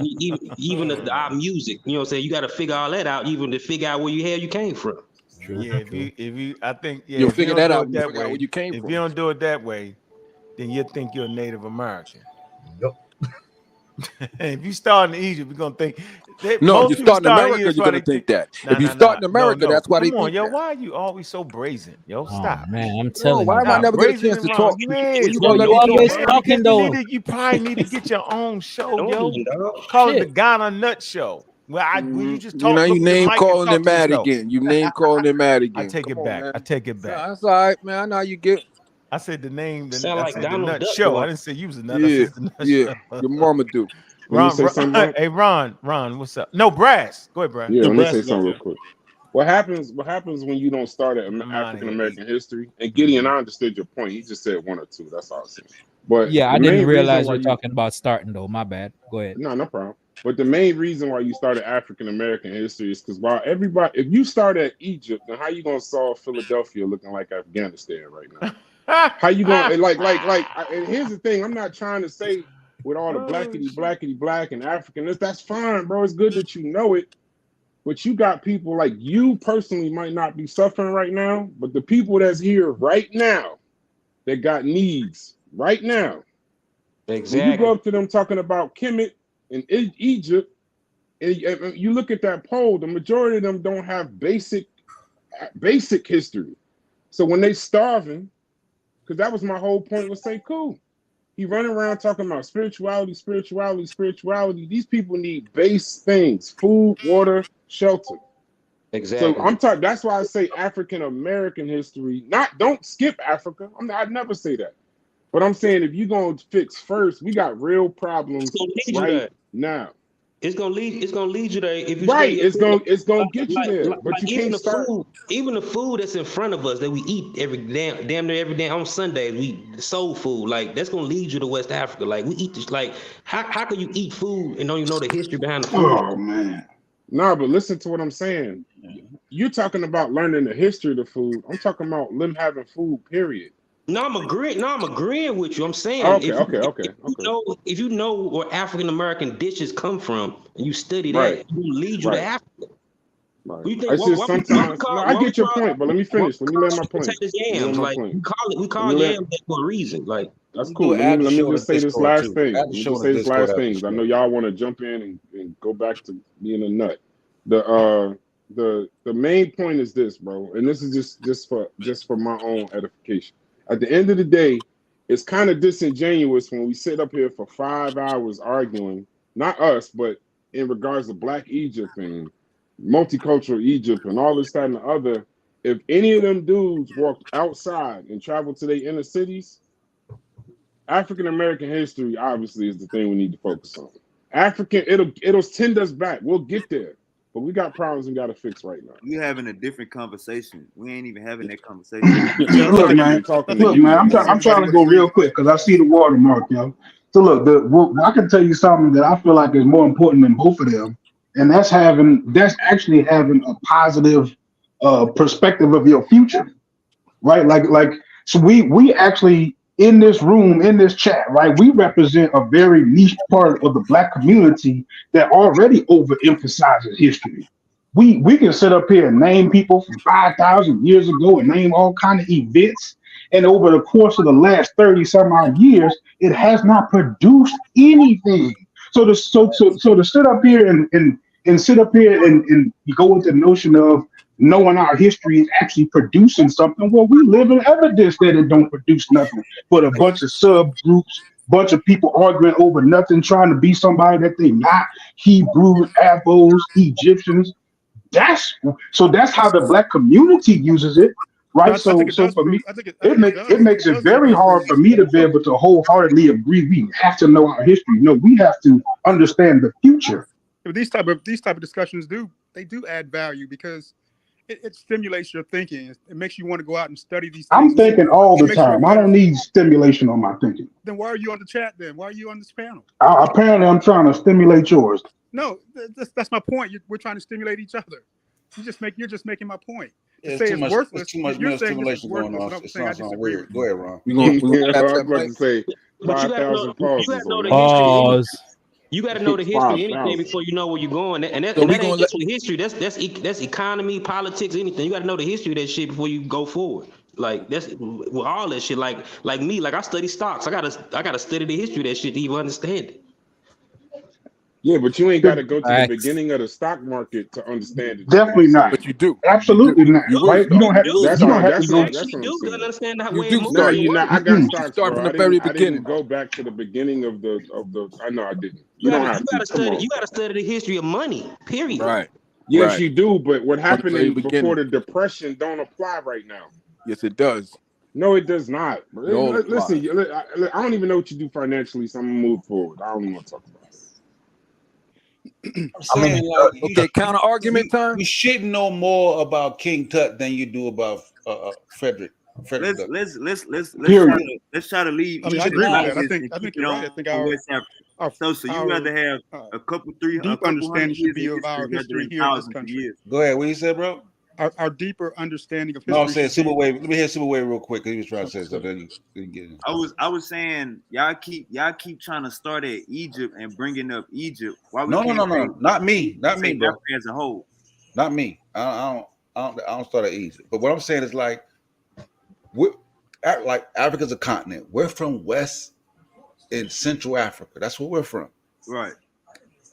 our music. You know what I'm saying? You got to figure all that out, even to figure out where you came from. Yeah, if you, I think, yeah, You'll if you figure don't that do out it when you that figure out way, where you came if from. you don't do it that way, then you think you're a Native American. Yep. If you start in Egypt, you're gonna think. No, Most you people start in America, Egypt, you're why gonna they think that. Nah, If you nah, start in nah. America, that's why they Come on, think yo, that. why are you always so brazen? Yo, Oh stop. man, I'm No, telling why you. am I Stop never get a brazen chance and to wrong. talk? You When is. you Yo, gonna let you me always talk? talking though. You probably need to get your own show, Don't yo. do, dog. Call it the Shit. Ghana Nut Show. Where you just You know, look you at the name mic and calling talk him to mad yourself. again. You name calling him mad I again. take Come it on, back. man. I take it back. That's all right, man. I know how you get. I said the name. Sound I like said the Donald Nut Duck Show. I going. didn't say you was a nut. I said the Nut Yeah. Show. Your mama do. Let me say something. Hey, Ron, what's up? No, Brass. Go ahead, Brass. Yeah, let me Brass say is up something real there. quick. What happens when you don't start at I'm out of African here. American history? And Gideon, I understood your point. He just said 1 or 2. That's all I was saying. But Yeah, the I didn't main reason realize why you were you talking about starting though. My bad. Go ahead. no problem. But the main reason why you started African American history is because while everybody, if you start at Egypt, then how you gonna solve Philadelphia looking like Afghanistan right now? How you gonna and here's the thing, I'm not trying to say with all the blackity black and African, that's fine, bro. It's good that you know it, but you got people like you personally might not be suffering right now, but the people that's here right now that got needs right now. Exactly. When you go up to them talking about Kemet in Egypt, and you look at that poll, the majority of them don't have basic history. So when they starving, because that was my whole point with Say Cool. He running around talking about spirituality. These people need base things: food, water, shelter. Exactly. So I'm talking. That's why I say African American history. Don't skip Africa. I'd never say that. But I'm saying if you're gonna fix first, we got real problems right now. It's gonna lead you there if you right. stay It's gonna get you there, but you even can't start. Even the food that's in front of us that we eat damn near every day on Sundays, we soul food, like that's gonna lead you to West Africa. Like we eat this, like how can you eat food and don't even know the history behind the food? Oh man. Nah, but listen to what I'm saying. You're talking about learning the history of the food. I'm talking about them having food, period. No, I'm agreeing. No, I'm agreeing with you. I'm saying Okay, okay. if you know where African American dishes come from and you study Right. that, it will lead you to Right. Africa. Right. You think It's just sometimes. No, I get your point, but let me finish. Let me land my plane. potatoes Let me yams? land my Like plane. we Let call me land. yams that for a reason. Like That's We cool. do Let add the me show in the just say this Discord last too. thing. Add Let the me show just in the say this Discord last after thing the because I show. know y'all want to jump in and go back to being a nut. The main point is this, bro, and this is just for my own edification. At the end of the day, it's kind of disingenuous when we sit up here for 5 hours arguing, not us, but in regards to Black Egypt and multicultural Egypt and all this, that, and the other. If any of them dudes walked outside and traveled to their inner cities, African American history obviously is the thing we need to focus on. It'll tend us back. We'll get there, but we got problems we got to fix right now. You having a different conversation. We ain't even having that conversation. Look, man. I'm trying to go real quick because I see the watermark, yo. So look, I can tell you something that I feel like is more important than both of them, and that's actually having a positive perspective of your future, right? So we actually in this room, in this chat, right? We represent a very niche part of the Black community that already overemphasizes history. We can sit up here and name people from 5,000 years ago and name all kind of events. And over the course of the last 30 some odd years, it has not produced anything. So to sit up here and sit up here and go with the notion of knowing our history is actually producing something. Well, we live in evidence that it don't produce nothing but a bunch of subgroups, bunch of people arguing over nothing, trying to be somebody that they not. Hebrews, Avos, Egyptians. That's how the Black community uses it, right? I think it does For me, prove. I think it makes it very hard for me to be able to wholeheartedly agree. We have to know our history. No, we have to understand the future. But these type of discussions do add value because it stimulates your thinking. It makes you want to go out and study these things. I'm thinking all the It makes you a time. I better. don't need stimulation on my thinking. Then why are you on the chat? Then why are you on this panel? Apparently, I'm trying to stimulate yours. No, that's my point. We're trying to stimulate each other. You're just making my point. To Yeah, say it's it's worthless. too much You're male saying this is stimulation going worthless, on. and I'm It saying I sounds disagree weird. with Go you. ahead, Ron. We gonna I was about to say But you gotta know 5,000 pauses on the that. history of anything. pause. You got to know the history of anything 5,000. before you know where you're going, and that So we ain't gonna just with history. That's economy, politics, anything. You got to know the history of that shit before you go forward. Like that's with all that shit. Like me, like I study stocks. I gotta study the history of that shit to even understand it. Yeah, but you ain't got to go to the Facts. beginning of the stock market to understand it. Definitely not. But you do. Absolutely not. You will Right? You start. don't have. You That's You all. don't have to That's go. all. actually That's what I'm do gotta saying. understand how You way it do moves. No, start. And you it not. works. I got You stocks, start bro. from the very I didn't beginning. go back to the beginning of the. I know I didn't. You You don't gotta have to. Come study. on. You gotta study the history of money. Period. Right. Yes, Right. you do. But what From the happened very before beginning. the depression don't apply right now. Yes, it does. No, it does not. It all Listen, applies. I don't even know what you do financially, so I'm gonna move forward. I don't even want to talk about it. I'm saying Okay, counter argument time. you should know more about King Tut than you do about Frederick. Frederick Douglass. Let's try to leave. I mean, I Egypt agree with out of that. I this think and keep you're it right. I on think West Africa. So you rather have a couple deep hundred understanding should years be of of our history rather history than here in this thousands of country. years. Go ahead. What you said, bro? Our deeper understanding of No, I'm history saying should Super be. Wave. Let me hear Super Wave real quick because he was trying to say something. Then you get in. I was saying y'all keep trying to start at Egypt and bringing up Egypt. Why we No, can't say not me, bro. Africa as a whole? Not me. I don't start at Egypt. But what I'm saying is like Africa's a continent. We're from West and Central Africa. That's where we're from. Right.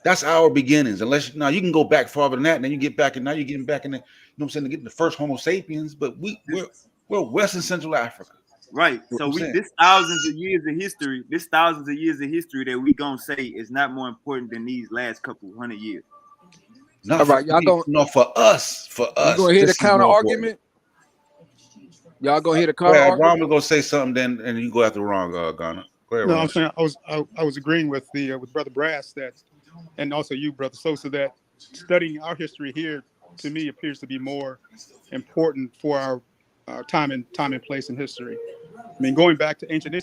That's our beginnings. Unless now you can go back farther than that, and then you get back, and now you're getting back in the, you know what I'm saying, to get the first Homo sapiens. But we're West and Central Africa. Right. So this thousands of years of history that we gonna say is not more important than these last couple 100 years. All right, y'all going. No, for us. You gonna hear the counter argument? Y'all gonna hear the counter argument? Ron was gonna say something, then and you go after Ron, Ghana. Go ahead, No, Ron. I'm saying I was agreeing with with Brother Brass that, and also you, Brother Sosa, that studying our history here to me appears to be more important for our time and place in history. I mean, going back to ancient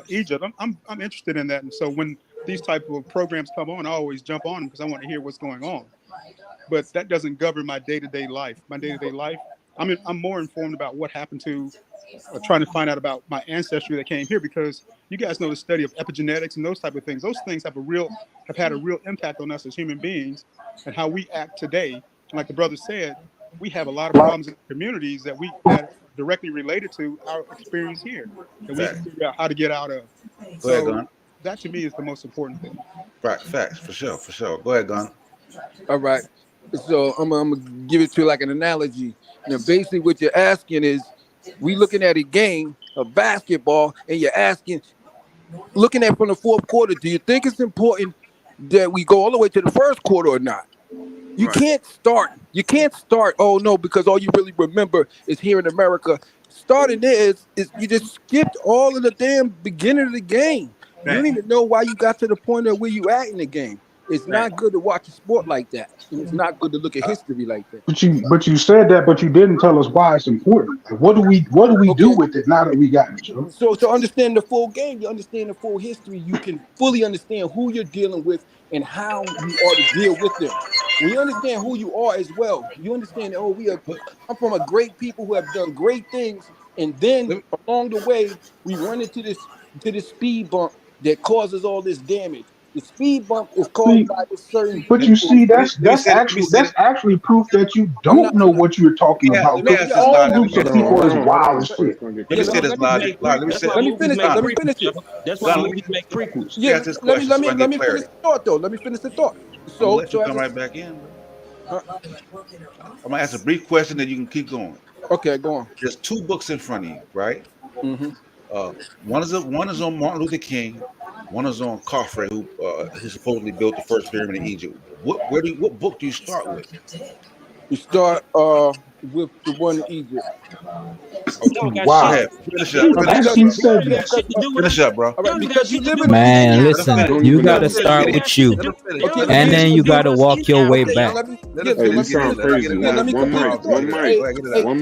Egypt, I'm interested in that, and so when these type of programs come on, I always jump on them because I want to hear what's going on. But that doesn't govern my day-to-day life. My day-to-day life, I'm more informed about what happened to trying to find out about my ancestry that came here, because you guys know the study of epigenetics and those type of things. Those things have had a real impact on us as human beings and how we act today. And like the brother said, we have a lot of problems in communities that are directly related to our experience here that we have to figure out how to get out of. Go ahead, So Gun. that to me is the most important thing. Facts, for sure. Go ahead, Gun. All right. So I'm gonna give it to you like an analogy. Now, basically, what you're asking is, we looking at a game of basketball, and you're asking, looking at from the fourth quarter, do you think it's important that we go all the way to the first quarter or not? You can't start. You can't start. Oh no, because all you really remember is here in America. Starting there is you just skipped all of the damn beginning of the game. You don't even know why you got to the point of where you at in the game. It's not good to watch a sport like that, and it's not good to look at history like that. But you said that, but you didn't tell us why it's important. Like, what do we do with it now that we got it, Joe? So to understand the full game, you understand the full history, you can fully understand who you're dealing with and how you are to deal with them. When you understand who you are as well, you understand that, I'm from a great people who have done great things, and then along the way we run into this speed bump that causes all this damage. The speed bump is caused by this certain. But you see, that's actually proof that you don't know what you're talking about. Because all groups of people is wild as shit. Let me say this, Logic. Let me finish it. That's why movies make prequels. Yeah, let me finish the thought though. Let me finish the thought. So let you come right back in. I'm gonna ask a brief question that you can keep going. Okay, go on. There's two books in front of you, right? Mm-hmm. One is on Martin Luther King. One is on Khafre, who supposedly built the first pyramid in Egypt. What book do you start with? You start with the one in Egypt. Wow. Finish up, bro. Man, listen, you gotta start with you, and then you gotta walk your way back. Hey, you sound crazy. One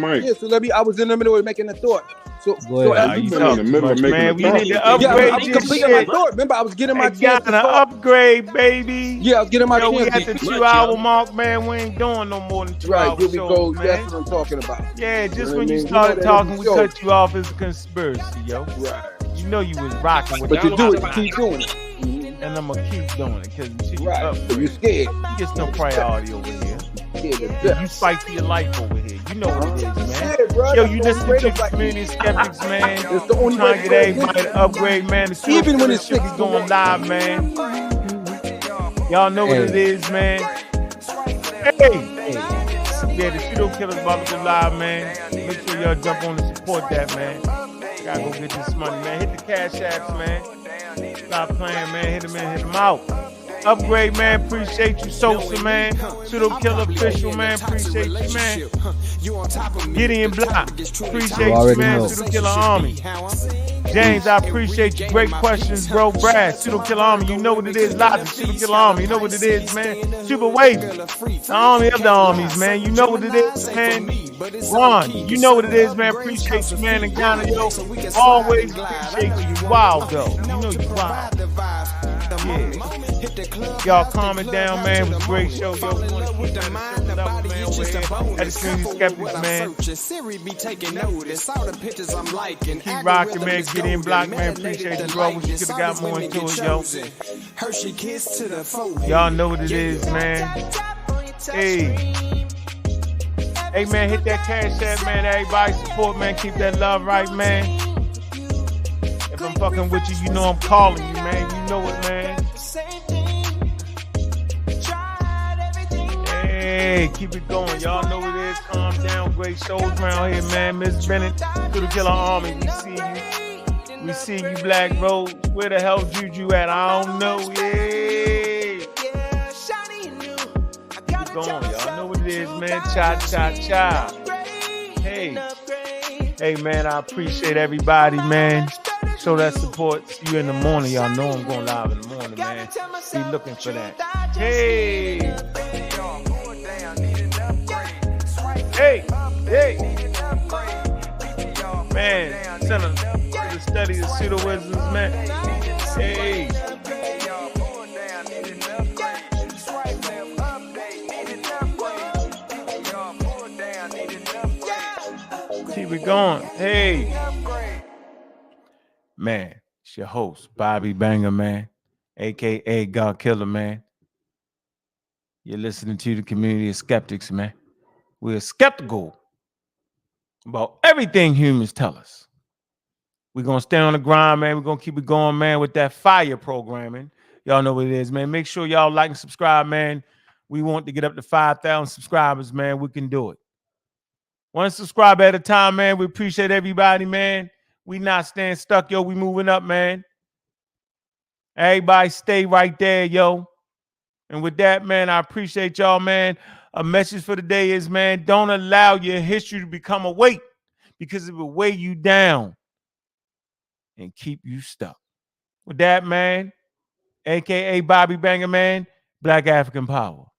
mic. Yeah, so I was in the middle of making a thought. So you in the middle of making a we need to upgrade I'm completing my thought. Remember, I was getting my chance to upgrade, baby. Yeah, I was getting my chance. We at the 2-hour mark, man. We ain't doing no more than 2 hours. Here we go. Man. That's what I'm talking about. Yeah, just when you started talking, we cut you off as a conspiracy, yo. Right. You know you was rocking with but you do it. You keep doing it. And I'm gonna keep doing it because you scared. You get no priority over here. You fight for your life over here. You know what it is, man. Yo, you listen to the community skeptics, man. It's the only way to get everybody to upgrade, man. Even when it's sick, is going live, man. Y'all know what it is, man. Hey. Yeah, the Pseudo Killer's about to go live, man. Make sure y'all jump on and support that, man. Gotta go get this money, man. Hit the cash apps, man. Stop playing, man. Hit them out. Upgrade, man. Appreciate you, Sosa, man. Pseudo Killer official, man. Appreciate you, man. Gideon Block. Appreciate you, man. Pseudo Killer Army. James, I appreciate you. Great questions, bro. Brad, Pseudo Killer Army. You know what it is. Logic, Pseudo Killer Army. You know what it is, man. Super Wavy. The army of the armies, man. You know what it is, man. Ron, you know what it is, man. Appreciate you, man. And Ghana, yo. Always appreciate you. You wild, though. You know you wild. Yeah. Y'all comment down, man. It was a great show, yo. We want to keep that level, man. Over here at the Community Skeptics, man. Keep rocking, man. Get in block, man. Appreciate you, bro. Wish you could have got more into it, yo. Y'all know what it is, man. Hey. Hey, man, hit that cash app, man. Everybody support, man. Keep that love right, man. If I'm fucking with you, you know I'm calling you, man. You know it, man. Hey, keep it going. Y'all know what it is. Calm down. Great shows around here, man. Miss Bennett, to the Killer Army. We see you. We see you, Black Rose. Where the hell Juju at? I don't know. Yeah. Keep it going. Y'all know what it is, man. Cha, cha, cha. Hey. Hey, man, I appreciate everybody, man. Show that support. See you in the morning. Y'all know I'm going live in the morning, man. Be looking for that. Hey. Hey. Hey. Man, send us to the study of pseudo wizards, man. Hey. Keep Keep it going. Hey. Man, it's your host, Bobby Banger, man, a.k.a. Godkilla, man. You're listening to the community of skeptics, man. We're skeptical about everything humans tell us. We're going to stay on the grind, man. We're going to keep it going, man, with that fire programming. Y'all know what it is, man. Make sure y'all like and subscribe, man. We want to get up to 5,000 subscribers, man. We can do it. One subscriber at a time, man. We appreciate everybody, man. We not staying stuck, yo. We moving up, man. Everybody stay right there, yo. And with that, man, I appreciate y'all, man. A message for the day is, man, don't allow your history to become a weight because it will weigh you down and keep you stuck. With that, man, a.k.a. Bobby Banger, man, Black African Power.